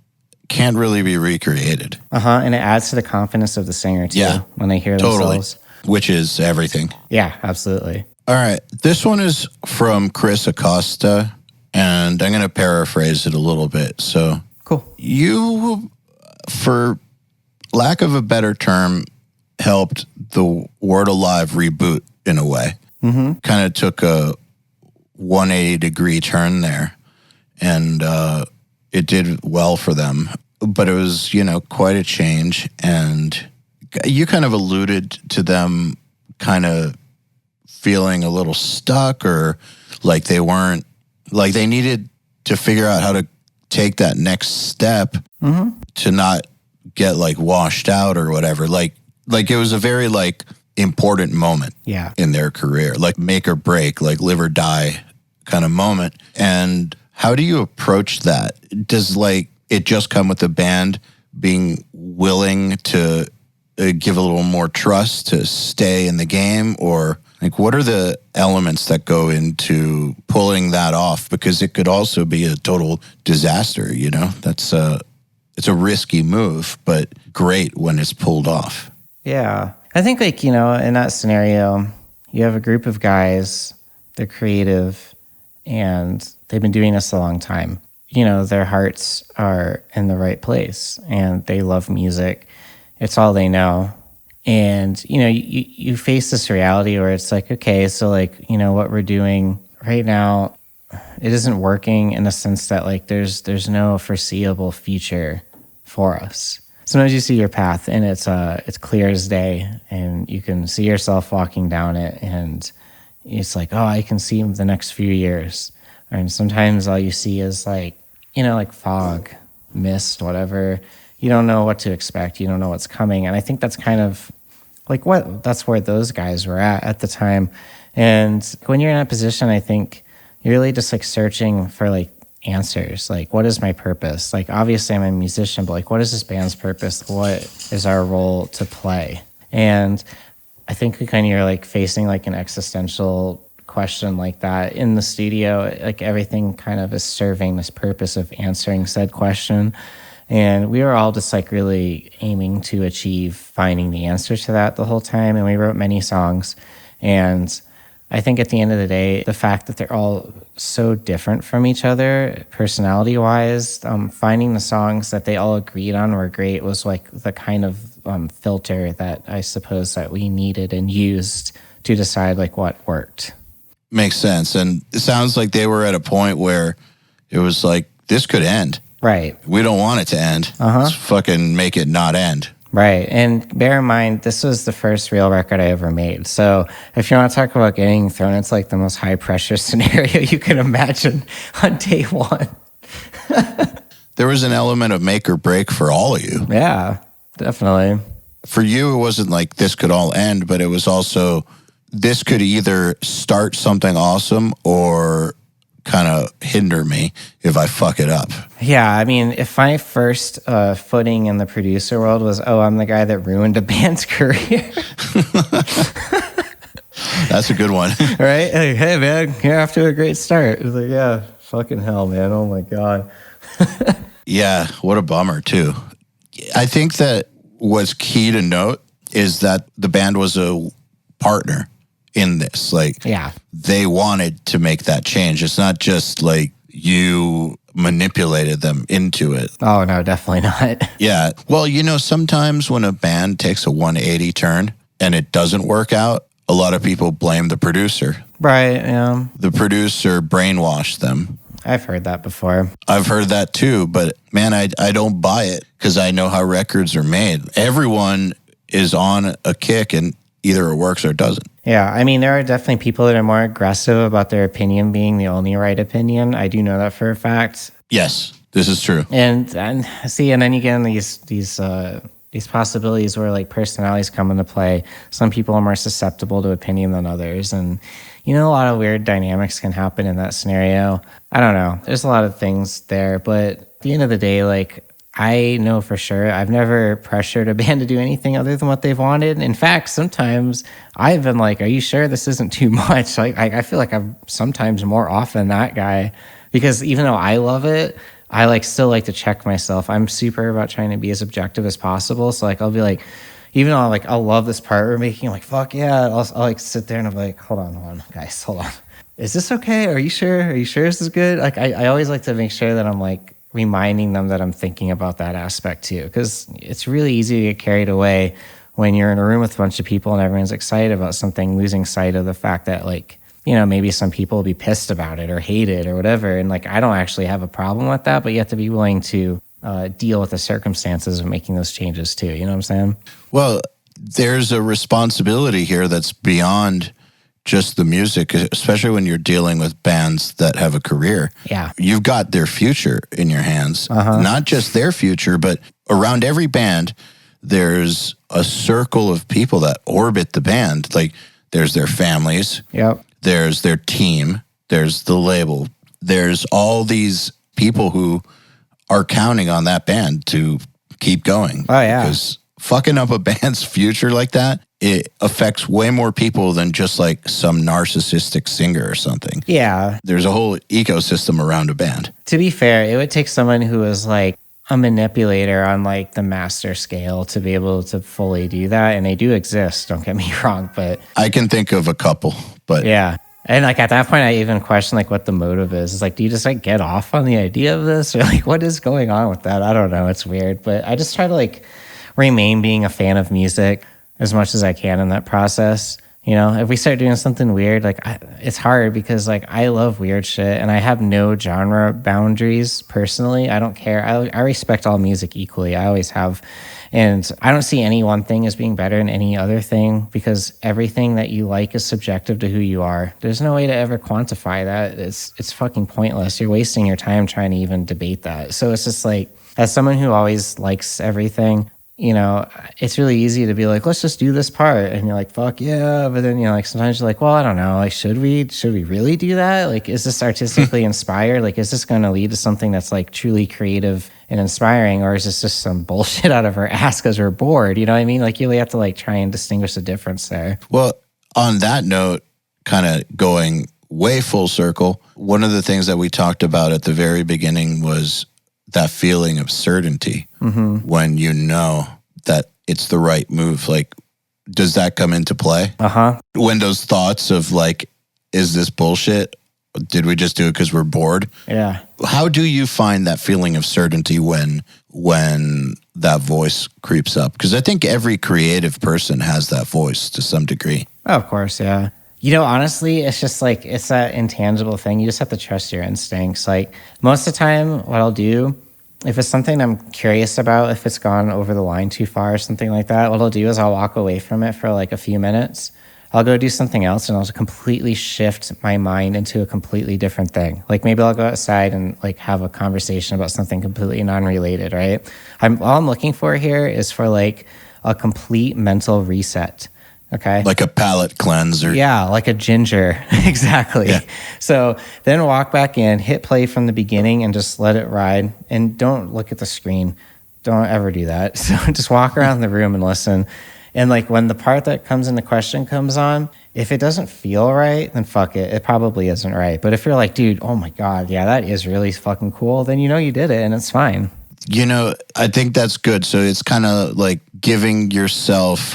can't really be recreated. And it adds to the confidence of the singer too when they hear themselves. Which is everything. Yeah, absolutely. All right. This one is from Chris Acosta, and I'm going to paraphrase it a little bit. So, cool. You, for lack of a better term, helped the Word Alive reboot in a way. Kind of took a 180-degree turn there, and it did well for them. But it was, quite a change, and you kind of alluded to them kind of feeling a little stuck, or like they weren't, like they needed to figure out how to take that next step to not get like washed out or whatever. Like it was a very like important moment in their career, like make or break, like live or die kind of moment. And how do you approach that? Does like it just come with the band being willing to give a little more trust to stay in the game, or like what are the elements that go into pulling that off? Because it could also be a total disaster, That's it's a risky move, but great when it's pulled off. Yeah. I think like, in that scenario, you have a group of guys, they're creative, and they've been doing this a long time. Their hearts are in the right place, and they love music. It's all they know. And, you face this reality where it's like, okay, so like, what we're doing right now, it isn't working in the sense that like there's no foreseeable future for us. Sometimes you see your path and it's clear as day, and you can see yourself walking down it, and it's like, oh, I can see the next few years. And sometimes all you see is like, like fog, mist, whatever. You don't know what to expect. You don't know what's coming. And I think that's kind of like that's where those guys were at the time. And when you're in that position, I think you're really just like searching for like answers. Like, what is my purpose? Like, obviously I'm a musician, but like, what is this band's purpose? What is our role to play? And I think we kind of are like facing like an existential question like that in the studio. Like everything kind of is serving this purpose of answering said question. And we were all just like really aiming to achieve finding the answer to that the whole time. And we wrote many songs. And I think at the end of the day, the fact that they're all so different from each other, personality-wise, finding the songs that they all agreed on were great was like the kind of filter that I suppose that we needed and used to decide like what worked. Makes sense. And it sounds like they were at a point where it was like, this could end. Right. We don't want it to end. Let's fucking make it not end. Right. And bear in mind, this was the first real record I ever made. So if you want to talk about getting thrown into like the most high pressure scenario you can imagine on day one. There was an element of make or break for all of you. Yeah, definitely. For you, it wasn't like this could all end, but it was also this could either start something awesome or kind of hinder me if I fuck it up. Yeah, I mean, if my first footing in the producer world was, oh, I'm the guy that ruined a band's career. That's a good one. Right? Like, hey, man, you're off to a great start. It was like, yeah, fucking hell, man. Oh, my God. Yeah, what a bummer, too. I think that what's key to note is that the band was a partner in this. Like, yeah, they wanted to make that change. It's not just like you manipulated them into it. Oh, no, definitely not. Yeah. Well, sometimes when a band takes a 180 turn and it doesn't work out, a lot of people blame the producer. Right, yeah. The producer brainwashed them. I've heard that before. I've heard that too, but man, I don't buy it because I know how records are made. Everyone is on a kick and either it works or it doesn't. Yeah, I mean, there are definitely people that are more aggressive about their opinion being the only right opinion. I do know that for a fact. Yes, this is true. And see, and then you get in these these possibilities where like personalities come into play. Some people are more susceptible to opinion than others. And, you know, a lot of weird dynamics can happen in that scenario. I don't know. There's a lot of things there. But at the end of the day, like, I know for sure I've never pressured a band to do anything other than what they've wanted. In fact, sometimes I've been like, are you sure this isn't too much? Like, I feel like I'm sometimes more often that guy, because even though I love it, I like still like to check myself. I'm super about trying to be as objective as possible. So like, I'll be like, even though like I'll love this part we're making, like, fuck yeah, I'll like sit there and I'm like, hold on, guys, hold on. Is this okay? Are you sure? Are you sure this is good? Like, I always like to make sure that I'm like reminding them that I'm thinking about that aspect too, because it's really easy to get carried away when you're in a room with a bunch of people and everyone's excited about something, losing sight of the fact that, like, you know, maybe some people will be pissed about it or hate it or whatever. And like, I don't actually have a problem with that, but you have to be willing to deal with the circumstances of making those changes too. You know what I'm saying? Well, there's a responsibility here that's beyond just the music, especially when you're dealing with bands that have a career. Yeah. You've got their future in your hands. Not just their future, but around every band, there's a circle of people that orbit the band. Like, there's their families. Yep. There's their team. There's the label. There's all these people who are counting on that band to keep going. Oh, yeah. Because fucking up a band's future like that, it affects way more people than just like some narcissistic singer or something. Yeah. There's a whole ecosystem around a band. To be fair, it would take someone who is like a manipulator on like the master scale to be able to fully do that. And they do exist, don't get me wrong, but I can think of a couple, but yeah. And like at that point, I even question like what the motive is. It's like, do you just like get off on the idea of this, or like what is going on with that? I don't know. It's weird, but I just try to like remain being a fan of music as much as I can in that process. You know, if we start doing something weird, like it's hard because like I love weird shit and I have no genre boundaries personally. I don't care. I respect all music equally. I always have. And I don't see any one thing as being better than any other thing, because everything that you like is subjective to who you are. There's no way to ever quantify that. It's fucking pointless. You're wasting your time trying to even debate that. So it's just like, as someone who always likes everything, you know, it's really easy to be like, let's just do this part. And you're like, fuck yeah. But then, you know, like sometimes you're like, well, I don't know. Like, should we really do that? Like, is this artistically inspired? Like, is this going to lead to something that's like truly creative and inspiring? Or is this just some bullshit out of our ass because we're bored? You know what I mean? Like, you really have to like try and distinguish the difference there. Well, on that note, kind of going way full circle, one of the things that we talked about at the very beginning was that feeling of certainty when you know that it's the right move. Like, does that come into play? When those thoughts of like, is this bullshit? Did we just do it because we're bored? Yeah. How do you find that feeling of certainty when that voice creeps up? Because I think every creative person has that voice to some degree. Oh, of course, yeah. You know, honestly, it's just like, it's that intangible thing. You just have to trust your instincts. Like, most of the time, what I'll do, if it's something I'm curious about, if it's gone over the line too far or something like that, what I'll do is I'll walk away from it for like a few minutes. I'll go do something else and I'll completely shift my mind into a completely different thing. Like maybe I'll go outside and like have a conversation about something completely non-related, right? All I'm looking for here is for like a complete mental reset. Okay. Like a palate cleanser. Yeah, like a ginger. Exactly. Yeah. So then walk back in, hit play from the beginning and just let it ride. And don't look at the screen. Don't ever do that. So just walk around the room and listen. And like when the part that comes into question comes on, if it doesn't feel right, then fuck it. It probably isn't right. But if you're like, dude, oh my God, yeah, that is really fucking cool, then you know you did it and it's fine. You know, I think that's good. So it's kind of like giving yourself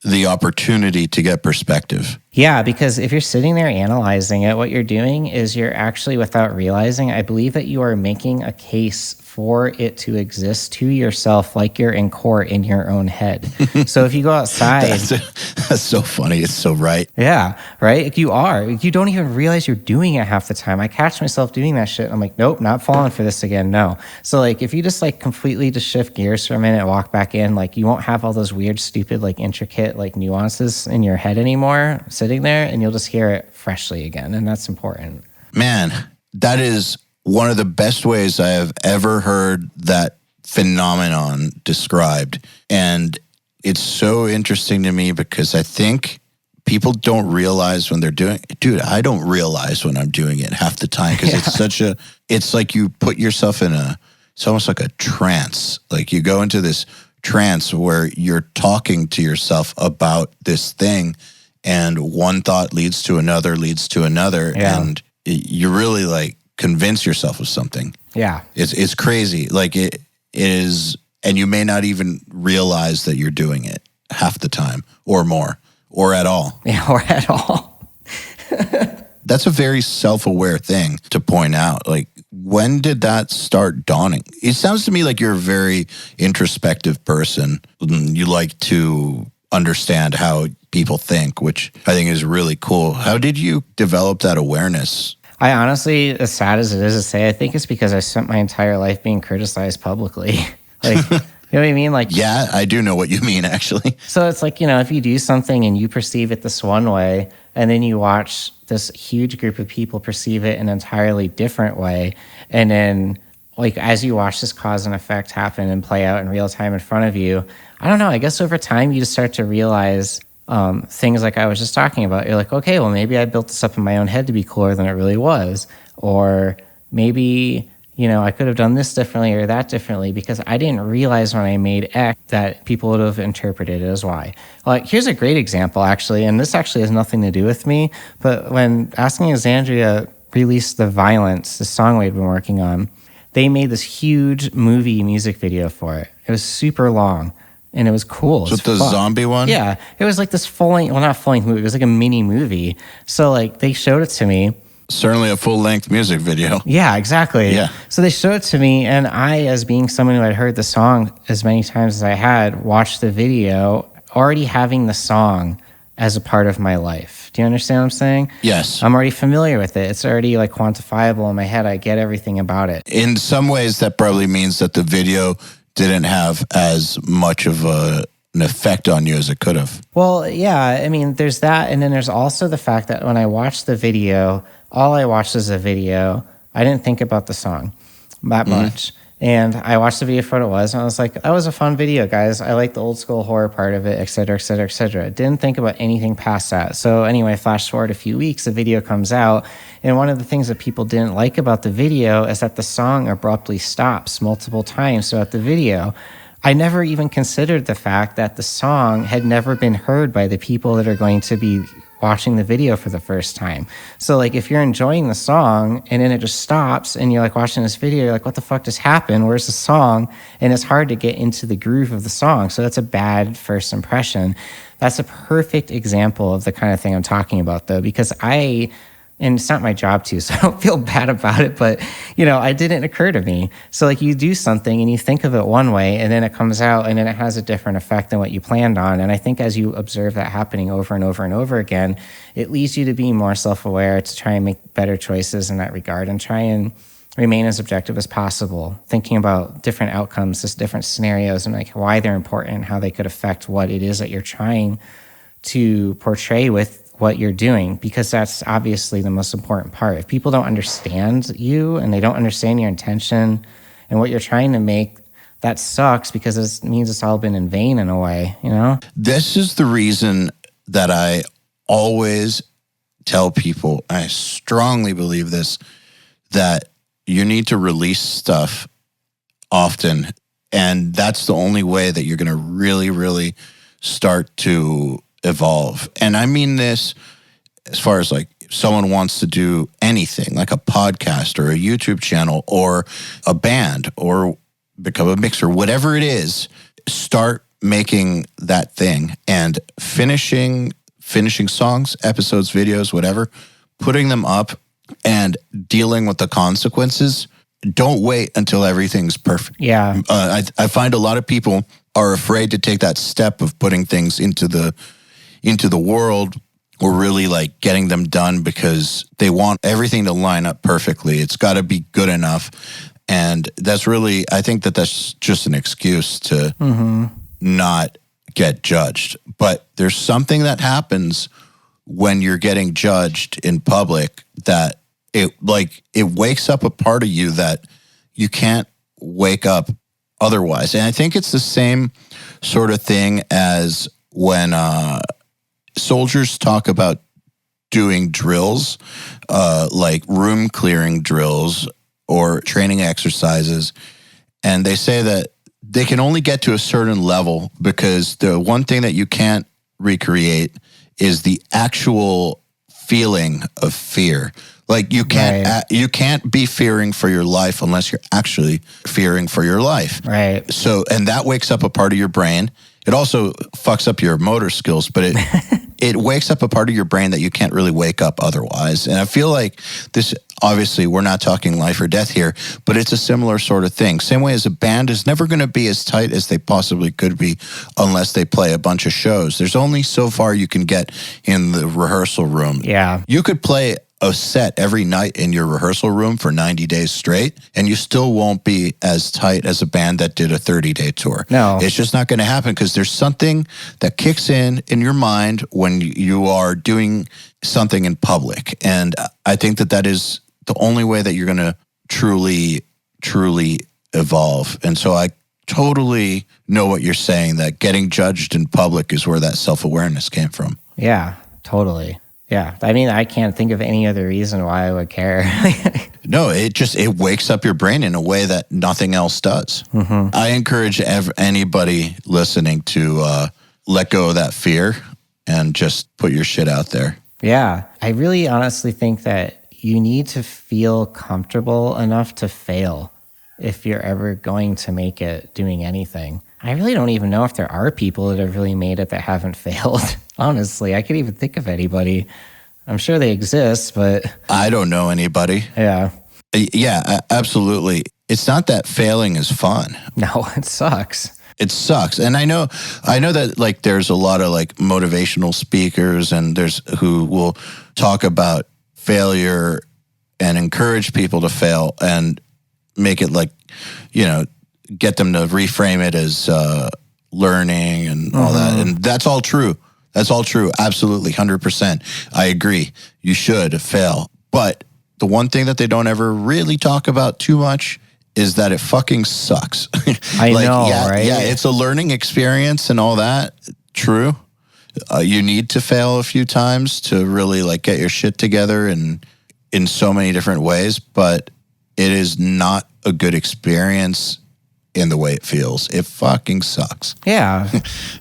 the opportunity to get perspective. Yeah, because if you're sitting there analyzing it, what you're doing is you're actually, without realizing, I believe that you are making a case for it to exist to yourself like you're in court in your own head. So if you go outside... That's so funny. It's so right. Yeah, right? You are. You don't even realize you're doing it half the time. I catch myself doing that shit. I'm like, nope, not falling for this again. No. So like if you just like completely just shift gears for a minute, walk back in, like you won't have all those weird, stupid, like intricate like nuances in your head anymore sitting there, and you'll just hear it freshly again. And that's important. Man, that is one of the best ways I have ever heard that phenomenon described. And it's so interesting to me because I think people don't realize when they're doing it. Dude, I don't realize when I'm doing it half the time because it's like you put yourself in it's almost like a trance. Like you go into this trance where you're talking to yourself about this thing and one thought leads to another, and you really like convince yourself of something. Yeah. It's crazy. Like it is, and you may not even realize that you're doing it half the time or more or at all. Yeah, or at all. That's a very self-aware thing to point out. Like, when did that start dawning? It sounds to me like you're a very introspective person. You like to understand how people think, which I think is really cool. How did you develop that awareness? I honestly, as sad as it is to say, I think it's because I spent my entire life being criticized publicly. Like, you know what I mean? Like, yeah, I do know what you mean, actually. So it's like, if you do something and you perceive it this one way, and then you watch this huge group of people perceive it an entirely different way, and then like as you watch this cause and effect happen and play out in real time in front of you, I don't know, I guess over time you just start to realize things like I was just talking about. You're like, okay, well, maybe I built this up in my own head to be cooler than it really was. Or maybe, I could have done this differently or that differently because I didn't realize when I made X that people would have interpreted it as Y. Like, here's a great example, actually, and this actually has nothing to do with me, but when Asking Alexandria released The Violence, the song we'd been working on, they made this huge movie music video for it. It was super long. And it was cool. So the zombie one? Yeah. It was like this not full-length movie. It was like a mini movie. So like they showed it to me. Certainly a full-length music video. Yeah, exactly. Yeah. So they showed it to me, and I, as being someone who had heard the song as many times as I had, watched the video already having the song as a part of my life. Do you understand what I'm saying? Yes. I'm already familiar with it. It's already like quantifiable in my head. I get everything about it. In some ways, that probably means that the video didn't have as much of an effect on you as it could have. Well, yeah, I mean, there's that. And then there's also the fact that when I watched the video, all I watched was a video. I didn't think about the song that much. And I watched the video for what it was, and I was like, that was a fun video, guys. I like the old school horror part of it, et cetera, et cetera, et cetera. Didn't think about anything past that. So anyway, flash forward a few weeks, the video comes out, and one of the things that people didn't like about the video is that the song abruptly stops multiple times throughout the video. I never even considered the fact that the song had never been heard by the people that are going to be watching the video for the first time. So like if you're enjoying the song and then it just stops and you're like watching this video, you're like, what the fuck just happened? Where's the song? And it's hard to get into the groove of the song. So that's a bad first impression. That's a perfect example of the kind of thing I'm talking about though, because and it's not my job to, so I don't feel bad about it, but, it didn't occur to me. So, like, you do something and you think of it one way, and then it comes out, and then it has a different effect than what you planned on. And I think as you observe that happening over and over and over again, it leads you to be more self-aware, to try and make better choices in that regard, and try and remain as objective as possible, thinking about different outcomes, just different scenarios, and, like, why they're important and how they could affect what it is that you're trying to portray with what you're doing, because that's obviously the most important part. If people don't understand you and they don't understand your intention and what you're trying to make, that sucks because it means it's all been in vain in a way, This is the reason that I always tell people, I strongly believe this, that you need to release stuff often. And that's the only way that you're going to really, really start to evolve. And I mean this as far as like if someone wants to do anything like a podcast or a YouTube channel or a band or become a mixer, whatever it is, start making that thing and finishing songs, episodes, videos, whatever, putting them up and dealing with the consequences. Don't wait until everything's perfect. Yeah. I find a lot of people are afraid to take that step of putting things into the world or really like getting them done because they want everything to line up perfectly. It's got to be good enough. And that's really, I think that's just an excuse to not get judged. But there's something that happens when you're getting judged in public that it wakes up a part of you that you can't wake up otherwise. And I think it's the same sort of thing as when soldiers talk about doing drills, like room clearing drills or training exercises. And they say that they can only get to a certain level because the one thing that you can't recreate is the actual feeling of fear. Like you can't be fearing for your life unless you're actually fearing for your life. Right. So, and that wakes up a part of your brain. It also fucks up your motor skills, but it wakes up a part of your brain that you can't really wake up otherwise. And I feel like this, obviously, we're not talking life or death here, but it's a similar sort of thing. Same way as a band is never going to be as tight as they possibly could be unless they play a bunch of shows. There's only so far you can get in the rehearsal room. Yeah. You could play a set every night in your rehearsal room for 90 days straight, and you still won't be as tight as a band that did a 30-day tour. No. It's just not going to happen because there's something that kicks in your mind when you are doing something in public. And I think that is the only way that you're going to truly evolve. And so I totally know what you're saying, that getting judged in public is where that self-awareness came from. Yeah, totally. Yeah. I mean, I can't think of any other reason why I would care. No, it wakes up your brain in a way that nothing else does. Mm-hmm. I encourage anybody listening to let go of that fear and just put your shit out there. Yeah. I really honestly think that you need to feel comfortable enough to fail if you're ever going to make it doing anything. I really don't even know if there are people that have really made it that haven't failed. Honestly, I can't even think of anybody. I'm sure they exist, but I don't know anybody. Yeah. Yeah, absolutely. It's not that failing is fun. No, it sucks. It sucks. And I know that like there's a lot of like motivational speakers and there's who will talk about failure and encourage people to fail and make it like, get them to reframe it as learning and all that. And that's all true. That's all true. Absolutely. 100%. I agree. You should fail. But the one thing that they don't ever really talk about too much is that it fucking sucks. I know, right? Yeah, it's a learning experience and all that. True. You need to fail a few times to really like get your shit together and in so many different ways, but it is not a good experience in the way it feels. It fucking sucks. Yeah.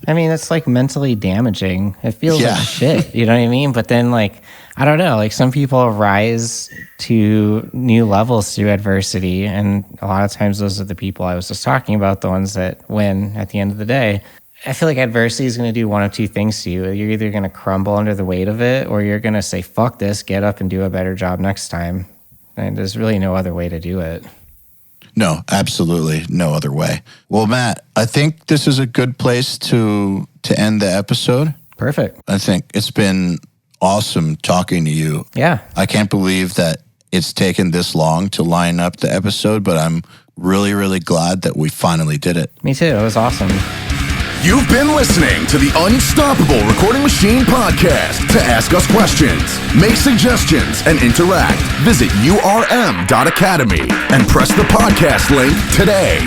I mean, it's like mentally damaging. It feels like shit, you know what I mean? But then like, I don't know, like some people rise to new levels through adversity. And a lot of times those are the people I was just talking about, the ones that win at the end of the day. I feel like adversity is going to do one of two things to you. You're either going to crumble under the weight of it, or you're going to say, fuck this, get up and do a better job next time. And there's really no other way to do it. No, absolutely no other way. Well, Matt, I think this is a good place to end the episode. Perfect. I think it's been awesome talking to you. Yeah. I can't believe that it's taken this long to line up the episode, but I'm really, really glad that we finally did it. Me too. It was awesome. You've been listening to the Unstoppable Recording Machine podcast. To ask us questions, make suggestions, and interact, visit urm.academy and press the podcast link today.